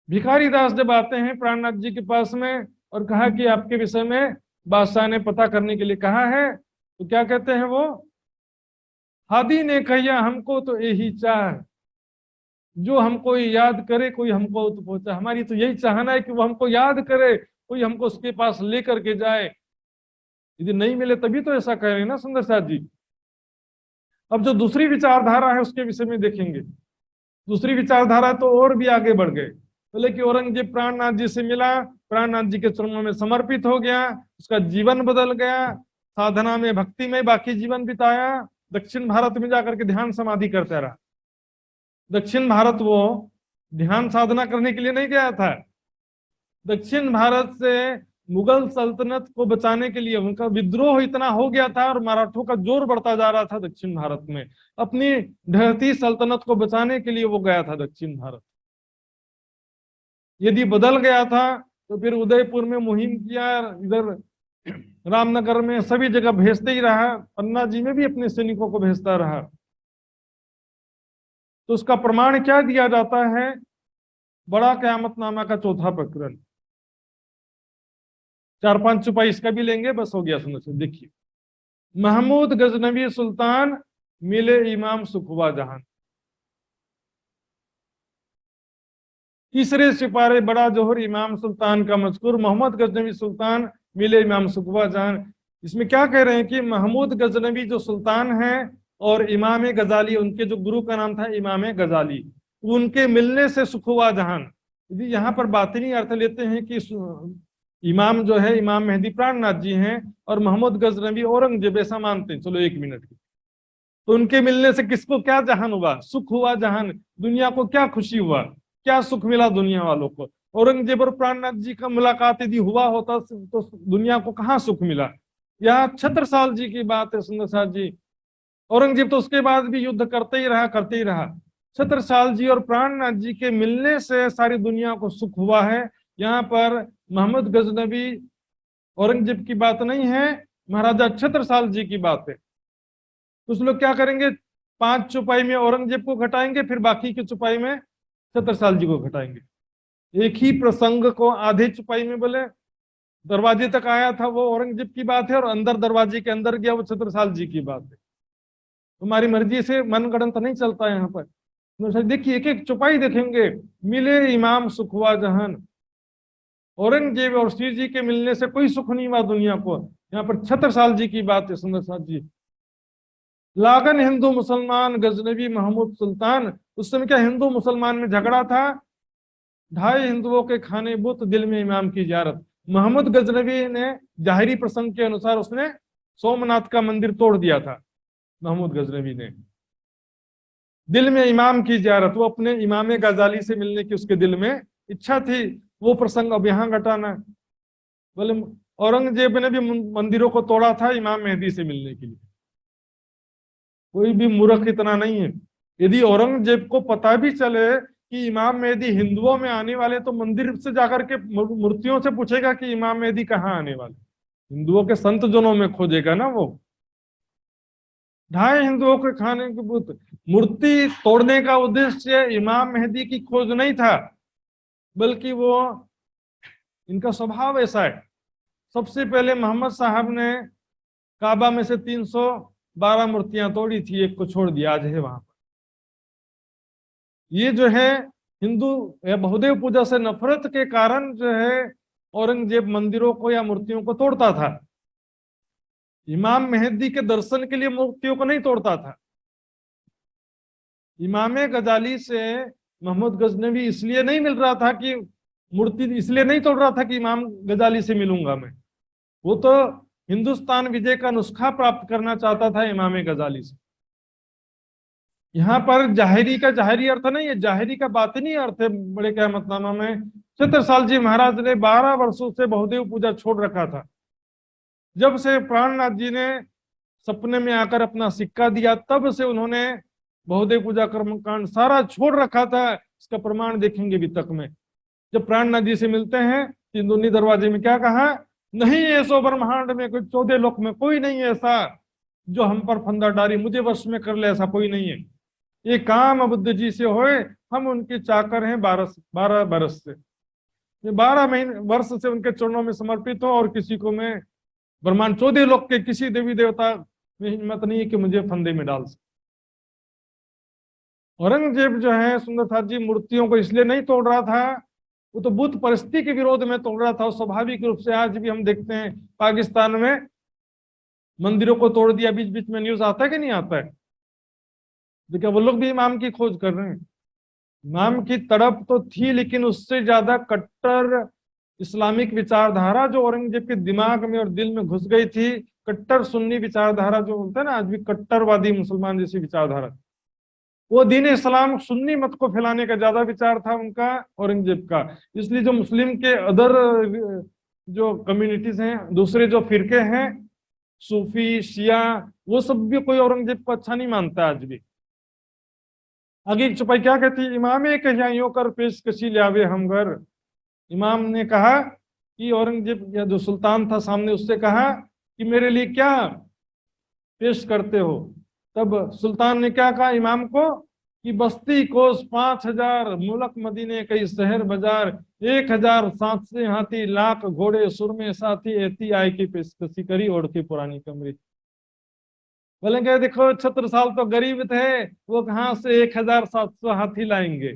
भिखारी दास जब आते हैं प्राणनाथ जी के पास में और कहा कि आपके विषय में बादशाह ने पता करने के लिए कहा है, तो क्या कहते हैं वो, हादी ने कहिया हमको तो यही चाह, जो हमको याद करे कोई हमको तो पहुंचा। हमारी तो यही चाहना है कि वो हमको याद करे, कोई हमको उसके पास लेकर के जाए। यदि नहीं मिले तभी तो ऐसा कह रहे हैं ना सुंदर साथ जी। अब जो दूसरी विचारधारा है उसके विषय में देखेंगे। दूसरी विचारधारा तो और भी आगे बढ़ गए, बोले कि औरंगजेब प्राणनाथ जी से मिला, प्राणनाथ जी के चरणों में समर्पित हो गया, उसका जीवन बदल गया, साधना में भक्ति में बाकी जीवन बिताया, दक्षिण भारत में जाकर के ध्यान समाधि करता रहा। दक्षिण भारत वो ध्यान साधना करने के लिए नहीं गया था, दक्षिण भारत से मुगल सल्तनत को बचाने के लिए। उनका विद्रोह इतना हो गया था और मराठों का जोर बढ़ता जा रहा था दक्षिण भारत में, अपनी ढहती सल्तनत को बचाने के लिए वो गया था दक्षिण भारत। यदि बदल गया था तो फिर उदयपुर में मुहिम किया, इधर रामनगर में, सभी जगह भेजते ही रहा, पन्ना जी में भी अपने सैनिकों को भेजता रहा। तो उसका प्रमाण क्या दिया जाता है, बड़ा क़यामतनामा का 4था प्रकरण, 4-5 चुपाई इसका भी लेंगे, बस हो गया। सुनो से देखिए, महमूद गजनवी सुल्तान मिले इमाम सुखवा जहान। तीसरे सिपारे बड़ा जोहर इमाम सुल्तान का मजकूर, मोहम्मद गजनवी सुल्तान मिले इमाम सुखवा जहान। इसमें क्या कह रहे हैं कि महमूद गजनवी जो सुल्तान हैं और इमाम गजाली, उनके जो गुरु का नाम था इमाम गजाली, उनके मिलने से सुख हुआ जहान। यदि यहाँ पर बातिनी अर्थ लेते हैं कि इमाम जो है इमाम मेहदी प्राणनाथ जी हैं और मोहम्मद गजनवी औरंगजेब, ऐसा मानते हैं, चलो 1 मिनट की, तो उनके मिलने से किसको क्या जहान हुआ, सुख हुआ जहान। दुनिया को क्या खुशी हुआ, क्या सुख मिला दुनिया वालों को। औरंगजेब और प्राणनाथ जी का मुलाकात यदि हुआ होता तो दुनिया को कहाँ सुख मिला। यह छत्रसाल जी की बात है सुंदर साथ जी। औरंगजेब तो उसके बाद भी युद्ध करते ही रहा। छत्रसाल जी और प्राणनाथ जी के मिलने से सारी दुनिया को सुख हुआ है। यहाँ पर मोहम्मद गजनवी औरंगजेब की बात नहीं है, महाराजा छत्रसाल जी की बात है। कुछ लोग क्या करेंगे, 5 चौपाई में औरंगजेब को घटाएंगे, फिर बाकी की चौपाई में छत्रसाल जी को घटाएंगे। एक ही प्रसंग को आधे चौपाई में बोले दरवाजे तक आया था वो औरंगजेब की बात है, और अंदर दरवाजे के अंदर गया वो छत्रसाल जी की बात है। तुम्हारी मर्जी से मनगढ़ंत नहीं चलता यहाँ पर। तो देखिए एक एक चौपाई देखेंगे, मिले इमाम सुख हुआ जहान, औरंगजेब और श्री जी के मिलने से कोई सुख नहीं हुआ दुनिया को। यहाँ पर छत्रसाल जी की बात है, सुंदर जी। लागन हिंदू मुसलमान गजनबी महमूद सुल्तान, उस समय क्या हिंदू मुसलमान में झगड़ा था, ढाई हिंदुओं के खाने बुत दिल में इमाम की जियारत। मोहम्मद गजनबी ने जाहिरी प्रसंग के अनुसार उसने सोमनाथ का मंदिर तोड़ दिया था। महमूद गजनबी ने दिल में इमाम की जियारत, वो अपने इमाम गजाली से मिलने की उसके दिल में इच्छा थी, वो प्रसंग अब यहाँ घटाना। बोले औरंगजेब ने भी मंदिरों को तोड़ा था इमाम मेहदी से मिलने के लिए। कोई भी मूर्ख इतना नहीं है। यदि औरंगजेब को पता भी चले कि इमाम मेहदी हिंदुओं में आने वाले, तो मंदिर से जाकर के मूर्तियों से पूछेगा कि इमाम मेहदी कहाँ आने वाले, हिंदुओं के संत जनों में खोजेगा ना वो। ढाई हिंदुओं के खाने के बुत, मूर्ति तोड़ने का उद्देश्य इमाम मेहदी की खोज नहीं था, बल्कि वो इनका स्वभाव ऐसा है। सबसे पहले मोहम्मद साहब ने काबा में से 312 मूर्तियां तोड़ी थी, एक को छोड़ दिया, आज है वहां पर। ये जो है हिंदू बहुदेव पूजा से नफरत के कारण जो है औरंगजेब मंदिरों को या मूर्तियों को तोड़ता था। इमाम मेहदी के दर्शन के लिए मूर्तियों को नहीं तोड़ता था। इमाम गजाली से मोहम्मद गजनवी इसलिए नहीं मिल रहा था कि मूर्ति, इसलिए नहीं तोड़ रहा था कि इमाम गजाली से मिलूंगा मैं, वो तो हिंदुस्तान विजय का नुस्खा प्राप्त करना चाहता था इमाम गजाली से। यहाँ पर जाहिरी का जाहिरी अर्थ नहीं है, जाहिरी का बातिनी अर्थ है। बड़े क़यामतनामा में छत्रसाल जी महाराज ने 12 वर्षों से बहुदेव पूजा छोड़ रखा था। जब से प्राणनाथ जी ने सपने में आकर अपना सिक्का दिया, तब से उन्होंने बहुदेव पूजा कर्मकांड सारा छोड़ रखा था। इसका प्रमाण देखेंगे वितक में। जब प्राणनाथ जी से मिलते हैं तीनदुनी दरवाजे में क्या कहा, नहीं ऐसो ब्रह्मांड में कोई 14 लोक में कोई नहीं ऐसा जो हम पर फंदा डारी मुझे वश में कर ले, ऐसा कोई नहीं है। ये काम बुद्ध जी से होए, हम उनके चाकर हैं 12 बरस से, 12 महीने वर्ष से उनके चरणों में समर्पित हो, और किसी को मैं ब्रह्मांड 14 लोक के किसी देवी देवता में हिम्मत नहीं है कि मुझे फंदे में डाल सके। औरंगजेब जो है सुंदरनाथ जी मूर्तियों को इसलिए नहीं तोड़ रहा था, वो तो बुत परिस्थिति के विरोध में तोड़ रहा था। स्वाभाविक रूप से आज भी हम देखते हैं पाकिस्तान में मंदिरों को तोड़ दिया, बीच बीच में न्यूज आता है कि नहीं आता है। देखिए वो लोग भी इमाम की खोज कर रहे हैं। इमाम की तड़प तो थी, लेकिन उससे ज्यादा कट्टर इस्लामिक विचारधारा जो औरंगजेब के दिमाग में और दिल में घुस गई थी, कट्टर सुन्नी विचारधारा जो बोलते हैं ना आज भी, कट्टरवादी मुसलमान जैसी विचारधारा, वो दीन इस्लाम सुन्नी मत को फैलाने का ज्यादा विचार था उनका, औरंगजेब का। इसलिए जो मुस्लिम के अदर जो कम्युनिटीज हैं, दूसरे जो फिरके हैं, सूफी शिया, वो सब भी कोई औरंगजेब को अच्छा नहीं मानता आज भी। आगे चौपाई क्या कहती, इमाम कहियाइयों कर पेशकशी लियावे हम घर। इमाम ने कहा कि औरंगजेब या जो सुल्तान था सामने, उससे कहा कि मेरे लिए क्या पेश करते हो। तब सुल्तान ने क्या कहा इमाम को कि बस्ती कोस 5000 मुलक मदीने कई शहर बाजार 1700 हाथी लाख घोड़े सुरमे साथी एती आय की पेशकशी करी ओढ़ के पुरानी कमरी। बोलेंगे देखो छत्रसाल तो गरीब थे, वो कहाँ से 1700 हाथी लाएंगे,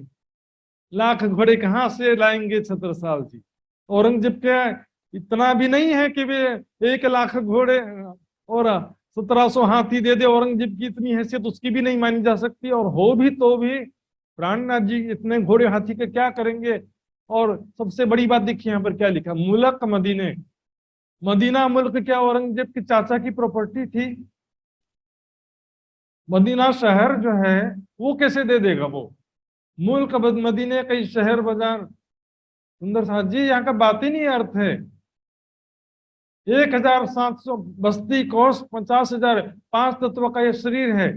लाख घोड़े कहाँ से लाएंगे छत्रसाल जी। औरंगजेब के इतना भी नहीं है कि वे 1 लाख घोड़े और 1700 हाथी दे दे। औरंगजेब की इतनी हैसियत उसकी भी नहीं मानी जा सकती, और हो भी तो भी प्राणनाथ जी इतने घोड़े हाथी के क्या करेंगे। और सबसे बड़ी बात देखिए यहाँ पर क्या लिखा, मुल्क मदीने, मदीना मुल्क क्या औरंगजेब के चाचा की प्रॉपर्टी थी। मदीना शहर जो है वो कैसे दे देगा वो, मुल्क मदीने कई शहर बाजार। सुंदर साहब जी यहाँ का बात ही नहीं अर्थ है। 1700 बस्ती कोस 50,000 5 तत्व का ये शरीर है।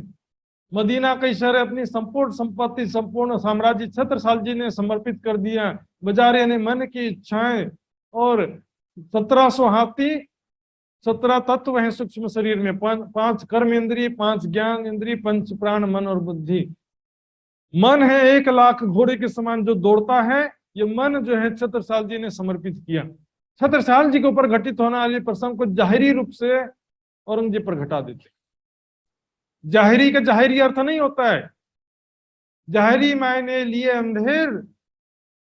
मदीना कई शहर अपनी संपूर्ण संपत्ति संपूर्ण साम्राज्य छत्रसाल जी ने समर्पित कर दिया। बाजार यानी मन की इच्छाएं, और 1700 हाथी 17 तत्व हैं सूक्ष्म शरीर में, 5 कर्म इंद्रिय, 5 ज्ञान इंद्रिय, 5 प्राण, मन और बुद्धि। मन है 1,00,000 घोड़े के समान जो दौड़ता है। ये मन जो है छत्रसाल जी ने समर्पित किया। छत्रसाल जी के ऊपर घटित होने वाले प्रसंग को जाहिरी रूप से औरंगजेब पर घटा देते। जाहिरी का जाहिरी अर्थ नहीं होता है, जाहिरी मायने लिए अंधेर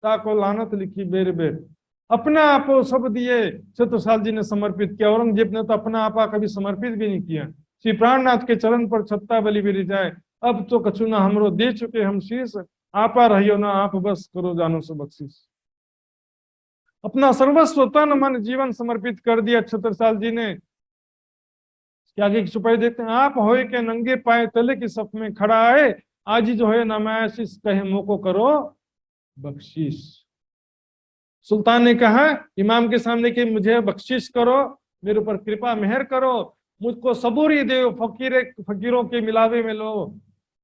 ताको लानत लिखी बेर बेर। अपना आप सब दिए छत्रसाल जी ने समर्पित किया। औरंगजेब ने तो अपना आपा कभी समर्पित भी नहीं किया। श्री प्राणनाथ के चरण पर छत्ता बलि बिरी जाए, अब तो कछु ना हमरो दे चुके हम शीश, आपा रहियो ना आप बस करो जानो सो बख्शिश। अपना सर्वस्व तन मन जीवन समर्पित कर दिया छत्रसाल जी ने। क्या आगे की छुपाई देते हैं, आप होए के नंगे पाए तले की सफ में खड़ा है, आज जो है नमाशिश कहे मोको करो बख्शिश। सुल्तान ने कहा इमाम के सामने कि मुझे बख्शिश करो, मेरे ऊपर कृपा मेहर करो, मुझको सबूरी दे, फकीरों के मिलावे में लो।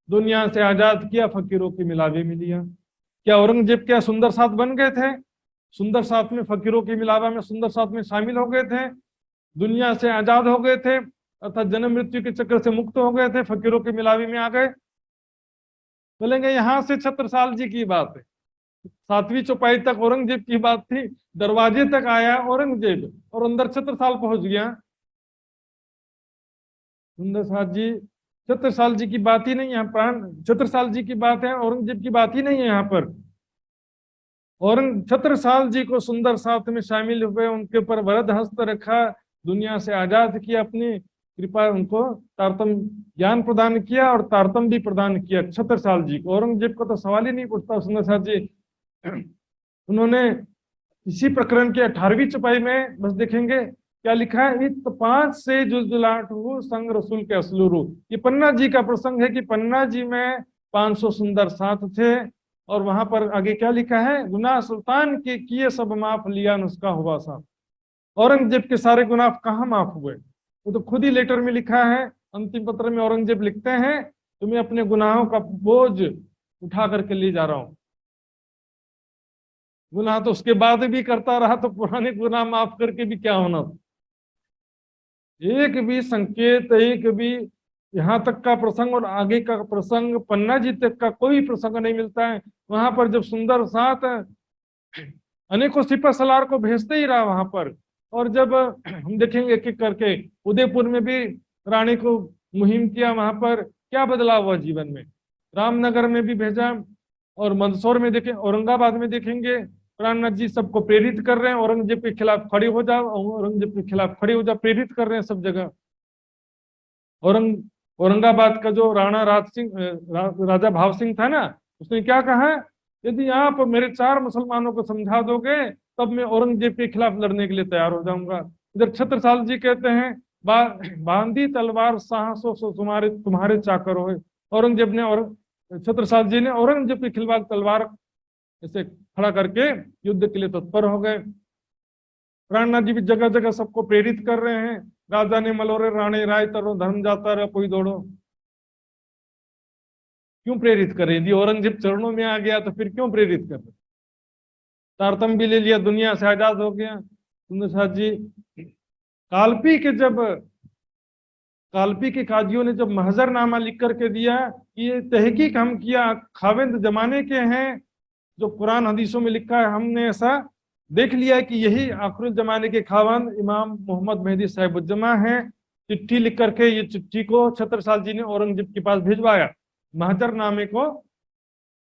दुनिया से आजाद किया, फकीरों के मिलावे में लिया। क्या औरंगजेब क्या सुंदर साथ बन गए थे? सुंदर साथ में, फकीरों के मिलावा में सुंदर साथ में शामिल हो गए थे, दुनिया से आजाद हो गए थे, अर्थात जन्म मृत्यु के चक्र से मुक्त हो गए थे, फकीरों के मिलावे में आ गए। बोलेंगे यहां से छत्रसाल जी की बात है, 7वीं चौपाई तक औरंगजेब की बात थी, दरवाजे तक आया औरंगजेब और अंदर छत्रसाल पहुंच गया। सुंदर साथ जी, छत्रसाल जी की बात ही नहीं है, प्राण छत्रसाल जी की बात है, औरंगजेब की बात ही नहीं है यहाँ पर। छत्रसाल जी को सुंदर साथ में शामिल हुए, उनके ऊपर वरद हस्त रखा, दुनिया से आजाद किया, अपनी कृपा उनको तारतम ज्ञान प्रदान किया और तारतम भी प्रदान किया छत्रसाल जी को। औरंगजेब का तो सवाल ही नहीं पूछता सुंदर साथ जी। उन्होंने इसी प्रकरण के 18वीं चौपाई में बस देखेंगे क्या लिखा है, इत 5 से जुलजुलाट हो संग रसूल के असलूरू। ये पन्ना जी का प्रसंग है कि पन्ना जी में 500 सुंदर साथ थे और वहां पर आगे क्या लिखा है, गुनाह सुल्तान के किए सब माफ लिया नुस्खा हुआ साफ। औरंगजेब के सारे गुनाह कहाँ माफ हुए? वो तो खुद ही लेटर में लिखा है, अंतिम पत्र में औरंगजेब लिखते हैं तुम्हें अपने गुनाहों का बोझ उठा करके ले जा रहा हूं। गुनाह तो उसके बाद भी करता रहा, तो पुराने गुनाह माफ करके भी क्या होना था? एक भी संकेत, एक भी यहाँ तक का प्रसंग और आगे का प्रसंग, पन्ना जी तक का कोई प्रसंग नहीं मिलता है। वहां पर जब सुंदर साथ अनेकों सिपह सलार को भेजते ही रहा वहां पर, और जब हम देखेंगे एक एक करके, उदयपुर में भी रानी को मुहिम किया, वहां पर क्या बदलाव हुआ जीवन में, रामनगर में भी भेजा, और मंदसौर में देखें, औरंगाबाद में देखेंगे प्राणनाथ जी सबको प्रेरित कर रहे हैं, औरंगजेब के खिलाफ खड़े हो जाओ, औरंगजेब के खिलाफ खड़े हो जाओ, प्रेरित कर रहे हैं सब जगह। औरंगाबाद का जो राणा राजा भाव सिंह था ना, उसने क्या कहा, यदि आप मेरे 4 मुसलमानों को समझा दोगे तब मैं औरंगजेब के खिलाफ लड़ने के लिए तैयार हो जाऊंगा। इधर छत्रसाल जी कहते हैं बांधी तलवार साहसों से तुम्हारे चाकर हो। औरंगजेब ने और छत्रसाल जी ने औरंगजेब के खिलाफ तलवार ऐसे खड़ा करके युद्ध के लिए तत्पर हो गए। प्राणनाथ जी भी जगह जगह सबको प्रेरित कर रहे हैं, राजा ने मलोरे राणे राय तरो धर्म जाता रहा कोई दौड़ो। क्यों प्रेरित करें? यदि औरंगजेब चरणों में आ गया तो फिर क्यों प्रेरित कर रहे? तारतम भी ले लिया, दुनिया से आजाद हो गया। सुंदर साथ जी, कालपी के काजियों ने जब महजरनामा लिख करके दिया कि ये तहकीक हम किया, खाविंद जमाने के हैं, जो कुरान हदीसों में लिखा है हमने ऐसा देख लिया है कि यही आखिरी जमाने के खावंद इमाम मोहम्मद मेहदी साहिबुज्जमा हैं। चिट्ठी लिख करके ये चिट्ठी को छत्रसाल जी ने औरंगजेब के पास भिजवाया, महजरनामे को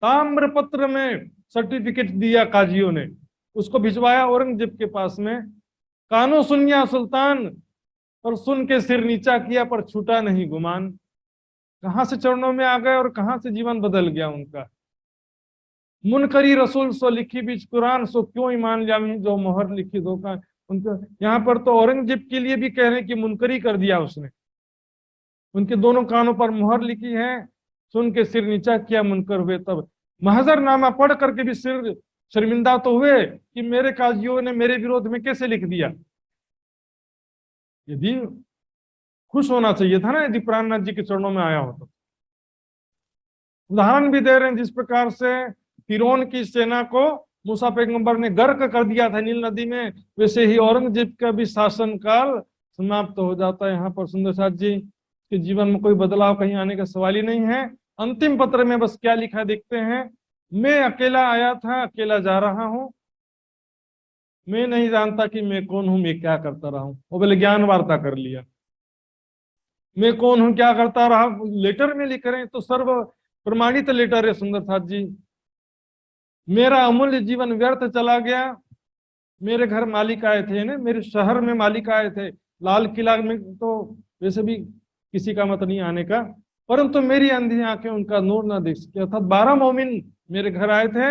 ताम्रपत्र में सर्टिफिकेट दिया काजियों ने, उसको भिजवाया औरंगजेब के पास में। कानो सुनिया सुल्तान, पर सुन के सिर नीचा किया पर छूटा नहीं गुमान। कहां से चरणों में आ गए और कहां से जीवन बदल गया उनका। मुनकरी रसूल सो लिखी बीच कुरान, सो क्यों ईमान जामी जो मोहर लिखी धोखा। उनका यहाँ पर तो औरंगजेब के लिए भी कह रहे हैं कि मुनकरी कर दिया उसने, उनके दोनों कानों पर मोहर लिखी है, सुन के सिर नीचा किया मुनकर हुए। तब महजरनामा पढ़ करके भी सिर शर्मिंदा तो हुए कि मेरे काजियों ने मेरे विरोध में कैसे लिख दिया। यदि खुश होना चाहिए था ना, यदि प्राणनाथ जी के चरणों में आया हो तो। उदाहरण भी दे रहे हैं, जिस प्रकार से फिरौन की सेना को मूसा पैगंबर ने गर्क कर दिया था नील नदी में, वैसे ही औरंगजेब का भी शासन काल समाप्त हो जाता है यहाँ पर सुंदर साथ जी के जीवन में कोई बदलाव कहीं आने का सवाल ही नहीं है। अंतिम पत्र में बस क्या लिखा देखते हैं, मैं अकेला आया था अकेला जा रहा हूँ, मैं नहीं जानता कि मैं कौन हूँ, मैं क्या करता रहा हूँ। वो बोले ज्ञान वार्ता कर लिया, मैं कौन हूँ क्या करता रहा लेटर में लिख रहे हैं, तो सर्व प्रमाणित लेटर है सुंदर साथ जी। मेरा अमूल्य जीवन व्यर्थ चला गया, मेरे घर मालिक आए थे ना, मेरे शहर में मालिक आए थे, लाल किला में तो वैसे भी किसी का मत नहीं आने का, परंतु मेरी अंधी आंखें उनका नूर ना देख सके। अर्थात 12 मोमिन मेरे घर आए थे,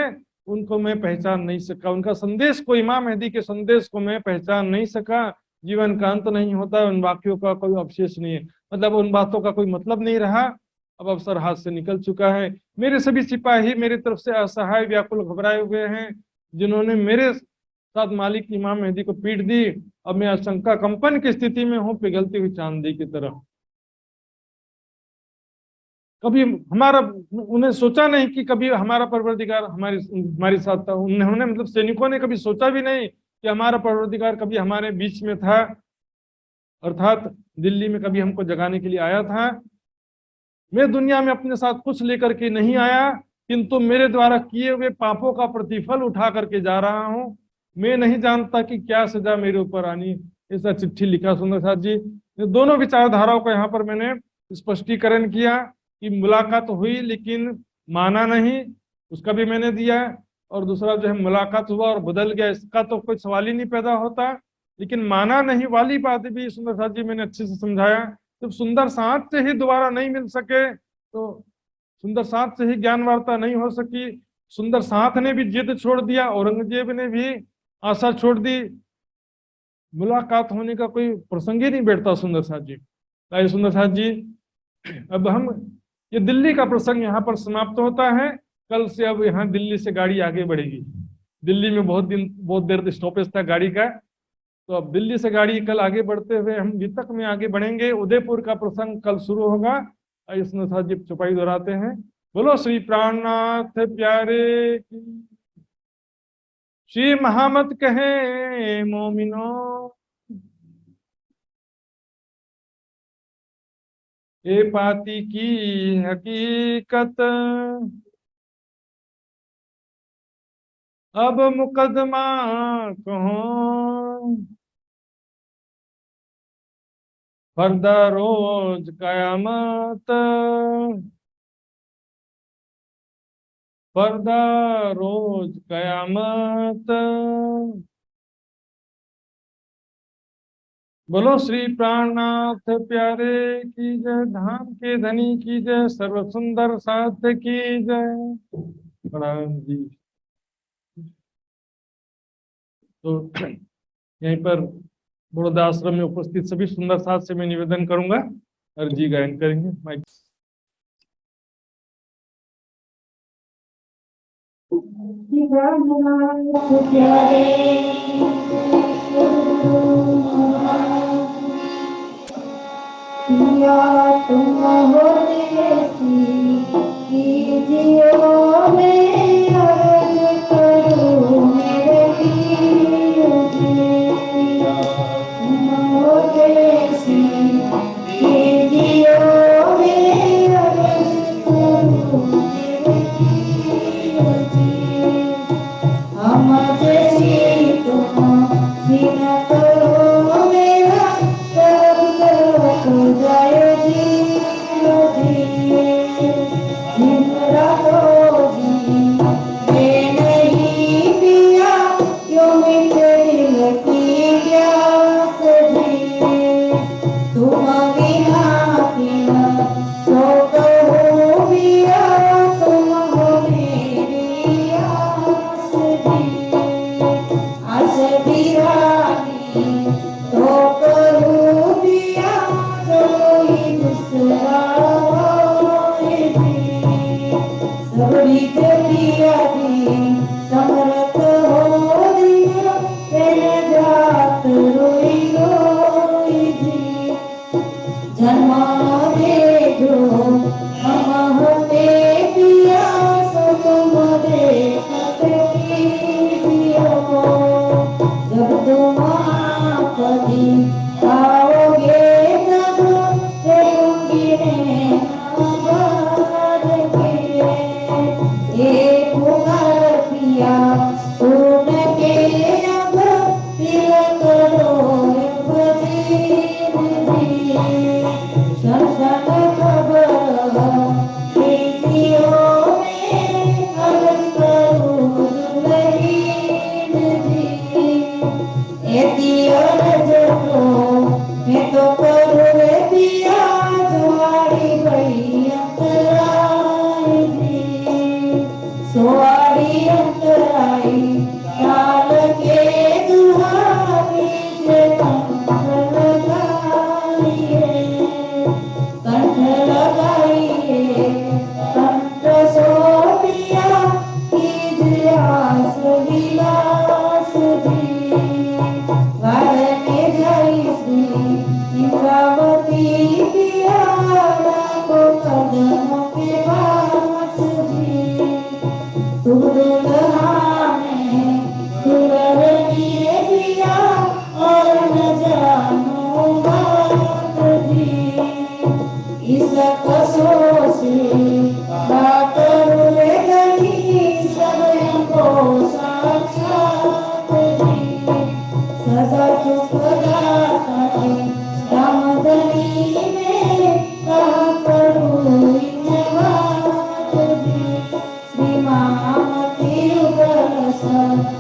उनको मैं पहचान नहीं सका, उनका संदेश को, इमाम मेहदी के संदेश को मैं पहचान नहीं सका। जीवन का अंत नहीं होता, उन वाक्यों का कोई अवशेष नहीं है, मतलब उन बातों का कोई मतलब नहीं रहा, अब अवसर हाथ से निकल चुका है। मेरे सभी सिपाही मेरी तरफ से असहाय व्याकुल घबराए हुए हैं, जिन्होंने मेरे साथ मालिक इमाम मेहदी को पीट दी। अब मैं आशंका कंपन की स्थिति में हूँ, पिघलती हुई चांदी की तरह। कभी हमारा, उन्हें सोचा नहीं कि कभी हमारा परवरदिगार हमारी हमारे साथ था। उन्होंने मतलब सैनिकों ने कभी सोचा भी नहीं कि हमारा परवरदिगार कभी हमारे बीच में था, अर्थात दिल्ली में कभी हमको जगाने के लिए आया था। मैं दुनिया में अपने साथ कुछ लेकर के नहीं आया, किंतु मेरे द्वारा किए हुए पापों का प्रतिफल उठा करके जा रहा हूँ। मैं नहीं जानता कि क्या सजा मेरे ऊपर आनी। ऐसा चिट्ठी लिखा सुंदर साथ जी। दोनों विचारधाराओं का यहाँ पर मैंने स्पष्टीकरण किया कि मुलाकात हुई लेकिन माना नहीं, उसका भी मैंने दिया। और दूसरा जो है मुलाकात हुआ और बदल गया, इसका तो कोई सवाल ही नहीं पैदा होता, लेकिन माना नहीं वाली बात भी सुंदर साथ जी मैंने अच्छे से समझाया। जब सुंदर साथ से ही दोबारा नहीं मिल सके तो सुंदर साथ से ही ज्ञान वार्ता नहीं हो सकी। सुंदर साथ ने भी जिद छोड़ दिया, औरंगजेब ने भी आशा छोड़ दी, मुलाकात होने का कोई प्रसंग ही नहीं बैठता सुंदर साथ जी। आइए सुंदर साथ जी, अब हम ये दिल्ली का प्रसंग यहाँ पर समाप्त होता है। कल से अब यहाँ दिल्ली से गाड़ी आगे बढ़ेगी। दिल्ली में बहुत देर स्टॉपेज था गाड़ी का, तो अब दिल्ली से गाड़ी कल आगे बढ़ते हुए हम वितक में आगे बढ़ेंगे। उदयपुर का प्रसंग कल शुरू होगा। इसमें साथ जी चौपाई दोहराते हैं, बोलो श्री प्राणनाथ प्यारे की। श्री महामत कहे मोमिनो, ए पाती की हकीकत, अब मुकदमा कहो, फर्दा रोज कयामत, फर्दा रोज कयामत। बोलो श्री प्राणनाथ प्यारे की जय, धाम के धनी की जय, सर्व सुंदर साथ की जय। प्रणाम जी। तो यहीं पर बड़ौदा आश्रम में उपस्थित सभी सुंदर साथ से मैं निवेदन करूंगा, अर्जी गायन करेंगे। माइक तुम हो कीजियो मैं अर्ज करूं मेरे कीजियो, तुम हो जैसी कीजियो मैं अर्ज करूं मेरे कीजियो, हम जैसी तुम सीन करो मेरा, सब करो तो जाए जी सा